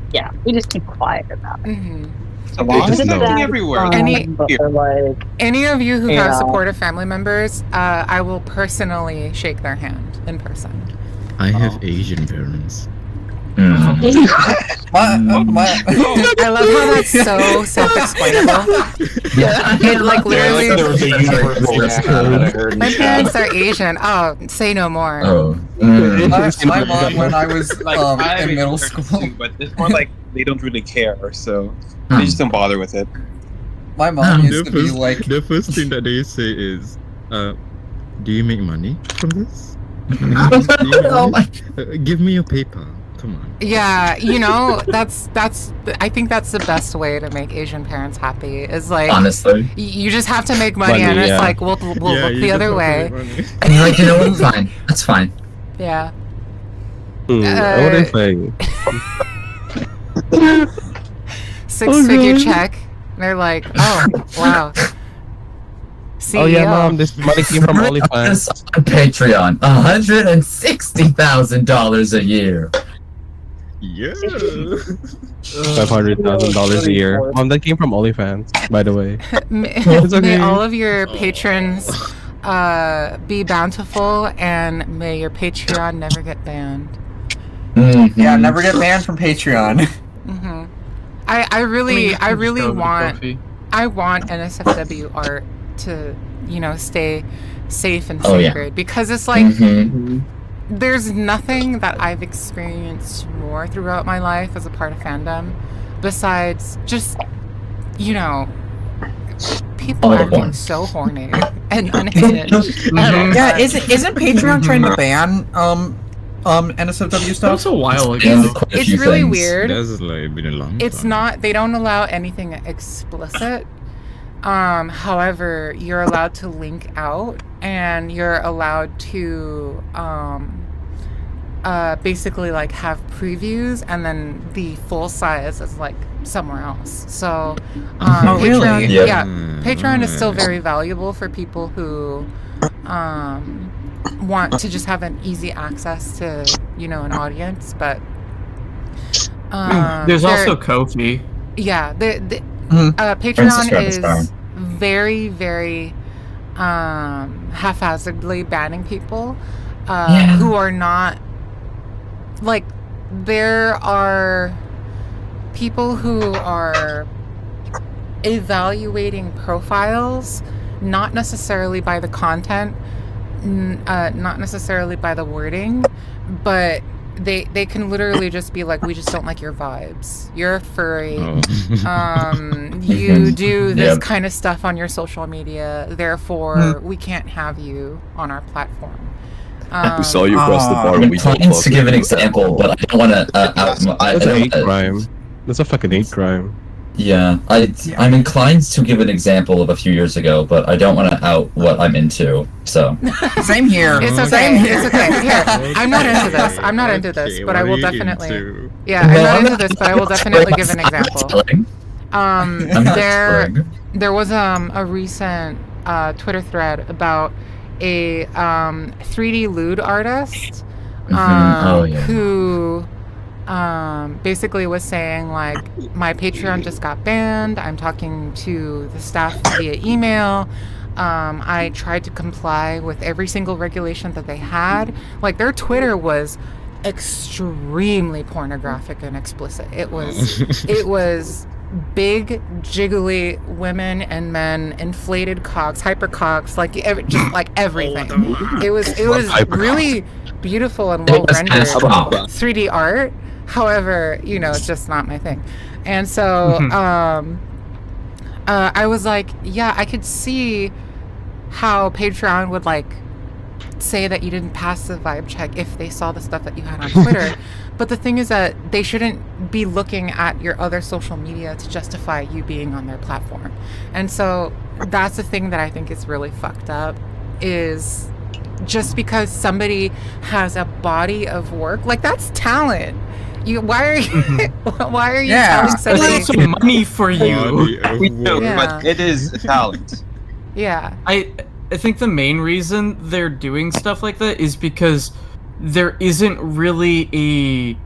we just keep quiet about it. So long as it's everywhere. Any of you who You have know. supportive family members, I will personally shake their hand in person. I have Asian parents. I love how that's so self-explainable. It like literally. My parents are Asian. Oh, say no more. My mom, when I was in middle school, but it's more like they don't really care, so they just don't bother with it. My mom used to be like, the first thing that they say is, "Do you make money from this? Give me your PayPal. Come on." Yeah, you know, that's I think that's the best way to make Asian parents happy is like Honestly. you just have to make money and it's like we'll look the other way. And you're like, you know what? Fine. That's fine. Yeah. What if I? Six-figure check. They're like, oh wow. CEO. Oh yeah, mom, this money came from OnlyFans. On Patreon, $160,000 a year. Yeah. $500,000 a year. Mom, that came from OnlyFans, by the way. May, may all of your patrons be bountiful, and may your Patreon never get banned. yeah, never get banned from Patreon. I really want NSFW art to, you know, stay safe and sacred because it's like there's nothing that I've experienced more throughout my life as a part of fandom besides just, you know, people acting so horny and unhinged. Yeah, isn't Patreon trying to ban NSFW stuff? That's a while ago. It's really weird. That's like been a long It's time. not. They don't allow anything explicit. However, you're allowed to link out, and you're allowed to basically like have previews, and then the full size is like somewhere else. So, Oh, really? Patreon, Yeah. yeah, Patreon is still very valuable for people who want to just have an easy access to, you know, an audience, but There's also Ko-fi. yeah, Princess Patreon Travis Star. is very, very haphazardly banning people who are not like. There are people who are evaluating profiles, not necessarily by the content, not necessarily by the wording, but they can literally just be like, we just don't like your vibes. You're a furry. You do this kind of stuff on your social media. Therefore, we can't have you on our platform. We saw you cross the bar. I'm and we don't inclined fuck to give with an you. example, but I don't want to. That's a hate crime. That's a fucking hate crime. Yeah, I'm inclined to give an example of a few years ago, but I don't want to out what I'm into. So Same here. It's okay. Same here. It's okay. Here, I'm not into this. I'm not into this, but I will definitely. Yeah, No, I'm not I'm into not- this, but I will definitely give an example. telling. I'm not telling. There was a recent Twitter thread about a 3D lewd artist who basically was saying like, my Patreon just got banned. I'm talking to the staff via email. I tried to comply with every single regulation that they had. Like, their Twitter was extremely pornographic and explicit. It was big, jiggly women and men, inflated cocks, hyper cocks, like just like everything. It was really beautiful and well rendered 3D art. However, you know, it's just not my thing. And so I was like, yeah, I could see how Patreon would like say that you didn't pass the vibe check if they saw the stuff that you had on Twitter. But the thing is that they shouldn't be looking at your other social media to justify you being on their platform. And so that's the thing that I think is really fucked up, is just because somebody has a body of work, like that's talent. Why are you telling somebody? It's some money for you. We know, Yeah. but it is talent. Yeah. I think the main reason they're doing stuff like that is because there isn't really a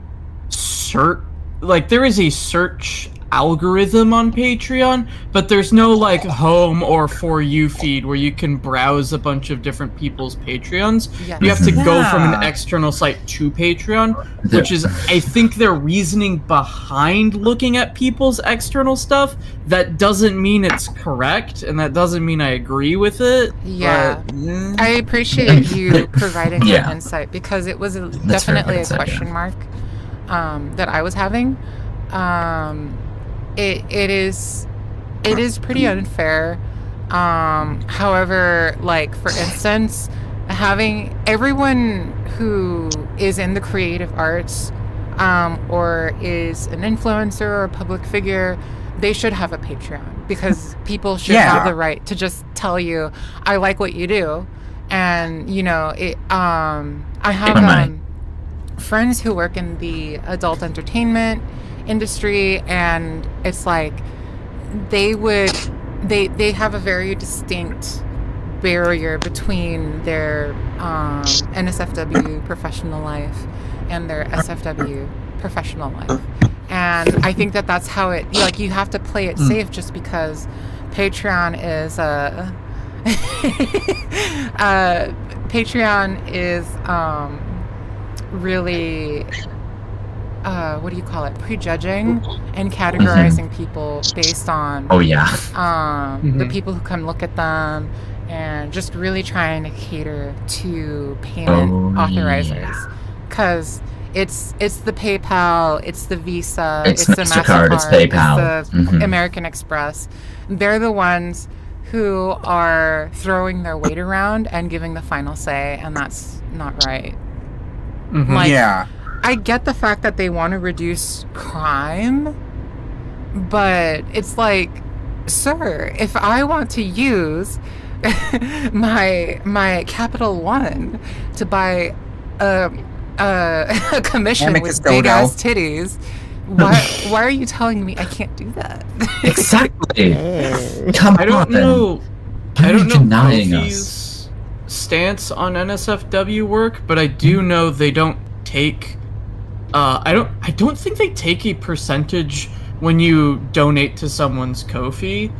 there is a search algorithm on Patreon, but there's no like home or for you feed where you can browse a bunch of different people's Patreons. Yes. You have to go from an Yeah. external site to Patreon, which is, I think, their reasoning behind looking at people's external stuff. That doesn't mean it's correct, and that doesn't mean I agree with it. Yeah. but, I appreciate you providing Yeah. that insight, because it was That's definitely very a good insight, question mark that I was having. It is pretty unfair. However, like for instance, having everyone who is in the creative arts or is an influencer or a public figure, they should have a Patreon, because people should have the right to just tell you, I like what you do. And you know, I have friends who work in the adult entertainment industry, and it's like they have a very distinct barrier between their NSFW professional life and their SFW professional life. And I think that that's how it, like, you have to play it safe, just because Patreon is really what do you call it, prejudging and categorizing people based on the people who come look at them, and just really trying to cater to payment authorizers, because it's the PayPal, it's the Visa, It's the MasterCard, it's PayPal. it's the American Express. They're the ones who are throwing their weight around and giving the final say, and that's not right. Like, I get the fact that they want to reduce crime, but it's like, sir, if I want to use my Capital One to buy a commission with big ass titties, why are you telling me I can't do that? Exactly. Come on. I don't know denying Kofi's stance on NSFW work, but I do know they don't take. I don't think they take a percentage when you donate to someone's Ko-fi.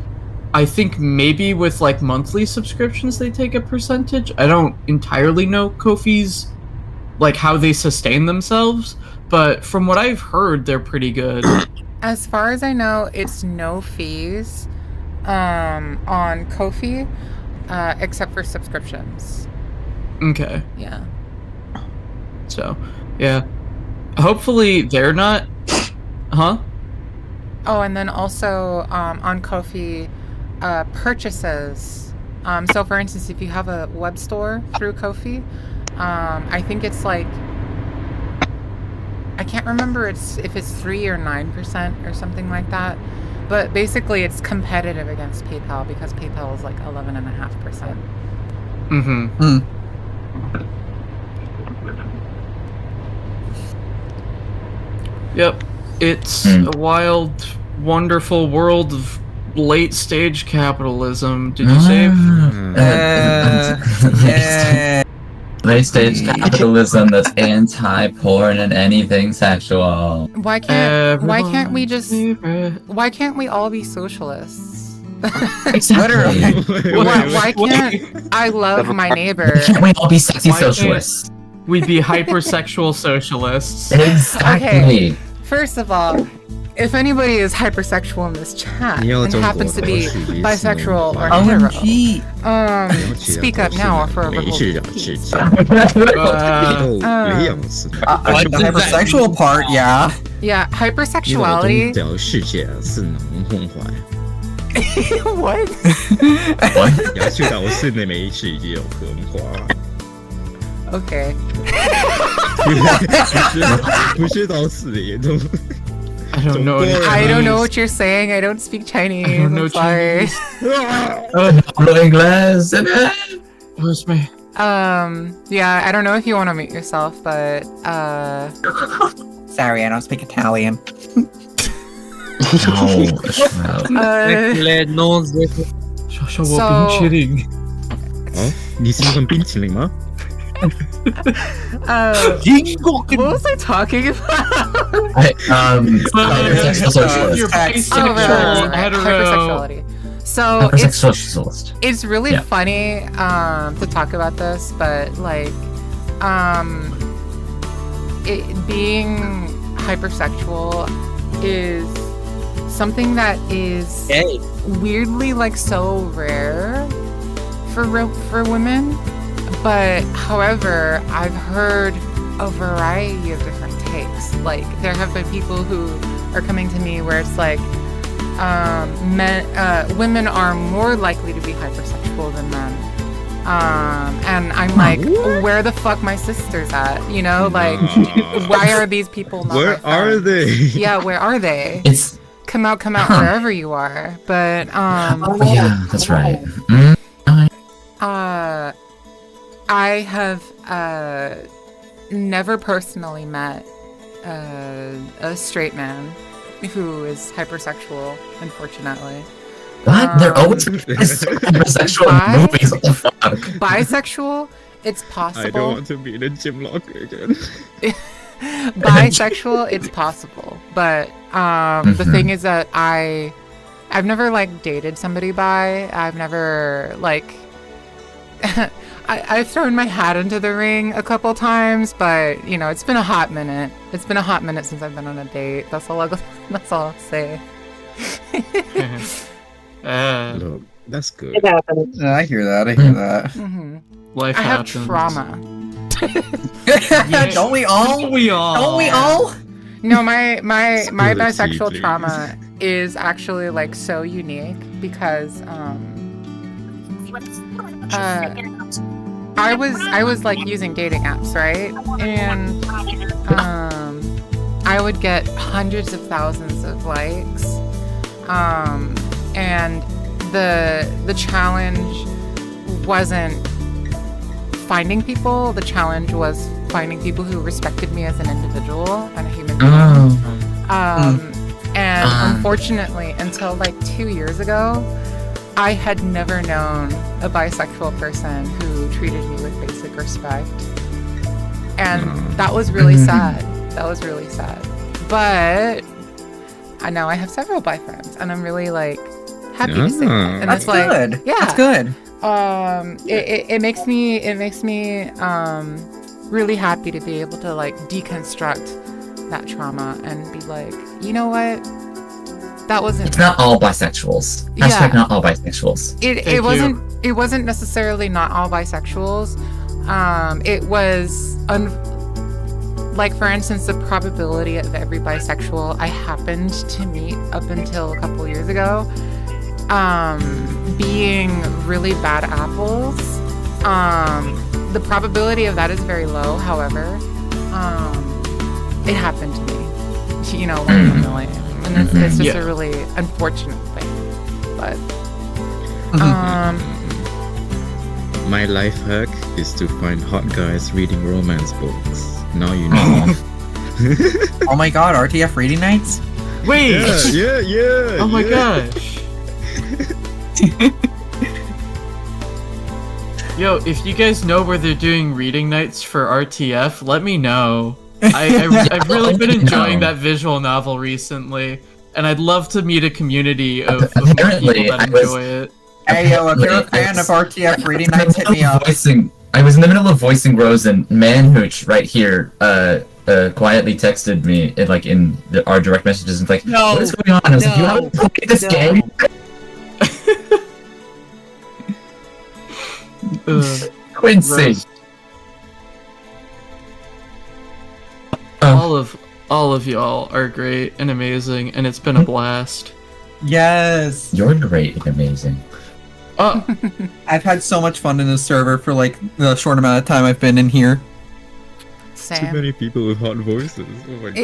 I think maybe with like monthly subscriptions they take a percentage. I don't entirely know Ko-fi's, like, how they sustain themselves, but from what I've heard, they're pretty good. As far as I know, it's no fees on Ko-fi, except for subscriptions. Okay. Yeah. So, yeah. Hopefully they're not. Huh? Oh, and then also on Ko-fi, purchases. So, for instance, if you have a web store through Ko-fi, I think it's like, I can't remember if it's 3 or 9% or something like that. But basically, it's competitive against PayPal, because PayPal is like 11.5%. Mm-hmm. Yep. It's a wild, wonderful world of late-stage capitalism. Did you say? Late-stage capitalism that's anti-porn and anything sexual. Why can't we just? Why can't we all be socialists? Exactly. Why can't I love my neighbor? Can't we all be sexy Why can't socialists? We'd be hypersexual socialists. Okay. First of all, if anybody is hypersexual in this chat and happens to be bisexual or hetero, speak up now or forever hold your peace. The hypersexual part, yeah. Yeah, hypersexuality. What? 要去导师的每一曲已经有刻画。 Okay. 不是导师的也都。 I don't know. I don't know what you're saying. I don't speak Chinese. I don't know I'm sorry. Hablo inglés. Where's my? Yeah, I don't know if you want to mute yourself, but Sorry, I don't speak Italian.你喜欢冰淇淋吗？ what was I talking about? Heterosexual socialist. Hypersexuality. So Hypersexual socialist. it's really Yeah. funny to talk about this, but like it being hypersexual is something that is weirdly like so rare for women. But however, I've heard a variety of different takes. Like there have been people who are coming to me where it's like women are more likely to be hypersexual than men. And I'm like, where the fuck my sister's at? You know, like why are these people not Where are they? Yeah, where are they? It's come out wherever you are. But yeah, that's right. I have never personally met a straight man who is hypersexual, unfortunately. What? They're always hypersexual in movies. What the fuck? Bisexual? It's possible. I don't want to be in a gym locker again. Bisexual, it's possible. But the thing is that I've never like dated somebody bi. I've never like I've thrown my hat into the ring a couple times, but you know, it's been a hot minute. It's been a hot minute since I've been on a date. That's all I'll say. Look, that's good. It happens. I hear that. I hear that. Life I have happens. trauma. Don't we all? Don't we all? Don't we all? No, my Spill it, bisexual please. trauma is actually like so unique because I was like using dating apps, right? And I would get hundreds of thousands of likes. And the challenge wasn't finding people. The challenge was finding people who respected me as an individual and a human being. And unfortunately, until like 2 years ago, I had never known a bisexual person who treated me with basic respect. And that was really sad. That was really sad. But I know I have several bi friends, and I'm really like happy to say that. And That's it's like, good. yeah, That's good. It makes me really happy to be able to like deconstruct that trauma and be like, you know what? That wasn't. It's not all bisexuals. Hashtag not all bisexuals. It wasn't necessarily not all bisexuals. It was like, for instance, the probability of every bisexual I happened to meet up until a couple years ago being really bad apples. The probability of that is very low. However, it happened to me. You know, 1 in a million. And it's just a really unfortunate thing. But My life hack is to find hot guys reading romance books. Now you know. Oh my god, RTF reading nights? Wait! Yeah. Oh my gosh. Yo, if you guys know where they're doing reading nights for RTF, let me know. I've really been enjoying that visual novel recently, and I'd love to meet a community of people that enjoy it. Hey yo, if you're a fan of RTF reading nights, hit me up. I was in the middle of voicing Rose, and Manhooch right here quietly texted me in our direct messages and like, No, what is going on? I was like, you haven't played this game? Quincy. Rose. All of y'all are great and amazing, and it's been a blast. Yes. You're great and amazing. Oh, I've had so much fun in this server for like the short amount of time I've been in here. Too many people with hot voices. Oh my god.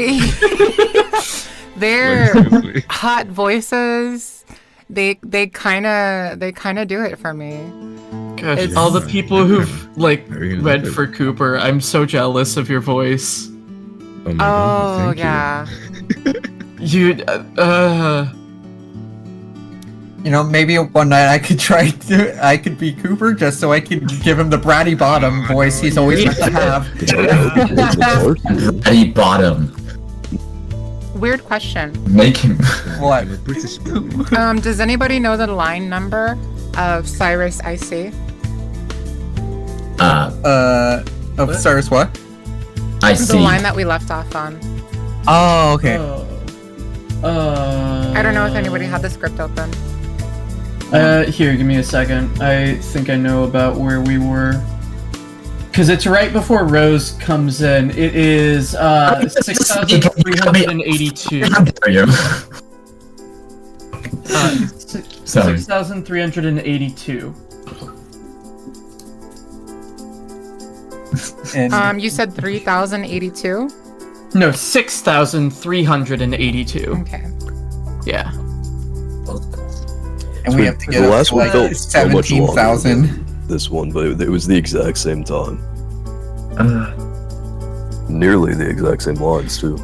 They're Like, seriously. hot voices. They kind of do it for me. gosh, It's- all the people who've like really read love it. for Cooper, I'm so jealous of your voice. Oh my god. Oh Thank yeah. You, You know, maybe one night I could be Cooper just so I could give him the bratty bottom voice he's always meant to have. Bratty bottom. Weird question. Make him. What? I'm a British boy. Does anybody know the line number of Cyrus IC? Of Cyrus what? I The see. line that we left off on. Oh, okay. I don't know if anybody had the script open. Here, give me a second. I think I know about where we were. Because it's right before Rose comes in. It is 6,382. How dare you? Sorry. 6,382. And You said 3,082. No, 6,382. Okay. Yeah. And we have to get the up last to one like felt so much longer 17,000. than this one, but it was the exact same time. Nearly the exact same lines too.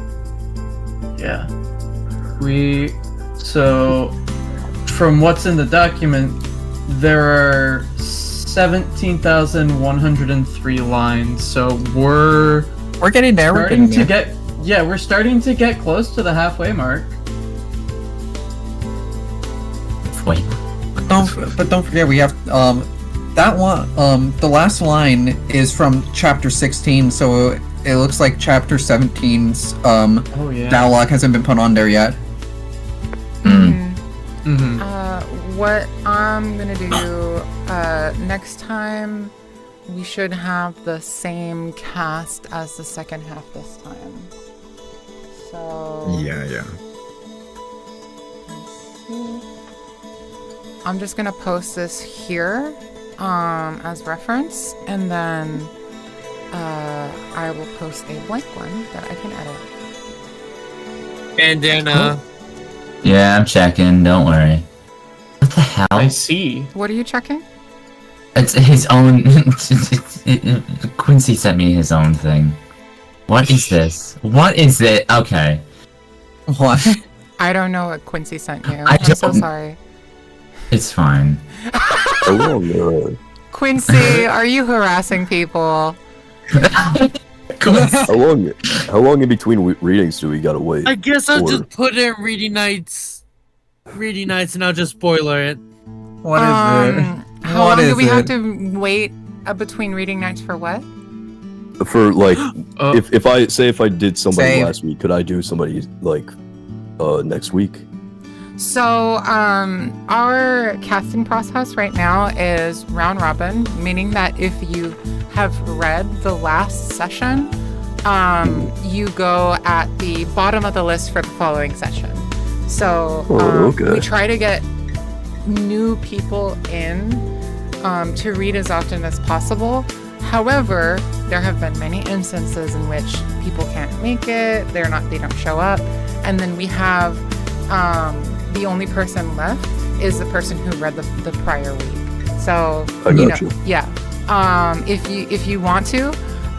Yeah. So, from what's in the document, there are 17,103 lines. So we're getting there. We're starting getting to there. we're starting to get close to the halfway mark. Wait. But don't forget we have that one the last line is from chapter 16, so it looks like chapter 17's Oh yeah. dialogue hasn't been put on there yet. Mm-hmm. What I'm gonna do next time, we should have the same cast as the second half this time. So Yeah. I'm just gonna post this here as reference, and then I will post a blank one that I can edit. And then, Yeah, I'm checking. Don't worry. What the hell? I see. What are you checking? It's his own. Quincy sent me his own thing. What is this? What is it? Okay. What? I don't know what Quincy sent you. I I'm so don't- sorry. It's fine. How long? Quincy, are you harassing people? How long in between readings do we gotta wait? I guess I'll Or- just put in reading nights, and I'll just spoiler it. What is it? How What long do is we have it? to wait between reading nights for what? For like, if I did somebody Save. last week, could I do somebody like next week? So, our casting process right now is round robin, meaning that if you have read the last session, you go at the bottom of the list for the following session. So, okay. we try to get new people in to read as often as possible. However, there have been many instances in which people can't make it, they don't show up, and then we have the only person left is the person who read the prior week. So I gotcha. yeah. If you want to,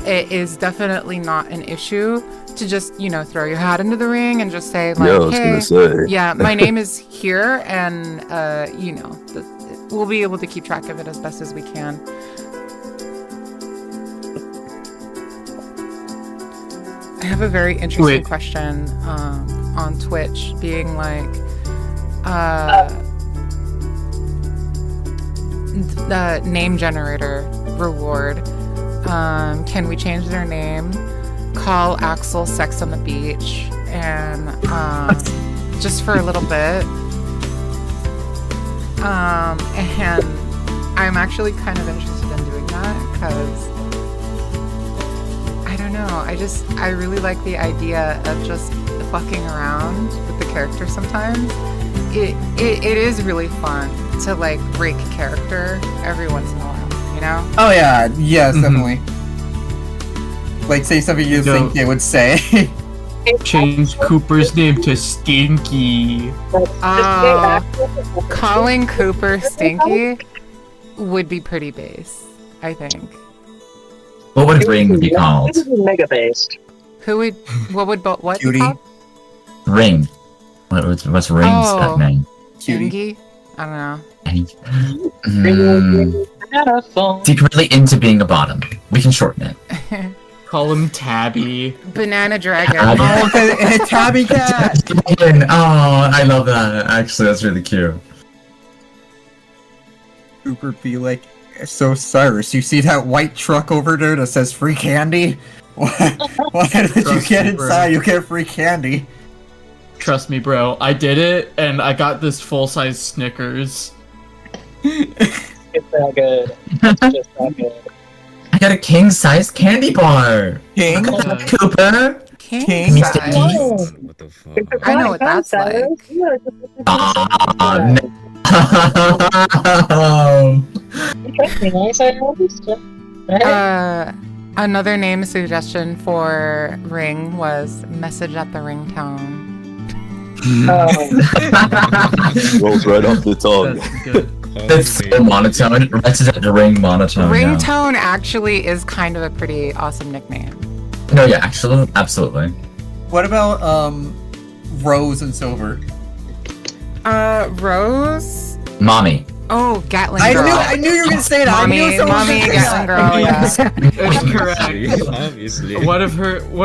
it is definitely not an issue to just throw your hat into the ring and just say like, Yeah, I was hey, gonna say. yeah, my name is here, and we'll be able to keep track of it as best as we can. I have a very interesting question on Twitch, being like, the name generator reward. Can we change their name? Call Axel Sex on the Beach, and just for a little bit. And I'm actually kind of interested in doing that because I don't know. I really like the idea of just fucking around with the character sometimes. it is really fun to like break character every once in a while, you know? Oh yeah, yes, definitely. Like say something you think they would say. Change Cooper's name to Stinky. Calling Cooper Stinky would be pretty base, I think. What would Ring be called? This is mega based. What would what Cutie. called? Ring. What's Ring's name? Stinky? I don't know. Secretly into being a bottom. We can shorten it. Call him Tabby. Banana Dragon. Tabby Cat! Oh, I love that. Actually, that's really cute. Cooper be like, so Cyrus, you see that white truck over there that says free candy? Why did you get inside? You get free candy. Trust me, bro. I did it, and I got this full-size Snickers. It's that good. It's just that good. I got a king-sized candy bar. King? Cooper? King Mr. size. King? What the fuck? I know what that's like. Another name suggestion for Ring was Message at the Ringtone. Rolls right off the tongue. It's so monotone. Message at the ring monotone. Ringtone actually is kind of a pretty awesome nickname. No, yeah, actually, absolutely. What about Rose and Silver? Rose? Mommy. Oh, Gatling Girl. I knew you were gonna say that. Mommy, I knew someone was Mommy, gonna say Gatling that. Girl, yeah. It's correct. Obviously. One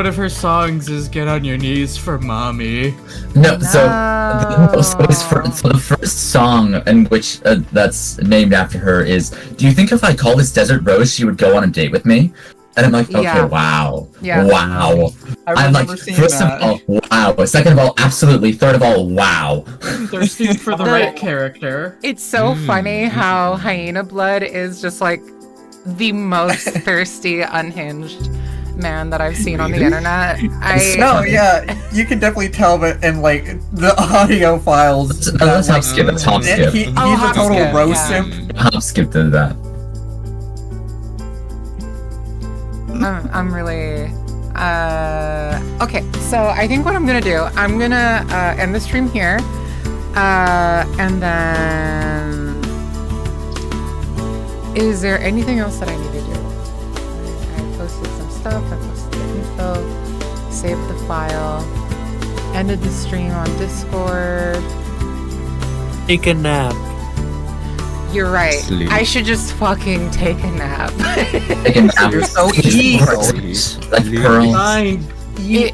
of her songs is "Get on Your Knees for Mommy." No, so the first song in which that's named after her is, do you think if I call this Desert Rose, she would go on a date with me? And I'm like, okay, Yeah. wow. Yeah. Wow. I'm like, first of all, wow. Second of all, absolutely. Third of all, wow. Thirsting for the right character. It's so funny how Hyena Blood is just like the most thirsty, unhinged man that I've seen on the internet. No, yeah, you can definitely tell, but in like the audio files. Let's hop skip. Let's hop skip. He's a hop total skip, roast yeah. simp. Hop skip to that. I'm really okay, so I think what I'm gonna do, I'm gonna end the stream here, and then is there anything else that I need to do? I posted some stuff, I posted the info, saved the file, ended the stream on Discord. Take a nap. You're right. Sleep. I should just fucking take a nap. Take a nap. You're so evil. Like Pearl. Fine. You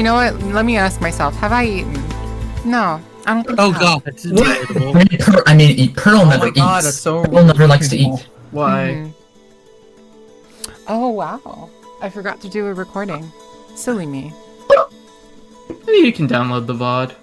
know what? Let me ask myself, have I eaten? No, I don't think Oh I have. god, that's inevitable. Pearl never my God, eats. it's so Pearl never likes to eat. Why? Mhm. Oh wow. I forgot to do a recording. Silly me. You can download the VOD.